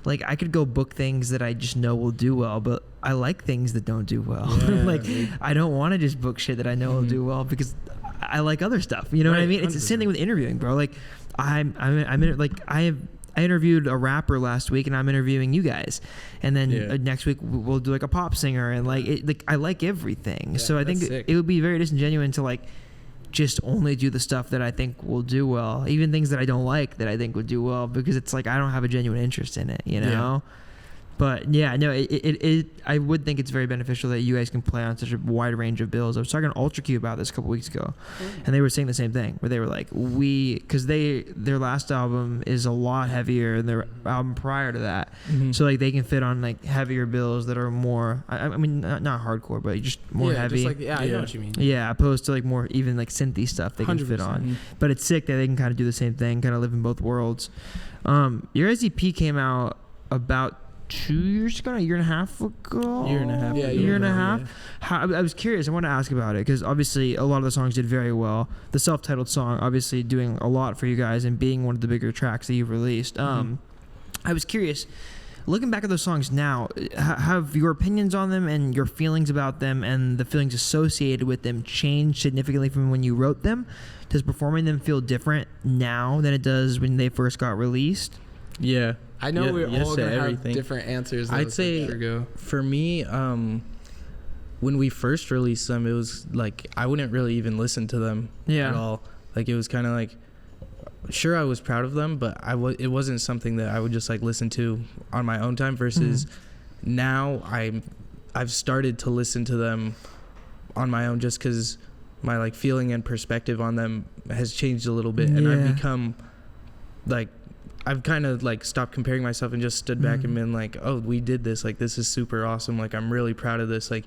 I could go book things that I just know will do well, but I like things that don't do well. Like I don't want to just book shit that I know will do well because I like other stuff. You know what I mean? It's the same thing with interviewing, bro. Like I interviewed a rapper last week, and I'm interviewing you guys, and then next week we'll do like a pop singer, and like I like everything. So I think it would be very disingenuous to like just only do the stuff that I think will do well, even things that I don't like that I think would do well, because it's like I don't have a genuine interest in it, you know. But I would think it's very beneficial that you guys can play on such a wide range of bills. I was talking to Ultra Q about this a couple weeks ago, and they were saying the same thing, where they were like, because their last album is a lot heavier than their album prior to that, so like they can fit on like heavier bills that are more, I mean not hardcore, but just more heavy. Just like, I know what you mean. Yeah, opposed to like more even like synthy stuff they can fit on. But it's sick that they can kind of do the same thing, kind of live in both worlds. Your guys' EP came out about 2 years ago, a year and a half ago. Year and a half. Year and a half. How, I was curious. I want to ask about it because obviously a lot of the songs did very well. The self-titled song, obviously, doing a lot for you guys and being one of the bigger tracks that you've released. I was curious. Looking back at those songs now, have your opinions on them and your feelings about them and the feelings associated with them changed significantly from when you wrote them? Does performing them feel different now than it does when they first got released? Yeah. I know we're all going to have different answers. I'd say for me, when we first released them, it was like I wouldn't really even listen to them at all. Like it was kind of like, sure, I was proud of them, but it wasn't something that I would just like listen to on my own time. Versus now I've started to listen to them on my own just because my like feeling and perspective on them has changed a little bit, and I've become like, I've kind of like stopped comparing myself and just stood back and been like, oh, we did this, like this is super awesome, like I'm really proud of this, like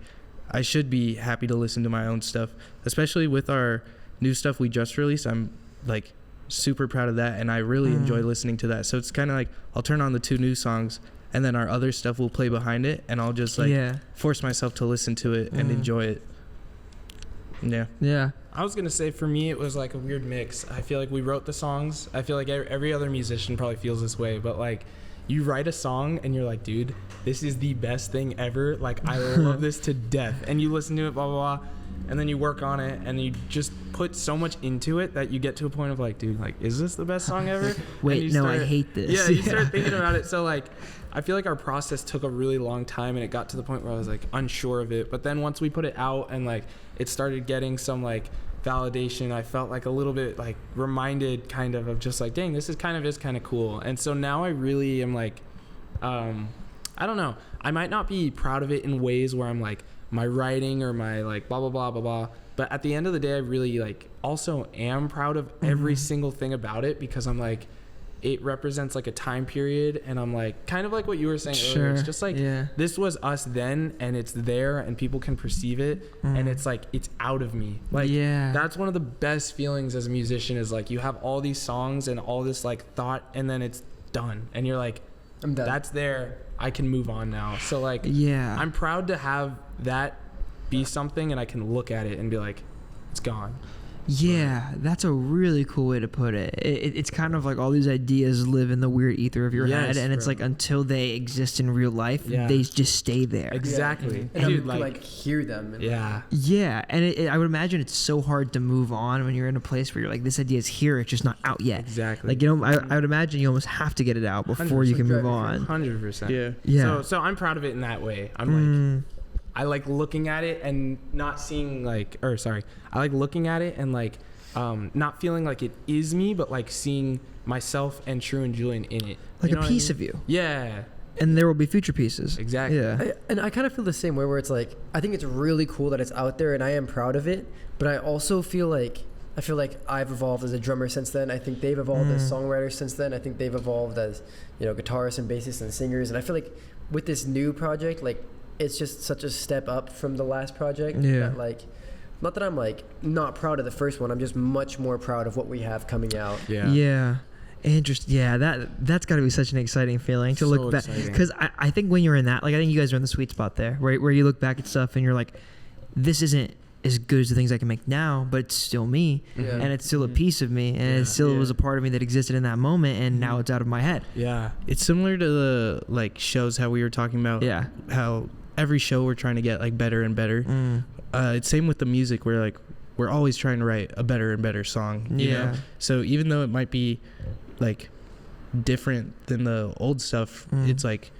I should be happy to listen to my own stuff, especially with our new stuff we just released. I'm like super proud of that, and I really enjoy listening to that. So it's kind of like I'll turn on the 2 new songs and then our other stuff will play behind it, and I'll just like force myself to listen to it and enjoy it. Yeah. I was gonna say for me it was like a weird mix. I feel like we wrote the songs. I feel like every other musician probably feels this way, but like you write a song and you're like, dude, this is the best thing ever. Like I love this to death. And you listen to it, blah blah blah, and then you work on it and you just put so much into it that you get to a point of like, dude, like is this the best song ever? Wait, no, I hate this. Yeah, you start thinking about it. So like I feel like our process took a really long time, and it got to the point where I was like unsure of it. But then once we put it out and like it started getting some like validation, I felt like a little bit like reminded kind of just like, dang, this is kind of cool. And so now I really am like, I don't know, I might not be proud of it in ways where I'm like my writing or my like blah blah blah blah blah, but at the end of the day I really like also am proud of every single thing about it, because I'm like, it represents like a time period, and I'm like kind of like what you were saying earlier. It's just like this was us then, and it's there and people can perceive it, and it's like it's out of me. Like that's one of the best feelings as a musician, is like you have all these songs and all this like thought, and then it's done and you're like, I'm done. That's there, I can move on now. So like I'm proud to have that be something, and I can look at it and be like, it's gone. Yeah, that's a really cool way to put it. It's kind of like all these ideas live in the weird ether of your head, and it's like until they exist in real life, they just stay there. Exactly. And dude, like hear them. And and I would imagine it's so hard to move on when you're in a place where you're like, this idea is here, it's just not out yet. Exactly. Like, you know, I would imagine you almost have to get it out before you can move on. 100%. Yeah. So I'm proud of it in that way. I'm like, I like looking at it and not seeing like, I like looking at it and like, not feeling like it is me, but like seeing myself and True and Julian in it. Like a piece of you. Yeah. And there will be future pieces. Exactly. Yeah. And I kind of feel the same way, where it's like, I think it's really cool that it's out there and I am proud of it, but I also feel like I've evolved as a drummer since then. I think they've evolved as songwriters since then. I think they've evolved as, you know, guitarists and bassists and singers. And I feel like with this new project, like, it's just such a step up from the last project. That like, not that I'm like not proud of the first one, I'm just much more proud of what we have coming out. Interesting. That's got to be such an exciting feeling to look back, because I think when you're in that, like, I think you guys are in the sweet spot there, where you look back at stuff and you're like, this isn't as good as the things I can make now, but it's still me, and it's still a piece of me, and it still was a part of me that existed in that moment, and now it's out of my head. It's similar to the like shows, how we were talking about how every show we're trying to get like better and better. It's same with the music, where like we're always trying to write a better and better song, you know? So even though it might be like different than the old stuff, it's like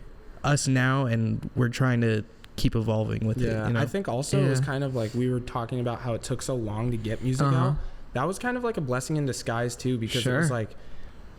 us now, and we're trying to keep evolving with it, you know? I think also it was kind of like, we were talking about how it took so long to get music out. That was kind of like a blessing in disguise too, because it was like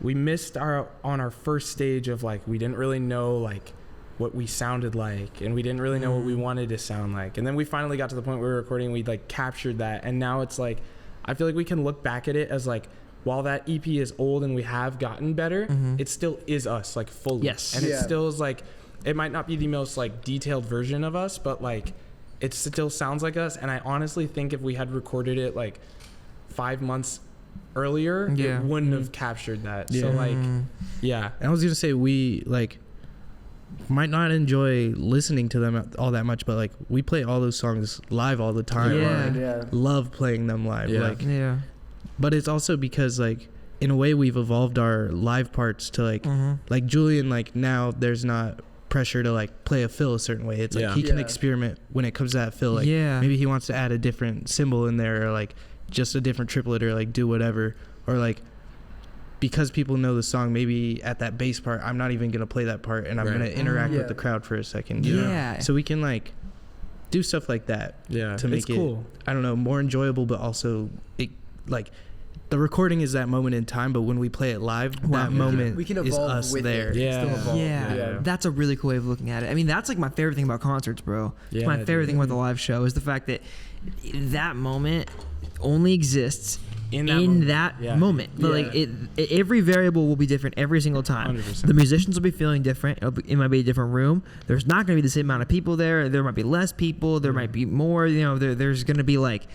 we missed on our first stage of like, we didn't really know like what we sounded like, and we didn't really know what we wanted to sound like, and then we finally got to the point where we were recording, we like captured that, and now it's like, I feel like we can look back at it as like, while that EP is old and we have gotten better, it still is us, like fully. And it still is like, it might not be the most like detailed version of us, but like it still sounds like us. And I honestly think if we had recorded it like 5 months earlier, it wouldn't have captured that. So like, And I was gonna say, we like might not enjoy listening to them all that much, but like we play all those songs live all the time. Love playing them live. But it's also because like, in a way, we've evolved our live parts to like like Julian, like now there's not pressure to like play a fill a certain way. It's like he can experiment when it comes to that fill, like maybe he wants to add a different cymbal in there, or like just a different triplet, or like do whatever, or like because people know the song, maybe at that bass part, I'm not even going to play that part, and I'm going to interact with the crowd for a second. You know? So we can like do stuff like that to make it cool. I don't know, more enjoyable, but also it like the recording is that moment in time, but when we play it live, that moment we can is us with there. Yeah. That's a really cool way of looking at it. I mean, that's like my favorite thing about concerts, bro. Yeah, my favorite thing about the live show is the fact that that moment only exists in that moment. But like every variable will be different every single time. 100%. The musicians will be feeling different. It might be a different room. There's not going to be the same amount of people there. There might be less people. There might be more. You know, there's going to be like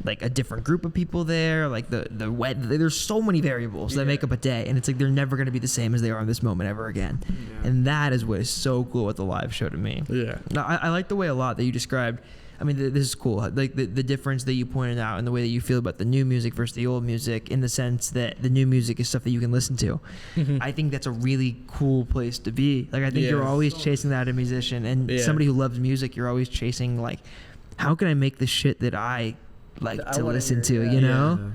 a different group of people there. Like there's so many variables that make up a day, and it's like they're never going to be the same as they are in this moment ever again. And that is what is so cool with the live show to me. Now, I like the way a lot that you described. I mean, this is cool. Like the difference that you pointed out and the way that you feel about the new music versus the old music, in the sense that the new music is stuff that you can listen to. I think that's a really cool place to be. Like, I think you're always chasing that as a musician, and somebody who loves music, you're always chasing, like, how can I make the shit that I like to listen to, you know?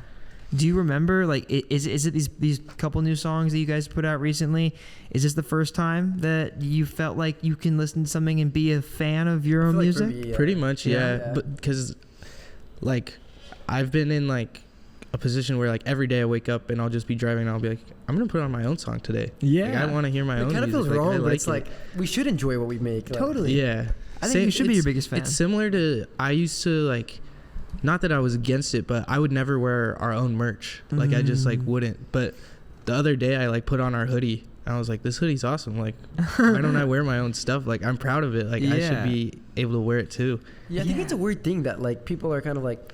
Do you remember, like, is it these couple new songs that you guys put out recently? Is this the first time that you felt like you can listen to something and be a fan of your own music? Me, Pretty much, But because, like, I've been in, like, a position where, like, every day I wake up and I'll just be driving and I'll be like, I'm going to put on my own song today. Like, I want to hear my own music. It kind of feels wrong, but it's like, we should enjoy what we make. Totally. I think you should be your biggest fan. It's similar to, I used to, like, not that I was against it, but I would never wear our own merch. Like, I just, like, wouldn't. But the other day I, like, put on our hoodie. I was like, this hoodie's awesome. Like, why don't I wear my own stuff? Like, I'm proud of it. Like, I should be able to wear it too. I think it's a weird thing that, like, people are kind of like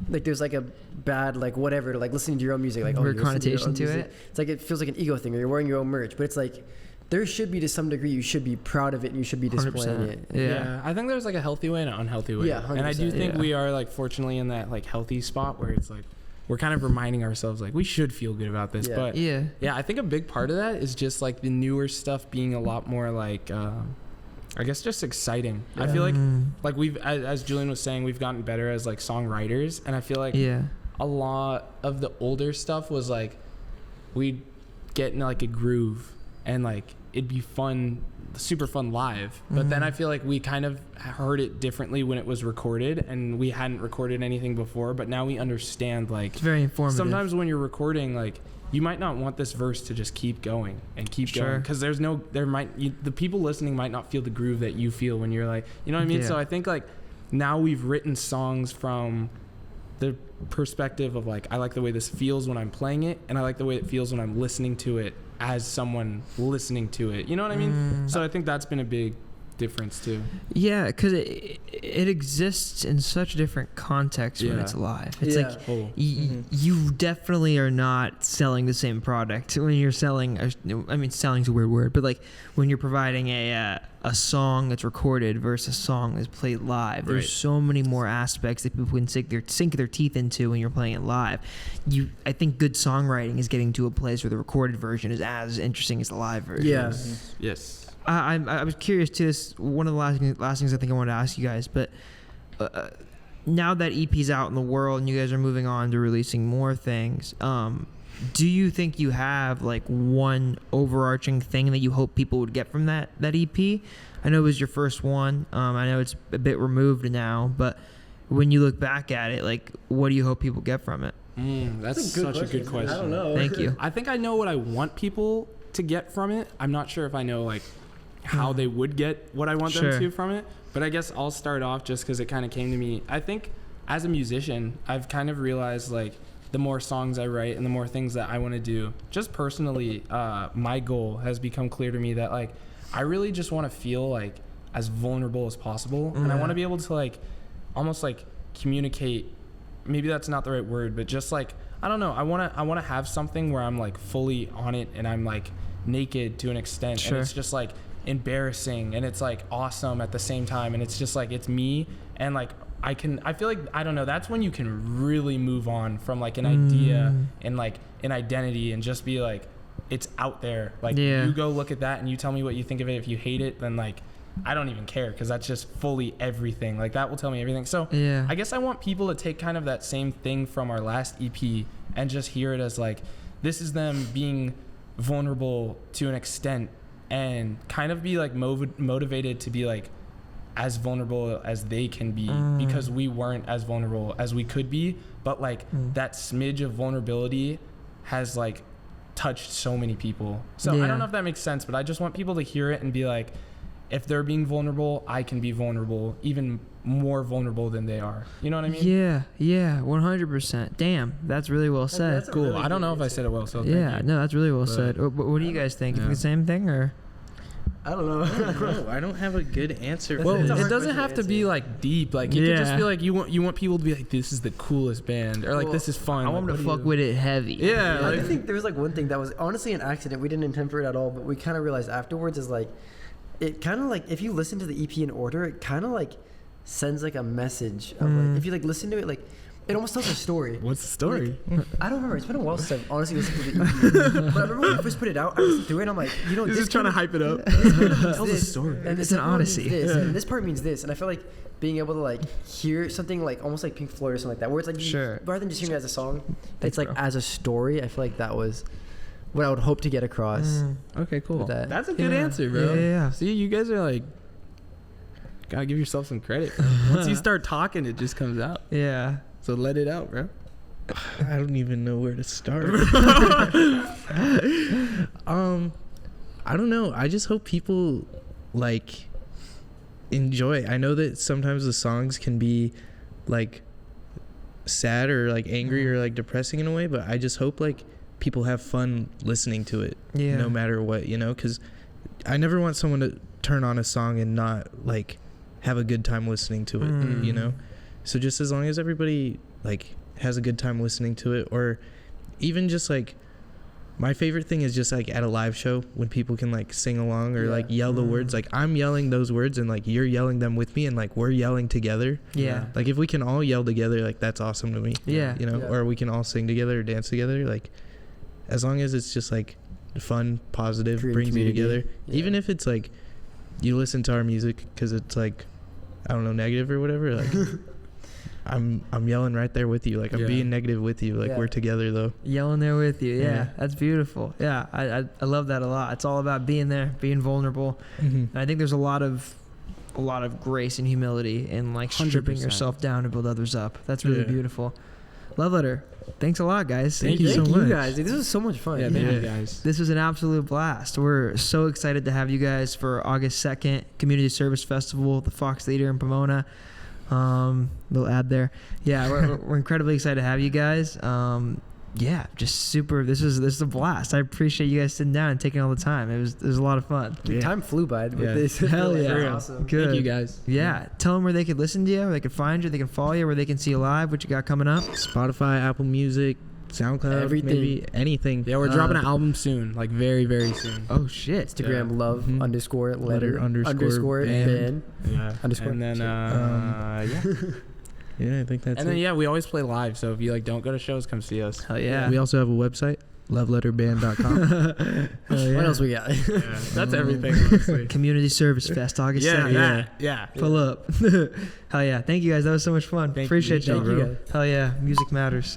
there's like a bad, like, whatever, to, like, listening to your own music. Like, weird connotation to it. It's like, it feels like an ego thing, or you're wearing your own merch. But it's like, there should be, to some degree, you should be proud of it and you should be displaying 100%. it. Yeah, I think there's like a healthy way and an unhealthy way. Yeah, 100%. And I do think we are, like, fortunately in that, like, healthy spot where it's like we're kind of reminding ourselves, like, we should feel good about this. But I think a big part of that is just, like, the newer stuff being a lot more, like, I guess just exciting. I feel like we've, as Julian was saying, we've gotten better as, like, songwriters, and I feel like a lot of the older stuff was like we'd get in, like, a groove and, like, it'd be fun, super fun live. But then I feel like we kind of heard it differently when it was recorded, and we hadn't recorded anything before, but now we understand, like, it's very informative. Sometimes when you're recording, like, you might not want this verse to just keep going and keep going, because the people listening might not feel the groove that you feel when you're, like, you know what I mean? So I think, like, now we've written songs from the perspective of, like, I like the way this feels when I'm playing it, and I like the way it feels when I'm listening to it as someone listening to it. You know what I mean? So I think that's been a big difference too. Yeah, because it exists in such a different context when it's live. It's like you definitely are not selling the same product when you're selling. I mean, selling's a weird word, but, like, when you're providing a song that's recorded versus a song that's played live, there's so many more aspects that people can sink their teeth into when you're playing it live. I think good songwriting is getting to a place where the recorded version is as interesting as the live version. Yes. I was curious too. This one of the last things I think I wanted to ask you guys, but now that EP's out in the world and you guys are moving on to releasing more things, do you think you have, like, one overarching thing that you hope people would get from that EP? I know it was your first one. I know it's a bit removed now, but when you look back at it, like, what do you hope people get from it? That's such a good question. I don't know. Thank you. I think I know what I want people to get from it. I'm not sure if I know, like, how they would get what I want them to from it, but I guess I'll start off just because it kind of came to me. I think as a musician, I've kind of realized, like, the more songs I write and the more things that I want to do, just personally, my goal has become clear to me that, like, I really just want to feel, like, as vulnerable as possible, and I want to be able to, like, almost, like, communicate. Maybe that's not the right word, but just, like, I don't know. I want to have something where I'm, like, fully on it and I'm, like, naked to an extent, and it's just, like, embarrassing and it's, like, awesome at the same time, and it's just, like, it's me, and, like, I feel like, I don't know, that's when you can really move on from, like, an idea and, like, an identity, and just be, like, it's out there, like, you go look at that and you tell me what you think of it. If you hate it, then, like, I don't even care, because that's just fully everything. Like, that will tell me everything. So I guess I want people to take kind of that same thing from our last EP and just hear it as, like, this is them being vulnerable to an extent and kind of be like motivated to be like as vulnerable as they can be because we weren't as vulnerable as we could be, but like that smidge of vulnerability has like touched so many people. So I don't know if that makes sense, but I just want people to hear it and be like, if they're being vulnerable, I can be vulnerable, even more vulnerable than they are. You know what I mean? Yeah, 100%. Damn, that's really well said. That's cool. Really I don't know if I said it well, so yeah, no, that's really well said. What do you guys think? The same thing, or? I don't know. I don't have a good answer. Well, it doesn't have to be like deep. Like you could just be like, you want people to be like, this is the coolest band, or like this is fun. I want them to fuck with it heavy. Yeah, I think there was like one thing that was honestly an accident. We didn't intend for it at all, but we kind of realized afterwards is like, it kind of like if you listen to the EP in order, it kind of like sends like a message of like if you like listen to it, like it almost tells a story. What's the story? Like, I don't remember. It's been a while since I've honestly listened to the EP. But I remember when I first put it out, I listened through it and I'm like, you know, this is trying to hype it up. It tells a story. And it's an odyssey. And this part means this. And I feel like being able to like hear something like almost like Pink Floyd or something like that, where it's like rather than just hearing it as a song, it's like as a story. I feel like that was what I would hope to get across. Okay, cool. That's a good answer, bro. Yeah. See, you guys are like, gotta give yourself some credit. Once you start talking, it just comes out. Yeah. So let it out, bro. I don't even know where to start. I don't know. I just hope people like enjoy. I know that sometimes the songs can be like sad or like angry or like depressing in a way, but I just hope like people have fun listening to it, no matter what, you know, because I never want someone to turn on a song and not like have a good time listening to it, you know. So just as long as everybody like has a good time listening to it, or even just like my favorite thing is just like at a live show when people can like sing along or like yell the words, like I'm yelling those words and like you're yelling them with me and like we're yelling together. Like if we can all yell together, like that's awesome to me. You know, or we can all sing together or dance together, like as long as it's just like fun, positive, brings you together. Even if it's like you listen to our music because it's like, I don't know, negative or whatever, like I'm yelling right there with you, like I'm being negative with you, like we're together though. Yelling there with you, that's beautiful. I love that a lot. It's all about being there, being vulnerable. And I think there's a lot of grace and humility in like stripping 100%. Yourself down to build others up. That's really beautiful. Love letter. Thanks a lot, guys. Thank you so much, guys. This was so much fun. Thank you, guys. This was an absolute blast. We're so excited to have you guys for August 2nd, Community Service Festival, the Fox Theater in Pomona. Little ad there. We're incredibly excited to have you guys. Just super. This is a blast. I appreciate you guys sitting down and taking all the time. It was a lot of fun. Time flew by with this. Hell yeah. Awesome. Good. Thank you guys. Tell them where they could listen to you, where they can find you, they can follow you, where they can see you live, what you got coming up. Spotify, Apple Music, SoundCloud, everything. Maybe anything. Yeah, we're dropping an album soon, like very, very soon. Oh shit. Instagram love _letter_band. Underscore. And then I think that's it. And then we always play live, so if you like don't go to shows, come see us. Hell yeah. We also have a website, loveletterband.com. What else we got? That's everything, honestly. Community Service Fest, August 2nd. Yeah. Pull up. Hell yeah. Thank you guys. That was so much fun. Appreciate y'all. Thank you guys. Hell yeah. Music matters.